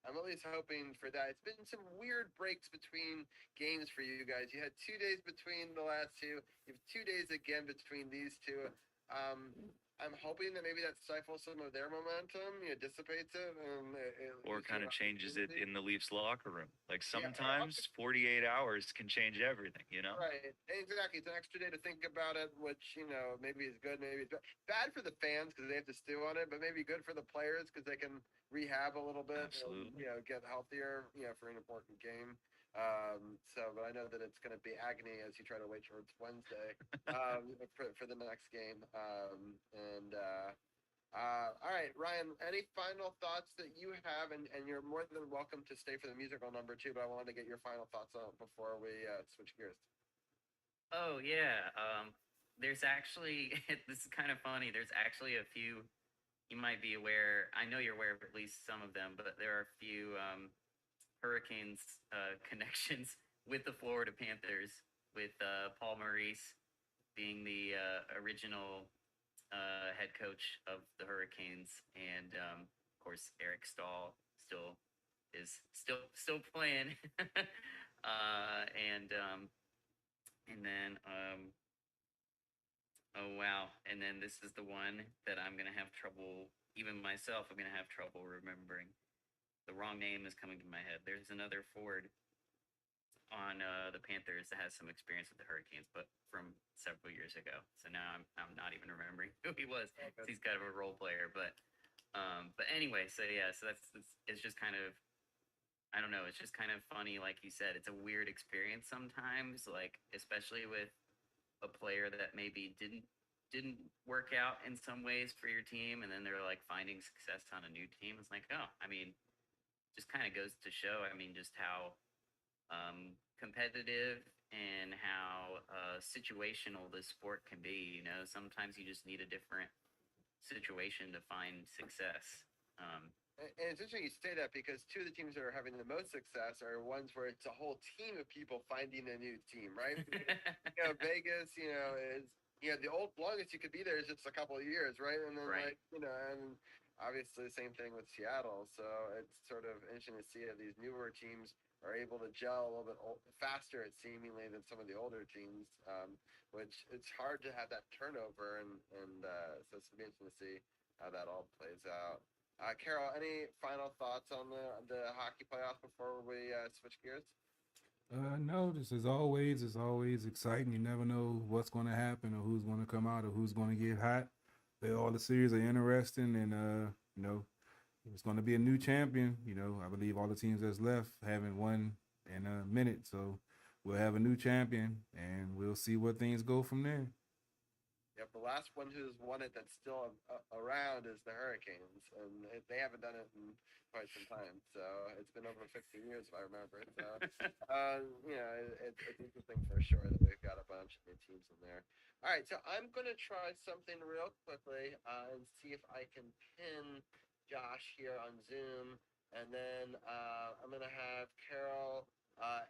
I'm at least hoping for that. It's been some weird breaks between games for you guys. You had 2 days between the last two. You have 2 days again between these two. I'm hoping that maybe that stifles some of their momentum, dissipates it, and or kind of changes it in the Leafs locker room. Like Yeah, sometimes 48 hours can change everything, Right, exactly. It's an extra day to think about it, which maybe is good, maybe it's bad for the fans because they have to stew on it, but maybe good for the players because they can rehab a little bit, Absolutely. get healthier, for an important game. But I know that it's going to be agony as you try to wait towards Wednesday for the next game. All right, Ryan, any final thoughts that you have? And you're more than welcome to stay for the musical number too, but I wanted to get your final thoughts on it before we switch gears. Oh yeah. There's actually this is kind of funny. There's actually a few you might be aware. I know you're aware of at least some of them, but there are a few Hurricanes connections with the Florida Panthers, with Paul Maurice being the original head coach of the Hurricanes, and of course Eric Stahl still playing, and then oh wow, and then this is the one that I'm gonna have trouble. Even myself, I'm gonna have trouble remembering. The wrong name is coming to my head. There's another forward on the Panthers that has some experience with the Hurricanes, but from several years ago. So now I'm not even remembering who he was. He's kind of a role player, but anyway, so yeah, so it's just kind of, I don't know, it's just kind of funny, like you said, it's a weird experience sometimes, like especially with a player that maybe didn't work out in some ways for your team, and then they're like finding success on a new team. It's like, oh, I mean, just kind of goes to show, I mean, just how competitive and how situational this sport can be. Sometimes you just need a different situation to find success. And it's interesting you say that because two of the teams that are having the most success are ones where it's a whole team of people finding a new team, right? Vegas, is the longest you could be there is just a couple of years, right? And then Right. and obviously the same thing with Seattle. So it's sort of interesting to see how these newer teams are able to gel a little bit faster, it seemingly, than some of the older teams. Which it's hard to have that turnover, and so it's gonna be interesting to see how that all plays out. Carol, any final thoughts on the hockey playoffs before we switch gears? No, this is always it's always exciting. You never know what's going to happen or who's going to come out or who's going to get hot. All the series are interesting, and it's going to be a new champion. I believe all the teams that's left haven't won in a minute, so we'll have a new champion, and we'll see where things go from there. Yep, the last one who's won it that's still around is the Hurricanes, and they haven't done it in quite some time. So it's been over 15 years, if I remember. So, it's interesting for sure that we've got a bunch of new teams in there. All right, so I'm going to try something real quickly and see if I can pin Josh here on Zoom, and then I'm going to have Carol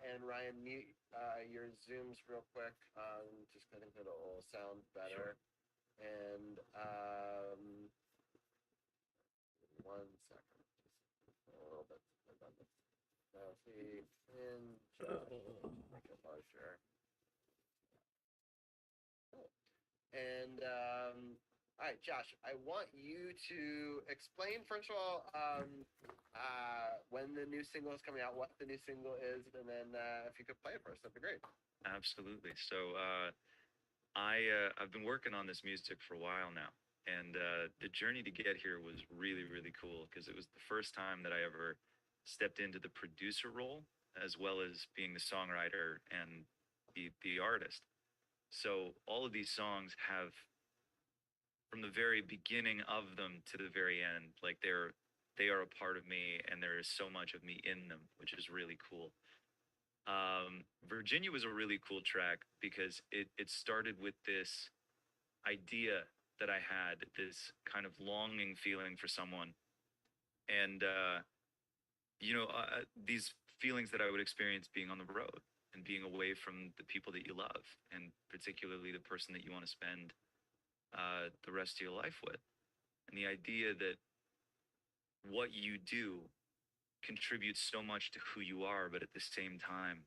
and Ryan mute your Zooms real quick. Just I think it'll sound better. Sure. And 1 second, just a little bit. Now see in make it larger. And all right, Josh, I want you to explain first of all when the new single is coming out, what the new single is, and then if you could play it for us, that'd be great. Absolutely. So I've been working on this music for a while now, and the journey to get here was really, really cool because it was the first time that I ever stepped into the producer role as well as being the songwriter and the artist. So all of these songs have, from the very beginning of them to the very end, like they are a part of me, and there is so much of me in them, which is really cool. Virginia was a really cool track because it started with this idea that I had, this kind of longing feeling for someone, and these feelings that I would experience being on the road and being away from the people that you love, and particularly the person that you want to spend the rest of your life with. And the idea that what you do contributes so much to who you are, but at the same time,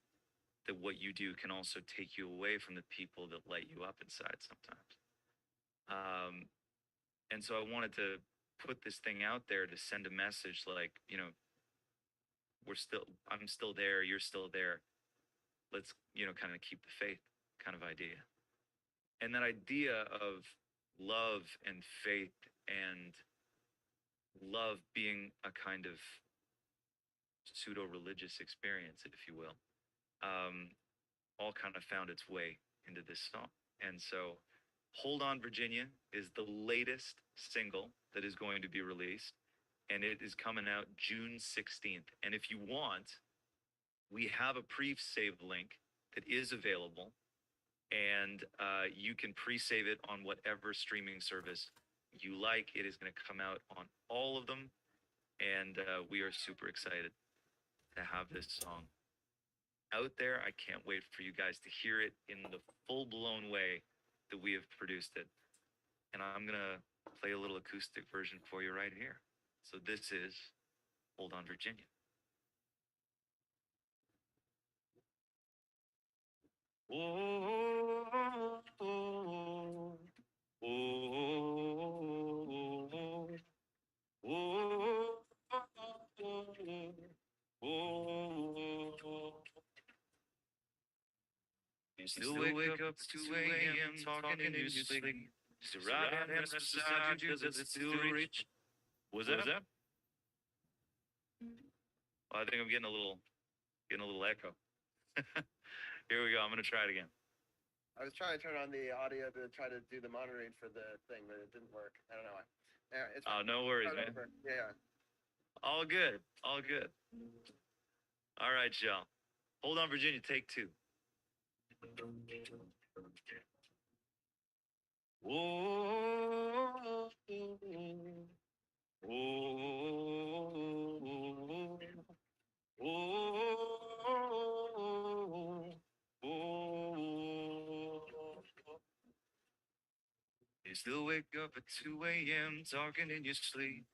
that what you do can also take you away from the people that light you up inside sometimes. And so I wanted to put this thing out there to send a message like, I'm still there, you're still there. Let's, kind of keep the faith kind of idea. And that idea of love and faith and love being a kind of pseudo-religious experience, if you will, all kind of found its way into this song. And so Hold On Virginia is the latest single that is going to be released, and it is coming out June 16th. And if you want, we have a pre-save link that is available, and you can pre-save it on whatever streaming service you like. It is going to come out on all of them, and we are super excited to have this song out there. I can't wait for you guys to hear it in the full-blown way that we have produced it. And I'm going to play a little acoustic version for you right here. So this is Hold On Virginia. Oh, oh, oh, oh, oh. You still wake up at 2 a.m. talking in your sleep. Still right hand rests beside you, does it still reach? Was that? Well, I think I'm getting a little echo. Here we go. I'm gonna try it again. I was trying to turn on the audio to try to do the monitoring for the thing, but it didn't work. I don't know why. Yeah, Oh, no worries, man. Yeah. All good. All good. All right, y'all. Hold On Virginia, take 2. Oh, oh, oh, oh. 2 a.m. talking in your sleep.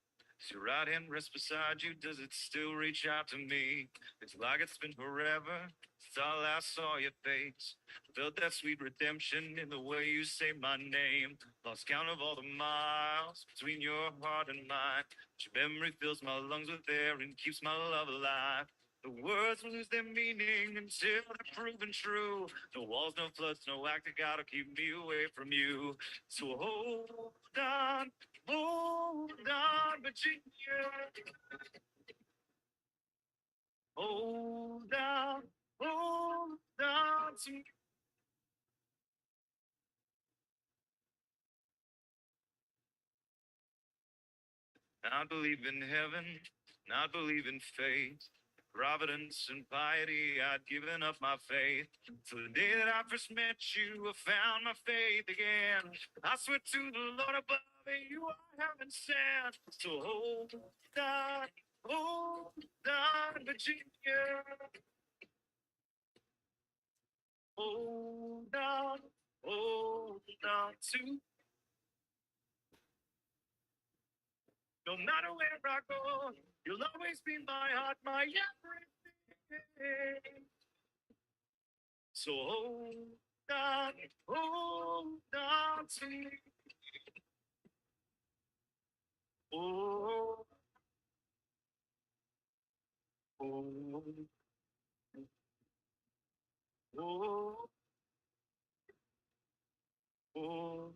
As your right hand rests beside you, does it still reach out to me? It's like it's been forever since I last saw your face. Felt that sweet redemption in the way you say my name. Lost count of all the miles between your heart and mine. Your memory fills my lungs with air and keeps my love alive. The words will lose their meaning until they're proven true. No walls, no floods, no act of God will keep me away from you. So hold on, Virginia. Hold on to me. Not believe in heaven, not believe in fate, providence and piety. I'd given up my faith. Till the day that I first met you, I found my faith again. I swear to the Lord above, that you are heaven sent. So hold on, Virginia. Hold on to. No matter where I go, you'll always be my heart, my everything. So hold on to me. Oh, oh, oh, oh.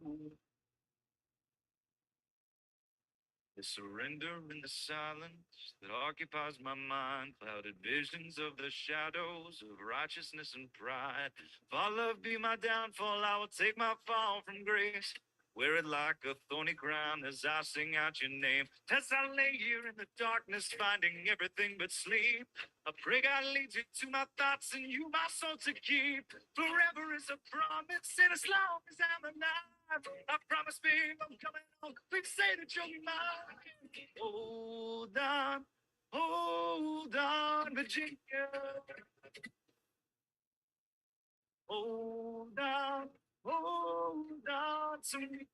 The surrender in the silence that occupies my mind, clouded visions of the shadows of righteousness and pride. If our love be my downfall, I will take my fall from grace. Wear it like a thorny crown as I sing out your name. As I lay here in the darkness, finding everything but sleep. I pray God leads you to my thoughts and you my soul to keep. Forever is a promise, and as long as I'm alive, I promise, babe, I'm coming home. Please say that you'll be mine. Hold on, Virginia. Hold on to me.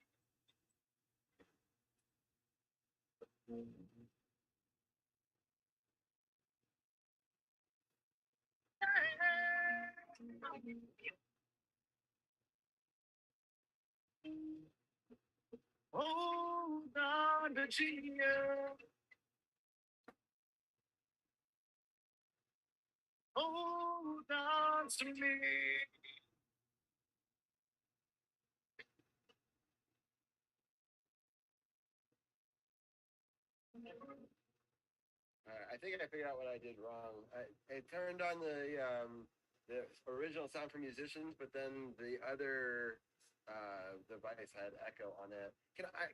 Hold on, Virginia. Hold on to me. I think I figured out what I did wrong. I turned on the original sound for musicians, but then the other device had echo on it. Can I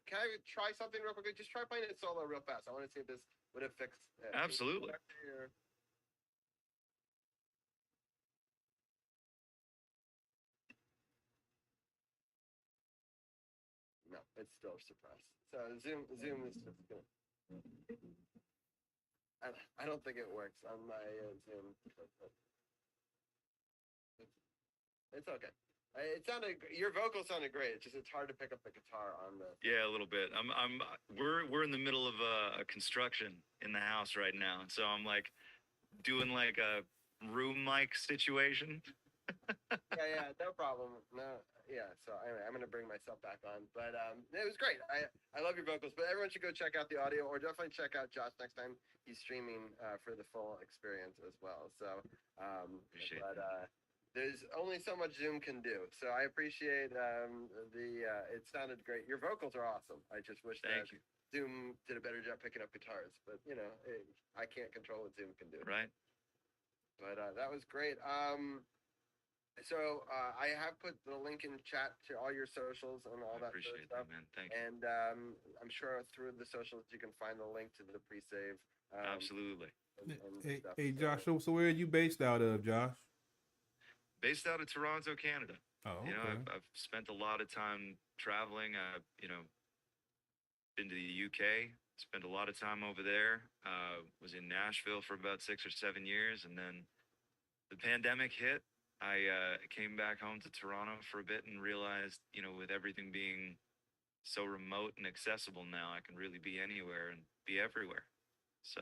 try something real quick? Just try playing it solo real fast. I want to see if this would have fixed it. Absolutely. No, it's still suppressed. So Zoom is just gonna. I don't think it works on my Zoom. It's okay. It sounded. Your vocal sounded great. It's hard to pick up the guitar on the. Yeah, a little bit. We're in the middle of a construction in the house right now, so I'm like doing like a room mic situation. Yeah, no problem. No, yeah. So anyway, I'm gonna bring myself back on, but it was great. I love your vocals, but everyone should go check out the audio, or definitely check out Josh next time he's streaming for the full experience as well. So, Appreciate there's only so much Zoom can do. So I appreciate it sounded great. Your vocals are awesome. I just wish Thank that you. Zoom did a better job picking up guitars, but I can't control what Zoom can do. Right. But that was great. So I have put the link in chat to all your socials and all I that sort of appreciate stuff. that, man. Thank you. And I'm sure through the socials you can find the link to the pre-save. Absolutely. Hey, Josh. So where are you based out of, Josh? Based out of Toronto, Canada. Oh, okay. You know, I've spent a lot of time traveling. I've, been to the UK, spent a lot of time over there. Was in Nashville for about 6 or 7 years, and then the pandemic hit. I came back home to Toronto for a bit and realized, with everything being so remote and accessible now. I can really be anywhere and be everywhere. So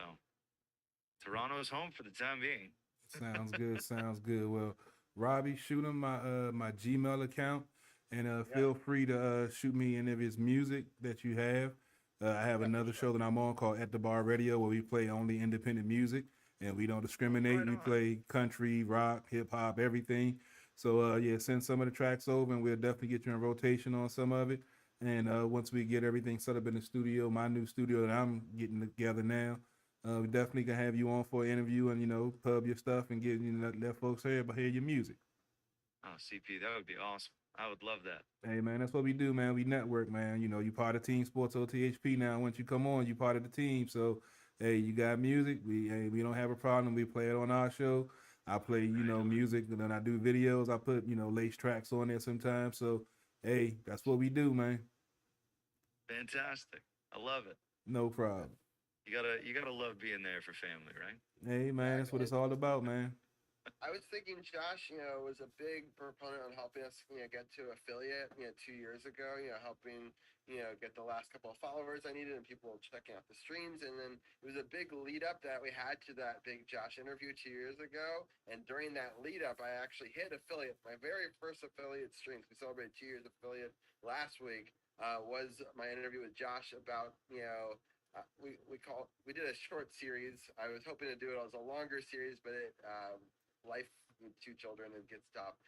Toronto's home for the time being. Sounds good. Sounds good. Well, Robbie, shoot him my Gmail account, and feel free to shoot me any of his music that you have. I have another show that I'm on called At the Bar Radio, where we play only independent music, and we don't discriminate. Right We on. play country, rock, hip hop, everything. So yeah, send some of the tracks over, and we'll definitely get you in rotation on some of it. And once we get everything set up in the studio, my new studio that I'm getting together now, we definitely can have you on for an interview and pub your stuff and get let folks hear your music. Oh, CP, that would be awesome. I would love that. Hey man, that's what we do, man. We network, man. You part of Team Sports OTHP now. Once you come on, you part of the team. So hey, you got music. We don't have a problem. We play it on our show. I play music, and then I do videos. I put lace tracks on there sometimes. So hey, that's what we do, man. Fantastic. I love it. No problem. You gotta love being there for family, right? Hey man, that's what it's all about, man. I was thinking Josh, was a big proponent on helping us, get to affiliate, 2 years ago, helping, get the last couple of followers I needed and people checking out the streams. And then it was a big lead up that we had to that big Josh interview 2 years ago. And during that lead up, I actually hit affiliate, my very first affiliate streams. We celebrated 2 years affiliate last week, was my interview with Josh about, we did a short series. I was hoping to do it as a longer series, but life with 2 children, it gets tough.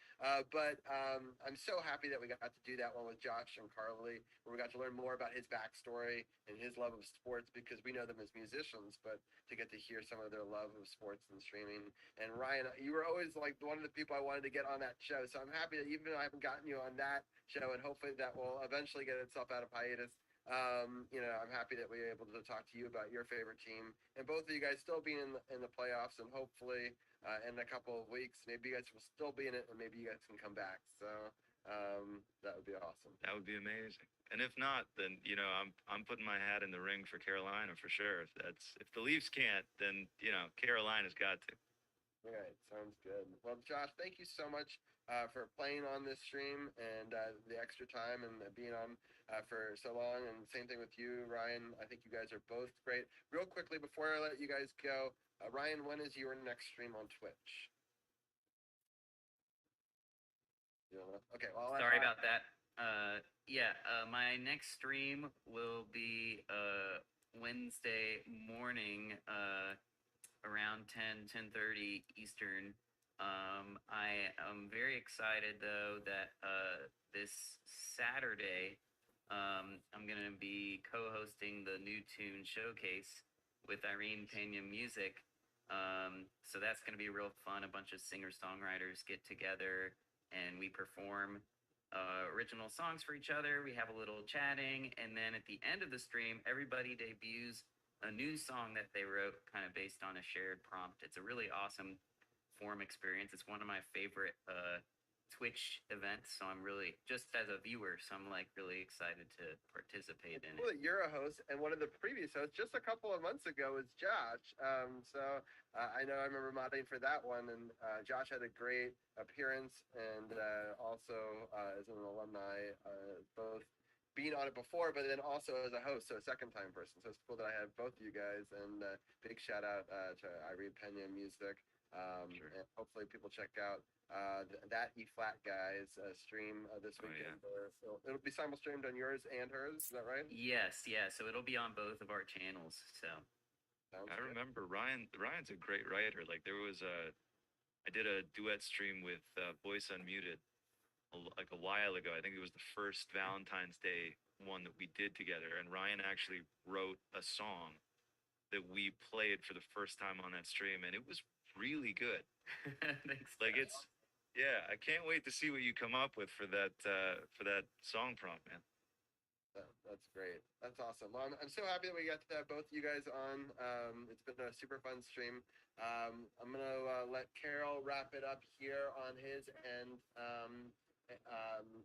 But I'm so happy that we got to do that one with Josh and Carly, where we got to learn more about his backstory and his love of sports, because we know them as musicians, but to get to hear some of their love of sports and streaming. And Ryan, you were always like one of the people I wanted to get on that show, so I'm happy that even though I haven't gotten you on that show, and hopefully that will eventually get itself out of hiatus. I'm happy that we were able to talk to you about your favorite team, and both of you guys still being in the playoffs, and hopefully in a couple of weeks, maybe you guys will still be in it, and maybe you guys can come back. So that would be awesome. That would be amazing. And if not, then I'm putting my hat in the ring for Carolina for sure. If the Leafs can't, then Carolina's got to. All right, sounds good. Well, Josh, thank you so much for playing on this stream and the extra time and being on for so long. And same thing with you, Ryan. I think you guys are both great. Real quickly, before I let you guys go, Ryan, when is your next stream on Twitch? Okay, well, Sorry about that. My next stream will be Wednesday morning around 10:30 Eastern. I am very excited though that this Saturday I'm going to be co-hosting the New Tune Showcase with Irene Pena Music. So that's going to be real fun. A bunch of singer-songwriters get together and we perform original songs for each other. We have a little chatting, and then at the end of the stream, everybody debuts a new song that they wrote kind of based on a shared prompt. It's a really awesome forum experience. It's one of my favorite Twitch events, so I'm really, just as a viewer, so I'm like really excited to participate in it. Well, you're a host, and one of the previous hosts just a couple of months ago was Josh. I know I remember modding for that one, and Josh had a great appearance, and also as an alumni, both being on it before, but then also as a host, so a second-time person. So it's cool that I have both of you guys, and big shout-out to Irene Pena Music. Sure. And hopefully people check out that E-Flat guys stream this weekend. Yeah. It'll be simul-streamed on yours and hers, is that right? Yes, yeah. So it'll be on both of our channels. So Sounds I good. remember Ryan's a great writer. Like I did a duet stream with Voice Unmuted like a while ago. I think it was the first Valentine's Day one that we did together, and Ryan actually wrote a song that we played for the first time on that stream, and it was really good. thanks. Like I can't wait to see what you come up with for that song prompt, man. That's great. That's awesome. Well, I'm so happy that we got to have both you guys on. It's been a super fun stream. I'm going to let Carol wrap it up here on his end.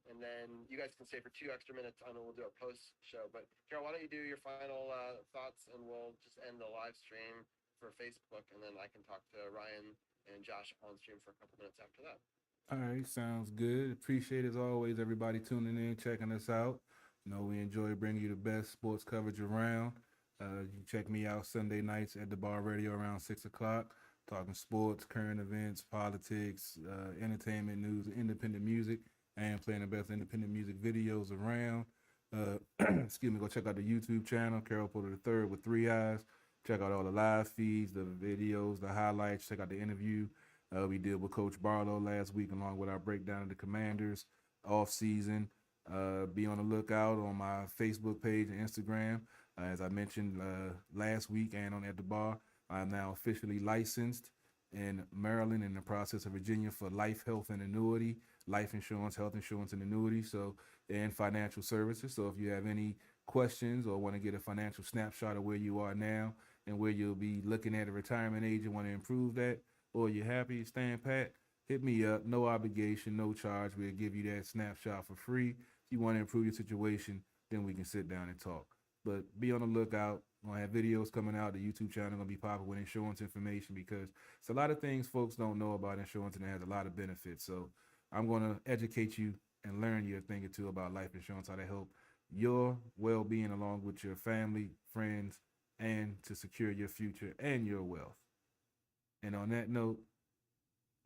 And then you guys can stay for 2 extra minutes and we'll do a post show. But Carol, why don't you do your final thoughts, and we'll just end the live stream for Facebook, and then I can talk to Ryan and Josh on stream for a couple minutes after that. All right, sounds good. Appreciate as always everybody tuning in, checking us out. You know, we enjoy bringing you the best sports coverage around. You can check me out Sunday nights at the Bar Radio around 6 o'clock, talking sports, current events, politics, entertainment news, independent music, and playing the best independent music videos around. Excuse me, go check out the YouTube channel, Carol Porter the Third with 3 eyes. Check out all the live feeds, the videos, the highlights. Check out the interview we did with Coach Barlow last week, along with our breakdown of the Commanders off season. Be on the lookout on my Facebook page and Instagram. As I mentioned last week and on At the Bar, I'm now officially licensed in Maryland, in the process of Virginia, for life, health, and annuity, life insurance, health insurance, and annuity. So, and financial services. So, if you have any questions or want to get a financial snapshot of where you are now and where you'll be looking at a retirement age and want to improve that, or you're happy, staying pat, hit me up. No obligation, no charge. We'll give you that snapshot for free. If you want to improve your situation, then we can sit down and talk. But be on the lookout. We're going to have videos coming out. The YouTube channel going to be popping with insurance information, because it's a lot of things folks don't know about insurance, and it has a lot of benefits. So I'm going to educate you and learn you a thing or two about life insurance, how to help your well-being along with your family, friends, and to secure your future and your wealth. And on that note,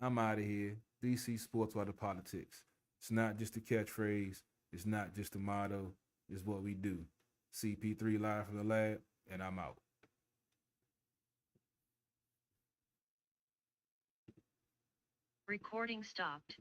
I'm out of here. DC Sports by the Politics. It's not just a catchphrase. It's not just a motto. It's what we do. CP3 live from the lab, and I'm out. Recording stopped.